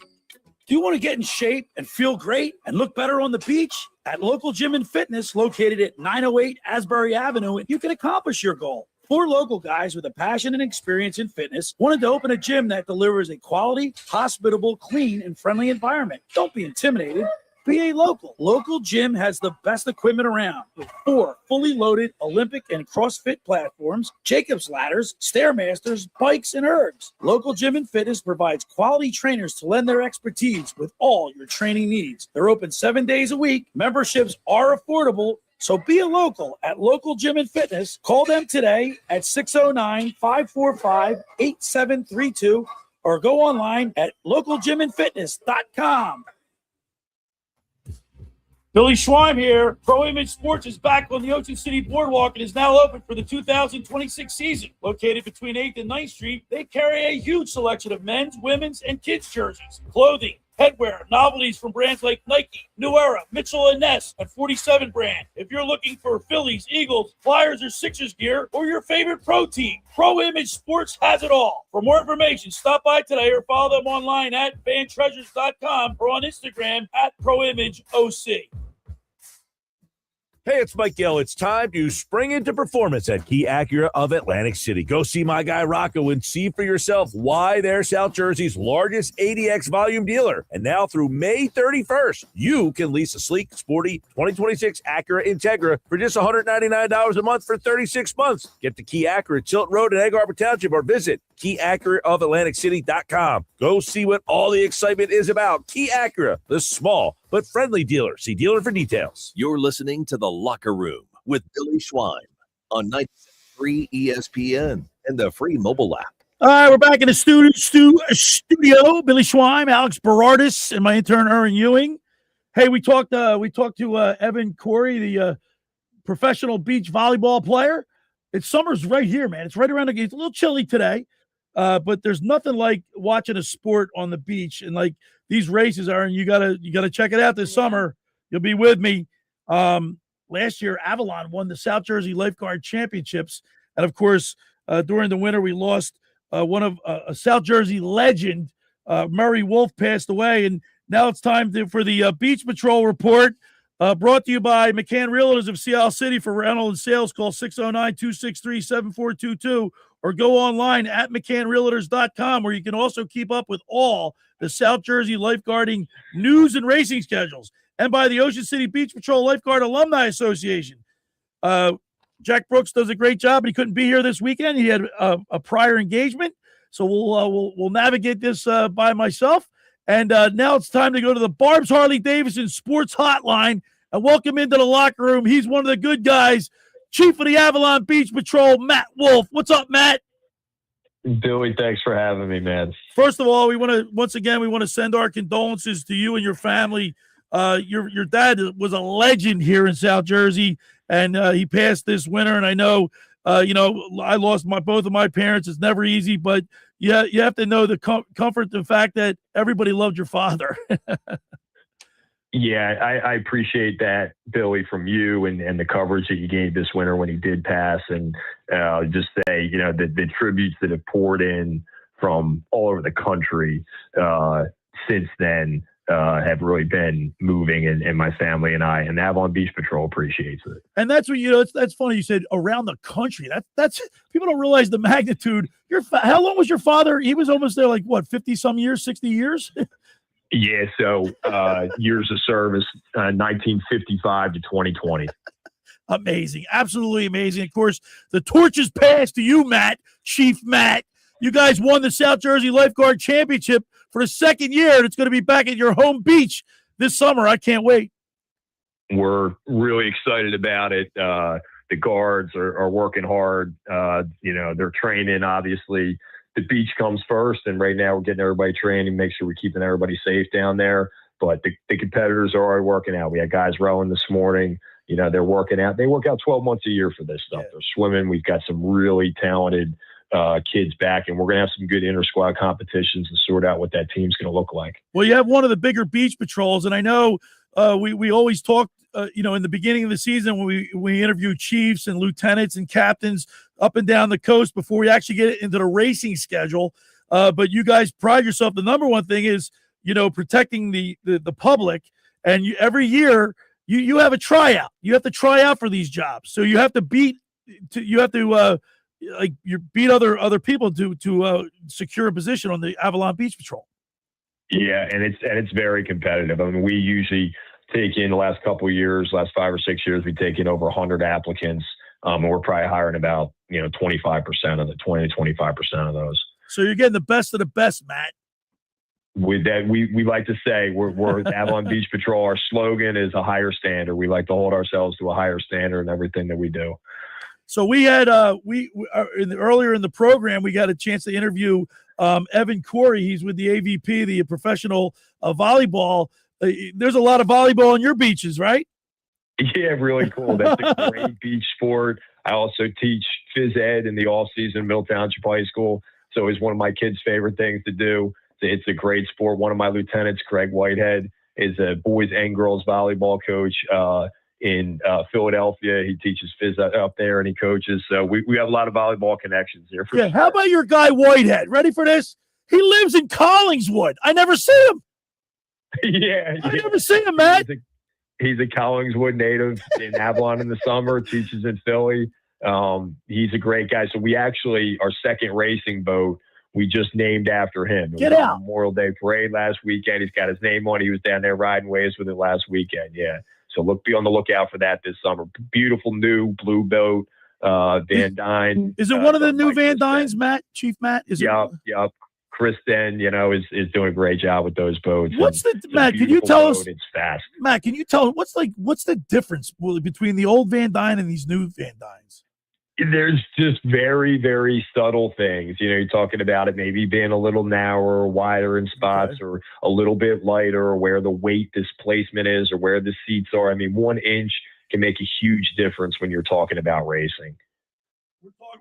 Do you want to get in shape and feel great and look better on the beach? At Local Gym and Fitness, located at 908 Asbury Avenue, you can accomplish your goal. 4 local guys with a passion and experience in fitness wanted to open a gym that delivers a quality, hospitable, clean, and friendly environment. Don't be intimidated. Be a local. Local Gym has the best equipment around with 4 fully loaded Olympic and CrossFit platforms, Jacob's ladders, Stairmasters, bikes, and ergs. Local Gym and Fitness provides quality trainers to lend their expertise with all your training needs. They're open 7 days a week. Memberships are affordable. So be a local at Local Gym and Fitness. Call them today at 609-545-8732 or go online at localgymandfitness.com. Billy Schweim here. Pro Image Sports is back on the Ocean City Boardwalk and is now open for the 2026 season. Located between 8th and 9th Street, they carry a huge selection of men's, women's, and kids' jerseys, clothing, headwear, novelties from brands like Nike, New Era, Mitchell & Ness, and 47 brand. If you're looking for Phillies, Eagles, Flyers, or Sixers gear, or your favorite pro team, Pro Image Sports has it all. For more information, stop by today or follow them online at fantreasures.com or on Instagram at ProImageOC. Hey, it's Mike Gill. It's time to spring into performance at Key Acura of Atlantic City. Go see my guy Rocco and see for yourself why they're South Jersey's largest ADX volume dealer. And now through May 31st, you can lease a sleek, sporty 2026 Acura Integra for just $199 a month for 36 months. Get to Key Acura, Tilton Road in Egg Harbor Township, or visit KeyAcuraofAtlanticCity.com. Go see what all the excitement is about. Key Acura, the small but friendly dealer. See dealer for details. You're listening to The Locker Room with Billy Schweim on 93 ESPN and the free mobile app. All right, we're back in the studio. Billy Schweim, Alex Berardis, and my intern Erin Ewing. Hey, we talked to Evan Cory, the professional beach volleyball player. Summer's right here, man. It's right around the gate. It's a little chilly today, but there's nothing like watching a sport on the beach. And like these races, Aaron, you gotta check it out this summer. You'll be with me. Last year, Avalon won the South Jersey Lifeguard Championships, and of course, during the winter, we lost one of a South Jersey legend. Murray Wolf passed away, and now it's time for the Beach Patrol Report. Brought to you by McCann Realtors of Seattle City. For rental and sales, call 609-263-7422 or go online at McCannRealtors.com, where you can also keep up with all the South Jersey lifeguarding news and racing schedules. And by the Ocean City Beach Patrol Lifeguard Alumni Association. Jack Brooks does a great job, but he couldn't be here this weekend. He had a prior engagement, so we'll navigate this by myself. And now it's time to go to the Barb's Harley-Davidson Sports Hotline and welcome into the locker room. He's one of the good guys, Chief of the Avalon Beach Patrol, Matt Wolf. What's up, Matt? Billy, thanks for having me, man. First of all, we want to send our condolences to you and your family. Your dad was a legend here in South Jersey, and he passed this winter. And I know, I lost both of my parents. It's never easy, but you have to know the comfort, the fact that everybody loved your father. Yeah, I appreciate that, Billy, from you and the coverage that you gave this winter when he did pass. And just say, the tributes that have poured in from all over the country since then have really been moving. And my family and I and Avalon Beach Patrol appreciates it. And that's what, that's funny. You said around the country. That's people don't realize the magnitude. How long was your father? He was almost there, like what, 50 some years, 60 years? Yeah, so years of service, 1955 to 2020. Amazing, absolutely amazing. Of course, the torch is passed to you, Matt, Chief Matt. You guys won the South Jersey Lifeguard Championship for the second year, and it's going to be back at your home beach this summer. I can't wait. We're really excited about it. The guards are working hard. They're training, obviously. The beach comes first, and right now we're getting everybody trained and make sure we're keeping everybody safe down there. But the competitors are already working out. We had guys rowing this morning. They're working out. They work out 12 months a year for this stuff. They're swimming. We've got some really talented kids back, and we're going to have some good inter-squad competitions to sort out what that team's going to look like. Well, you have one of the bigger beach patrols, and I know we always talk, in the beginning of the season when we interview chiefs and lieutenants and captains up and down the coast before we actually get into the racing schedule. But you guys pride yourself. The number one thing is, protecting the public. And every year you have a tryout. You have to try out for these jobs. So you have to beat other people to secure a position on the Avalon Beach Patrol. Yeah, and it's very competitive. I mean, we usually take in the last couple of years, last 5 or 6 years, we take in over 100 applicants, and we're probably hiring about 25% of the 20 to 25% of those. So you're getting the best of the best, Matt. With that, we like to say we're Avalon Beach Patrol. Our slogan is a higher standard. We like to hold ourselves to a higher standard in everything that we do. So we had earlier in the program, we got a chance to interview Evan Cory. He's with the AVP, the professional volleyball there's a lot of volleyball on your beaches, right? Yeah, really cool. That's a great beach sport. I also teach phys ed in the off season, Middle Township High School. So it's one of my kids' favorite things to do. It's a great sport. One of my lieutenants, Craig Whitehead, is a boys and girls volleyball coach in Philadelphia. He teaches phys up there and he coaches. So we have a lot of volleyball connections here. Yeah. Sure. How about your guy Whitehead? Ready for this? He lives in Collingswood. I never see him. Yeah. I never see him, man. He's a Collingswood native in Avalon in the summer, teaches in Philly. He's a great guy. So we actually, our second racing boat, we just named after him. Get out. Memorial Day parade last weekend. He's got his name on it. He was down there riding waves with it last weekend. Yeah. So be on the lookout for that this summer. Beautiful new blue boat, Van Dyne. Is it one of the new Van Dynes, Matt? Chief Matt? Yep. Kristen, is doing a great job with those boats. Matt, can you tell us? It's fast. Matt, can you tell us what's the difference between the old Van Dyne and these new Van Dynes? There's just very, very subtle things. You're talking about it maybe being a little narrower, wider in spots, or a little bit lighter, or where the weight displacement is, or where the seats are. I mean, 1 inch can make a huge difference when you're talking about racing.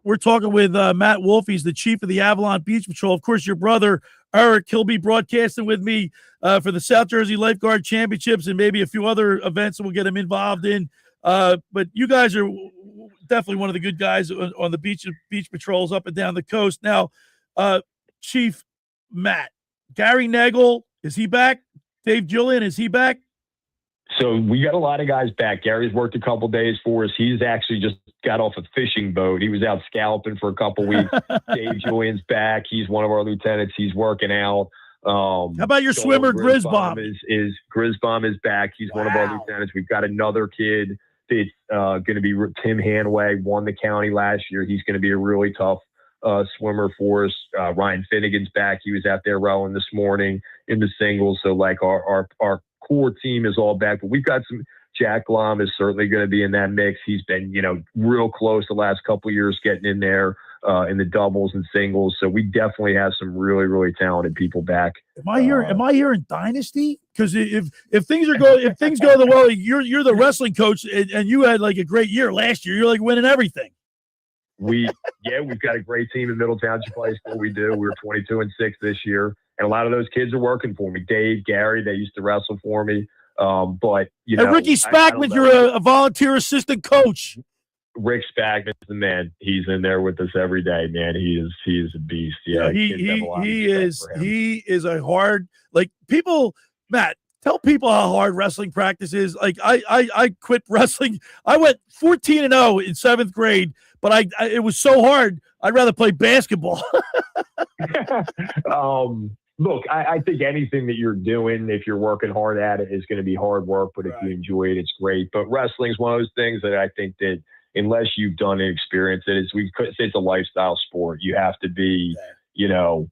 We're talking with Matt Wolf. He's the chief of the Avalon Beach Patrol. Of course, your brother, Eric, he'll be broadcasting with me for the South Jersey Lifeguard Championships and maybe a few other events that we'll get him involved in. But you guys are definitely one of the good guys on the beach patrols up and down the coast. Now, Chief Matt, Gary Nagel, is he back? Dave Julian, is he back? So we got a lot of guys back. Gary's worked a couple days for us. He's actually just got off a fishing boat. He was out scalloping for a couple weeks. Dave Julian's back. He's one of our lieutenants. He's working out. How about your swimmer, Grisbaum? Grisbaum is back. He's one of our lieutenants. We've got another kid that's going to be Tim Hanway, won the county last year. He's going to be a really tough swimmer for us. Ryan Finnegan's back. He was out there rowing this morning in the singles. So like our core team is all back, but we've got some. Jack Glom is certainly going to be in that mix. He's been, real close the last couple of years getting in there in the doubles and singles. So we definitely have some really, really talented people back. Am I hearing Dynasty? Because if things go the well, you're the wrestling coach and you had like a great year last year. You're like winning everything. We've got a great team in Middle Township High School. We do. We were 22-6 this year, and a lot of those kids are working for me. Dave, Gary, they used to wrestle for me. But Ricky Spackman, you're a volunteer assistant coach. Rick Spackman's the man. He's in there with us every day, man. He is a beast. Yeah, he is a hard, like, people. Matt, tell people how hard wrestling practice is. Like I quit wrestling. I went 14-0 in 7th grade, but it was so hard. I'd rather play basketball. Look, I think anything that you're doing, if you're working hard at it, is going to be hard work. But if you enjoy it, it's great. But wrestling is one of those things that I think that unless you've done and experienced it, we could say it's a lifestyle sport. You have to be,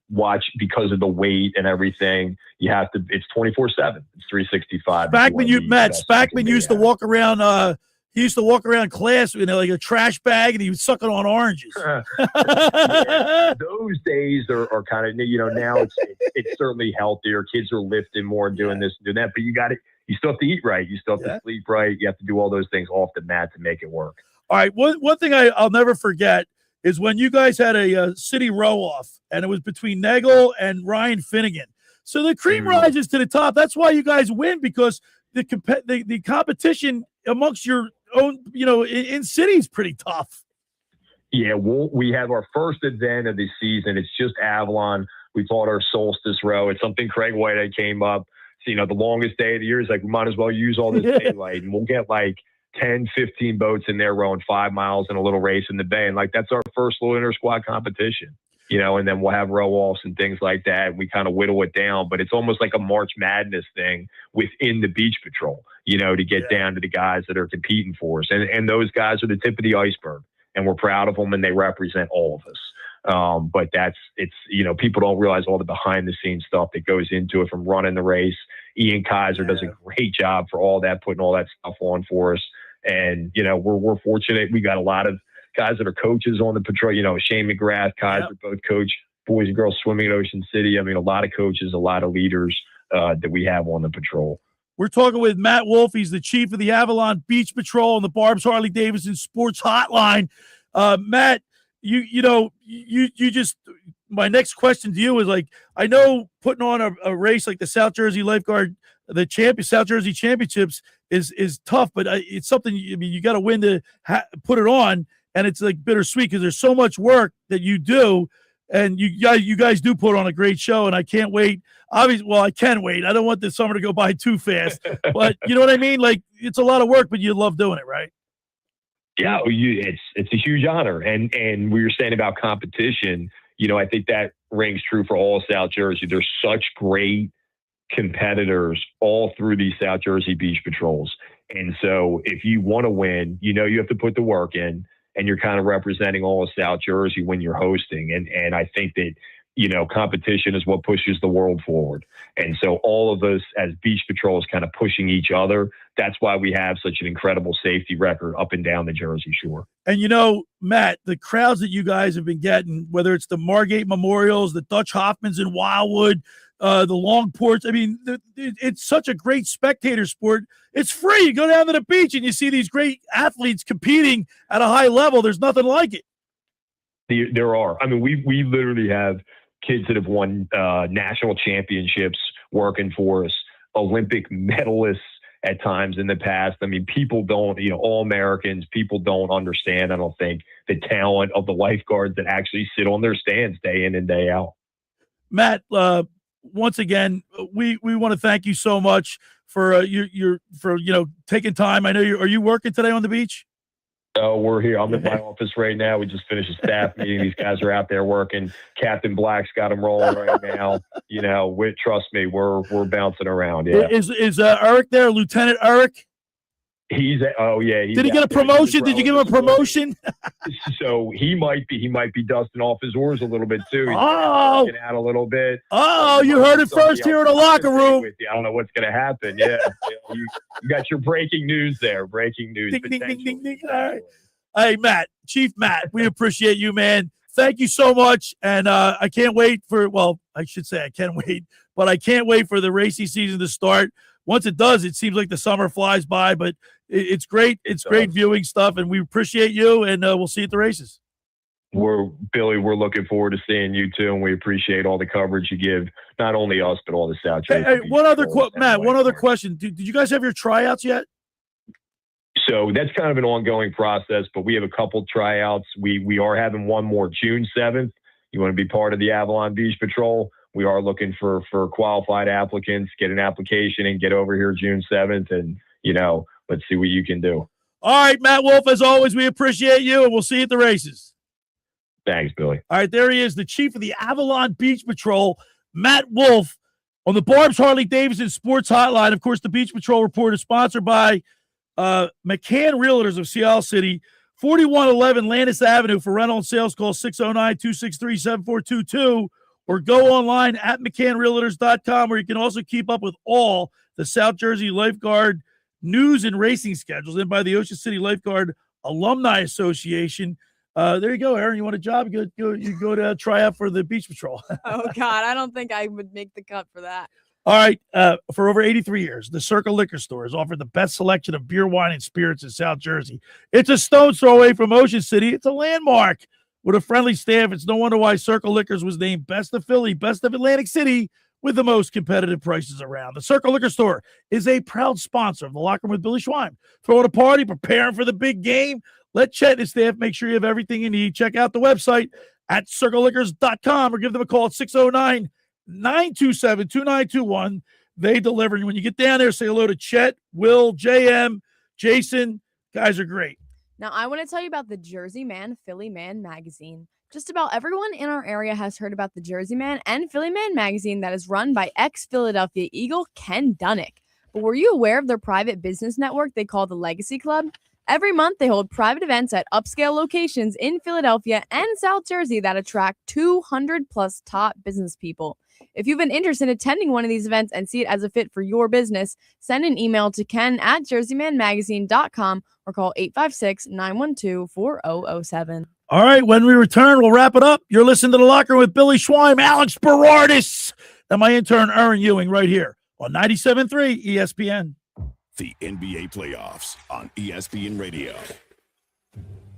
watch because of the weight and everything. You have to. It's 24/7. It's 365. Spackman used to walk around. He used to walk around class with like a trash bag, and he was sucking on oranges. Those days are kind of, now it's certainly healthier. Kids are lifting more and doing this and doing that, but you still have to eat right. You still have to sleep right. You have to do all those things off the mat to make it work. All right. One thing I'll never forget is when you guys had a city row off, and it was between Nagel and Ryan Finnegan. So the cream rises to the top. That's why you guys win, because the competition amongst your own, in city is pretty tough. Yeah, we have our first event of the season. It's just Avalon. We call it our solstice row. It's something Craig Whitehead came up. So, the longest day of the year is like, we might as well use all this daylight, and we'll get like 10, 15 boats in there rowing 5 miles and a little race in the bay. And like, that's our first little inter squad competition, and then we'll have row offs and things like that. We kind of whittle it down, but it's almost like a March Madness thing within the beach patrol, to get down to the guys that are competing for us. And those guys are the tip of the iceberg, and we're proud of them, and they represent all of us. But people don't realize all the behind the scenes stuff that goes into it, from running the race. Ian Kaiser does a great job for all that, putting all that stuff on for us. And, we're fortunate. We got a lot of guys that are coaches on the patrol, Shane McGrath, Kaiser, both coach boys and girls swimming at Ocean City. I mean, a lot of coaches, a lot of leaders that we have on the patrol. We're talking with Matt Wolf. He's the chief of the Avalon Beach Patrol and the Barb's Harley-Davidson Sports Hotline. Matt, you just, my next question to you is, like, I know putting on a race like the South Jersey Lifeguard, South Jersey Championships is tough, but it's something, you got to win to put it on, and it's like bittersweet because there's so much work that you do, and you guys do put on a great show, and I can't wait. Obviously, well, I can wait. I don't want this summer to go by too fast, but you know what I mean? Like, it's a lot of work, but you love doing it, right? Yeah, it's a huge honor. And we were saying about competition, I think that rings true for all South Jersey. There's such great competitors all through these South Jersey Beach Patrols. And so if you want to win, you have to put the work in, and you're kind of representing all of South Jersey when you're hosting. And I think that, competition is what pushes the world forward. And so all of us as Beach Patrols kind of pushing each other. That's why we have such an incredible safety record up and down the Jersey Shore. And, Matt, the crowds that you guys have been getting, whether it's the Margate Memorials, the Dutch Hoffmans in Wildwood, the Long Ports, it's such a great spectator sport. It's free. You go down to the beach and you see these great athletes competing at a high level. There's nothing like it. There are. We literally have kids that have won national championships working for us, Olympic medalists at times in the past. People don't, all Americans, people don't understand, I don't think, the talent of the lifeguards that actually sit on their stands day in and day out. Matt, once again, we want to thank you so much for taking time. I know are you working today on the beach? Oh, we're here. I'm in my office right now. We just finished a staff meeting. These guys are out there working. Captain Black's got them rolling right now. Trust me, we're bouncing around. Yeah. Is Eric there, Lieutenant Eric? Did he get a promotion? Did you give him a promotion? So he might be dusting off his oars a little bit too. He's working out a little bit. Oh, you heard it first here in the locker room. I don't know what's going to happen. Yeah, you got your breaking news there. Breaking news. Ding, ding, ding, ding. All right. Hey, Matt, Chief Matt, we appreciate you, man. Thank you so much, and I can't wait for. Well, I should say I can't wait, but I can't wait for the racing season to start. Once it does, it seems like the summer flies by, but it's great. It's great viewing stuff, and we appreciate you, and we'll see you at the races. We're looking forward to seeing you too, and we appreciate all the coverage you give, not only us, but all the South Jersey. Hey, one other question. Did you guys have your tryouts yet? So that's kind of an ongoing process, but we have a couple tryouts. We are having one more June 7th. You want to be part of the Avalon Beach Patrol? We are looking for qualified applicants. Get an application and get over here June 7th, and let's see what you can do. All right, Matt Wolf, as always, we appreciate you, and we'll see you at the races. Thanks, Billy. All right, there he is, the chief of the Avalon Beach Patrol, Matt Wolf, on the Barb's Harley-Davidson Sports Hotline. Of course, the Beach Patrol report is sponsored by McCann Realtors of Seattle City, 4111 Landis Avenue. For rental and sales, call 609-263-7422 or go online at McCannRealtors.com, where you can also keep up with all the South Jersey Lifeguard news and racing schedules, and by the Ocean City Lifeguard Alumni Association. There you go, Erin. You want a job? You go to try out for the Beach Patrol. Oh, God. I don't think I would make the cut for that. All right. For over 83 years, the Circle Liquor Store has offered the best selection of beer, wine, and spirits in South Jersey. It's a stone's throw away from Ocean City. It's a landmark with a friendly staff. It's no wonder why Circle Liquors was named Best of Philly, Best of Atlantic City, with the most competitive prices around. The Circle Liquor Store is a proud sponsor of the Locker Room with Billy Schwein. Throwing a party, preparing for the big game. Let Chet and his staff make sure you have everything you need. Check out the website at circleliquors.com or give them a call at 609-927-2921. They deliver. When you get down there, say hello to Chet, Will, JM, Jason. Guys are great. Now, I want to tell you about the Jersey Man, Philly Man magazine. Just about everyone in our area has heard about the Jersey Man and Philly Man magazine that is run by ex-Philadelphia Eagle Ken Dunnick. But were you aware of their private business network they call the Legacy Club? Every month, they hold private events at upscale locations in Philadelphia and South Jersey that attract 200-plus top business people. If you've been interested in attending one of these events and see it as a fit for your business, send an email to ken@jerseymanmagazine.com or call 856-912-4007. All right, when we return, we'll wrap it up. You're listening to The Locker Room with Billy Schwein, Alex Berardis, and my intern, Erin Ewing, right here on 97.3 ESPN. The NBA playoffs on ESPN Radio.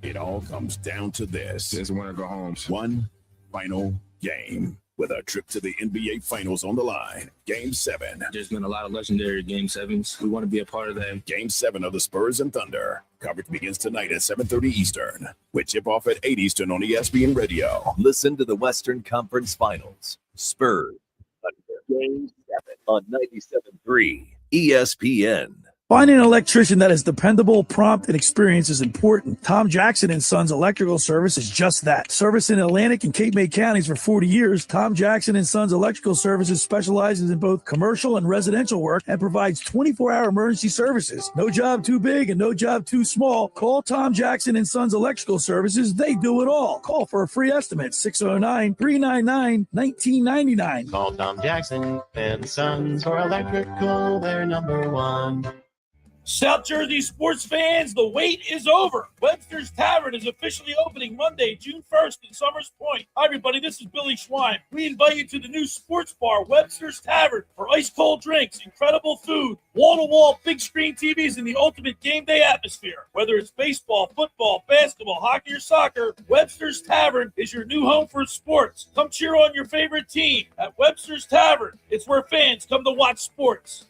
It all comes down to this. There's a winner go home. One final game with a trip to the NBA Finals on the line. Game 7. There's been a lot of legendary Game 7s. We want to be a part of that. Game 7 of the Spurs and Thunder. Coverage begins tonight at 7:30 Eastern. With tip-off at 8 Eastern on ESPN Radio. Listen to the Western Conference Finals. Spurs Thunder. Game 7 on 97.3 ESPN. Finding an electrician that is dependable, prompt, and experienced is important. Tom Jackson & Sons Electrical Service is just that. Service in Atlantic and Cape May counties for 40 years, Tom Jackson & Sons Electrical Services specializes in both commercial and residential work and provides 24-hour emergency services. No job too big and no job too small. Call Tom Jackson & Sons Electrical Services. They do it all. Call for a free estimate, 609-399-1999. Call Tom Jackson and Sons for electrical. They're number one. South Jersey sports fans, the wait is over. Webster's Tavern is officially opening Monday, June 1st in Summers Point. Hi, everybody. This is Billy Schwein. We invite you to the new sports bar, Webster's Tavern, for ice-cold drinks, incredible food, wall-to-wall big screen TVs, and the ultimate game day atmosphere. Whether it's baseball, football, basketball, hockey, or soccer, Webster's Tavern is your new home for sports. Come cheer on your favorite team at Webster's Tavern. It's where fans come to watch sports.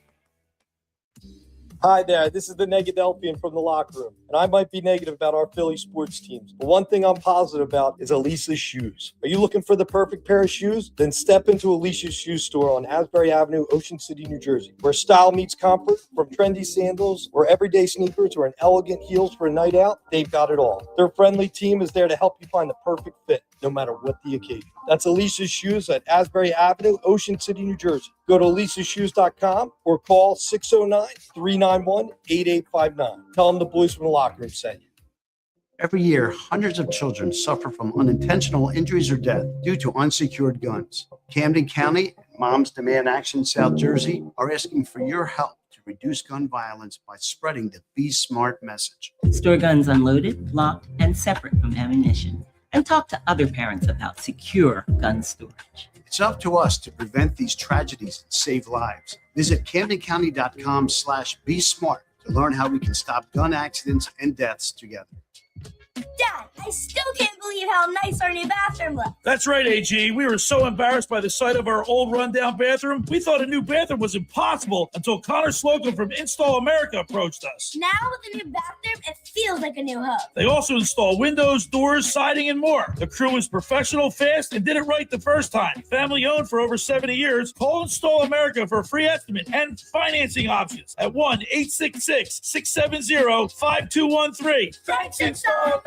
Hi there, this is the Negadelphian from the locker room, and I might be negative about our Philly sports teams, but one thing I'm positive about is Elisa's shoes. Are you looking for the perfect pair of shoes? Then step into Elisa's shoe store on Asbury Avenue, Ocean City, New Jersey, where style meets comfort. From trendy sandals or everyday sneakers or an elegant heels for a night out, they've got it all. Their friendly team is there to help you find the perfect fit, no matter what the occasion. That's Elisa's Shoes at Asbury Avenue, Ocean City, New Jersey. Go to elisashoes.com or call 609-391-8859. Tell them the boys from the locker room sent you. Every year, hundreds of children suffer from unintentional injuries or death due to unsecured guns. Camden County and Moms Demand Action South Jersey are asking for your help to reduce gun violence by spreading the Be Smart message. Store guns unloaded, locked, and separate from ammunition. And talk to other parents about secure gun storage. It's up to us to prevent these tragedies and save lives. Visit CamdenCounty.com/Be Smart to learn how we can stop gun accidents and deaths together. Dad, I still can't believe how nice our new bathroom looks. That's right, AG. We were so embarrassed by the sight of our old rundown bathroom, we thought a new bathroom was impossible until Connor Slocum from Install America approached us. Now with the new bathroom, it feels like a new home. They also install windows, doors, siding, and more. The crew is professional, fast, and did it right the first time. Family owned for over 70 years. Call Install America for a free estimate and financing options at 1-866-670-5213. Thanks, Install.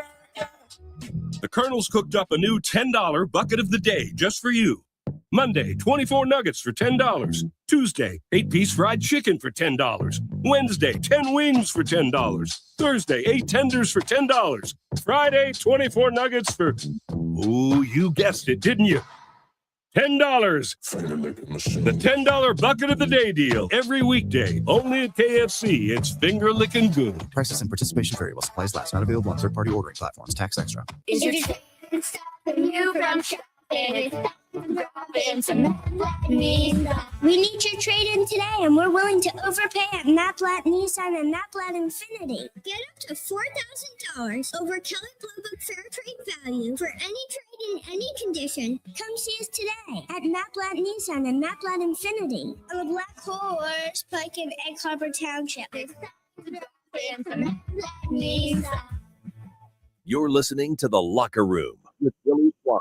The Colonel's cooked up a new $10 bucket of the day just for you. Monday, 24 nuggets for $10. Tuesday, 8-piece fried chicken for $10. Wednesday, 10 wings for $10. Thursday, 8 tenders for $10. Friday, 24 nuggets for, ooh, you guessed it, didn't you? $10. The $10 bucket of the day deal. Every weekday. Only at KFC. It's finger licking good. Prices and participation vary while supplies last. Not available on third-party ordering platforms. Tax extra. Is your chicken stopping you from shopping? We need your trade-in today, and we're willing to overpay at Maplat Nissan and Maplat Infinity. Get up to $4,000 over Kelly Blue Book Fair Trade value for any trade in any condition. Come see us today at Maplat Nissan and Maplat Infinity on the Black Hole or Spike in Egg Harbor Township. You're listening to The Locker Room with Billy Schwein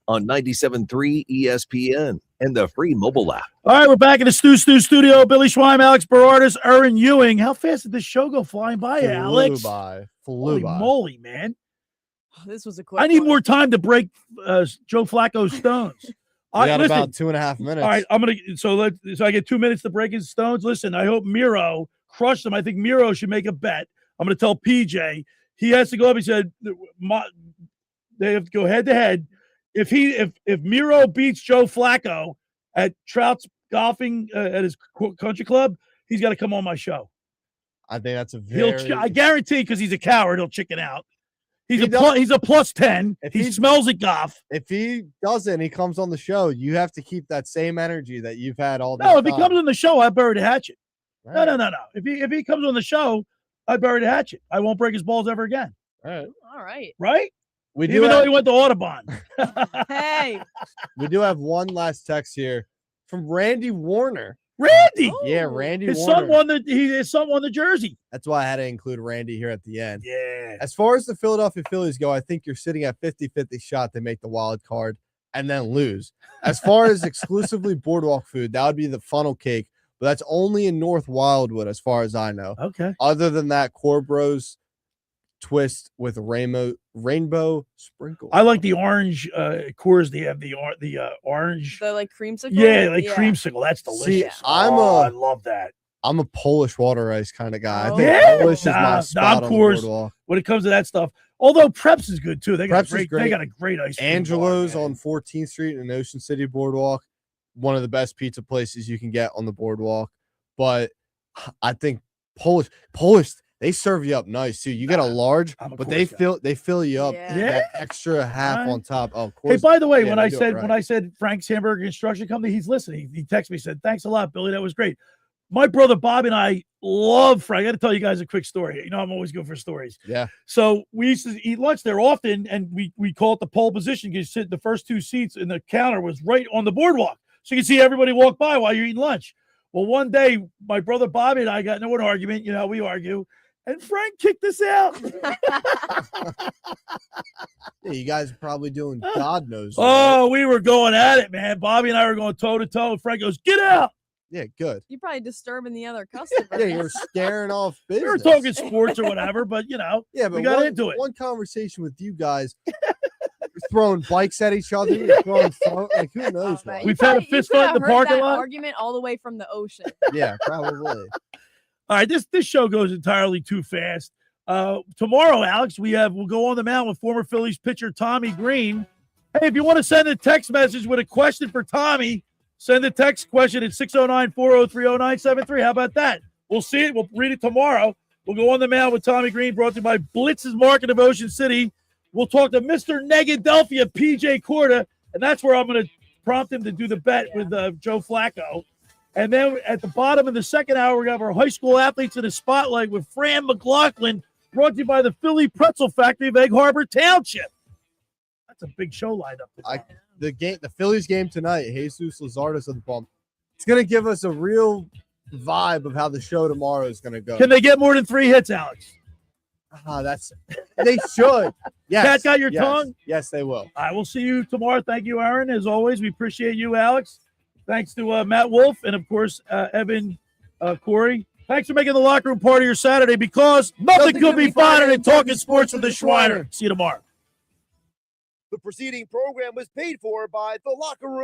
on 97.3 ESPN and the free mobile app. All right, we're back in the Stu studio. Billy Schwein, Alex Berardis, Erin Ewing. How fast did this show go flying by, Alex? Flew by. Moly, man. This was a quick I need one. more time to break Joe Flacco's stones. We got about 2.5 minutes. All right, so I get 2 minutes to break his stones. Listen, I hope Miro crushed him. I think Miro should make a bet. I'm going to tell PJ he has to go up. He said they have to go head to head. If Miro beats Joe Flacco at Trout's golfing at his country club, he's got to come on my show. I think that's a very. I guarantee, because he's a coward, he'll chicken out. He's a plus 10. If he smells at golf. If he doesn't, he comes on the show. You have to keep that same energy that you've had all the time. No, if he comes on the show, I bury the hatchet. Right. No. If he comes on the show, I bury the hatchet. I won't break his balls ever again. All right. Right? Even though he went to Audubon. Hey. We do have one last text here from Randy Warner. Randy. Yeah, Randy His Warner. son won the jersey. That's why I had to include Randy here at the end. Yeah. As far as the Philadelphia Phillies go, I think you're sitting at 50-50 shot to make the wild card and then lose. As far as exclusively boardwalk food, that would be the funnel cake, but that's only in North Wildwood as far as I know. Okay. Other than that, Corbros twist with rainbow sprinkle. I like the orange Coors. They have the orange. The like creamsicle. Yeah, creamsicle. That's delicious. See, I love that. I'm a Polish water ice kind of guy. I think Yeah, Polish is my spot on the Coors. boardwalk. When it comes to that stuff, although Preps is good too. They got Preps is great. They got a great ice cream Angelo's bar, on 14th Street in Ocean City Boardwalk, one of the best pizza places you can get on the boardwalk. But I think Polish. They serve you up nice too. You get a large, but they fill you up that extra half on top. Of course. Hey, by the way, when I said Frank's Hamburger Construction Company, he's listening. He texted me, said, "Thanks a lot, Billy. That was great." My brother Bob and I love Frank. I got to tell you guys a quick story. You know, I'm always good for stories. Yeah. So we used to eat lunch there often, and we call it the pole position because you sit the first two seats, and the counter was right on the boardwalk, so you can see everybody walk by while you're eating lunch. Well, one day, my brother Bobby and I got into an argument. You know how we argue. And Frank kicked us out. Yeah, you guys are probably doing God knows what. Oh, we were going at it, man. Bobby and I were going toe to toe. Frank goes, "Get out." Yeah, good. You're probably disturbing the other customers. Yeah, you're scaring off business. We were talking sports or whatever, but you know, yeah, but we got into it. One conversation with you guys, you're throwing bikes at each other. You're throwing like who knows what. We've had a fist fight in the parking lot. Argument all the way from the ocean. Yeah, probably. All right, this show goes entirely too fast. Tomorrow, Alex, we'll go on the mound with former Phillies pitcher Tommy Green. Hey, if you want to send a text message with a question for Tommy, send a text question at 609-403-0973. How about that? We'll see it. We'll read it tomorrow. We'll go on the mound with Tommy Green, brought to you by Blitz's Market of Ocean City. We'll talk to Mr. Negadelphia, PJ Corda, and that's where I'm going to prompt him to do the bet with Joe Flacco. And then at the bottom of the second hour, we're going to have our high school athletes in the spotlight with Fran McLaughlin, brought to you by the Philly Pretzel Factory of Egg Harbor Township. That's a big show lined up. The Phillies game tonight, Jesus Luzardo's at the bump. It's going to give us a real vibe of how the show tomorrow is going to go. Can they get more than 3 hits, Alex? They should. Yes. Cat got your tongue? Yes, they will. I will see you tomorrow. Thank you, Aaron. As always, we appreciate you, Alex. Thanks to Matt Wolf and, of course, Evan, Cory. Thanks for making the locker room part of your Saturday because nothing could be finer than talking sports with the Schweiner. See you tomorrow. The preceding program was paid for by The Locker Room.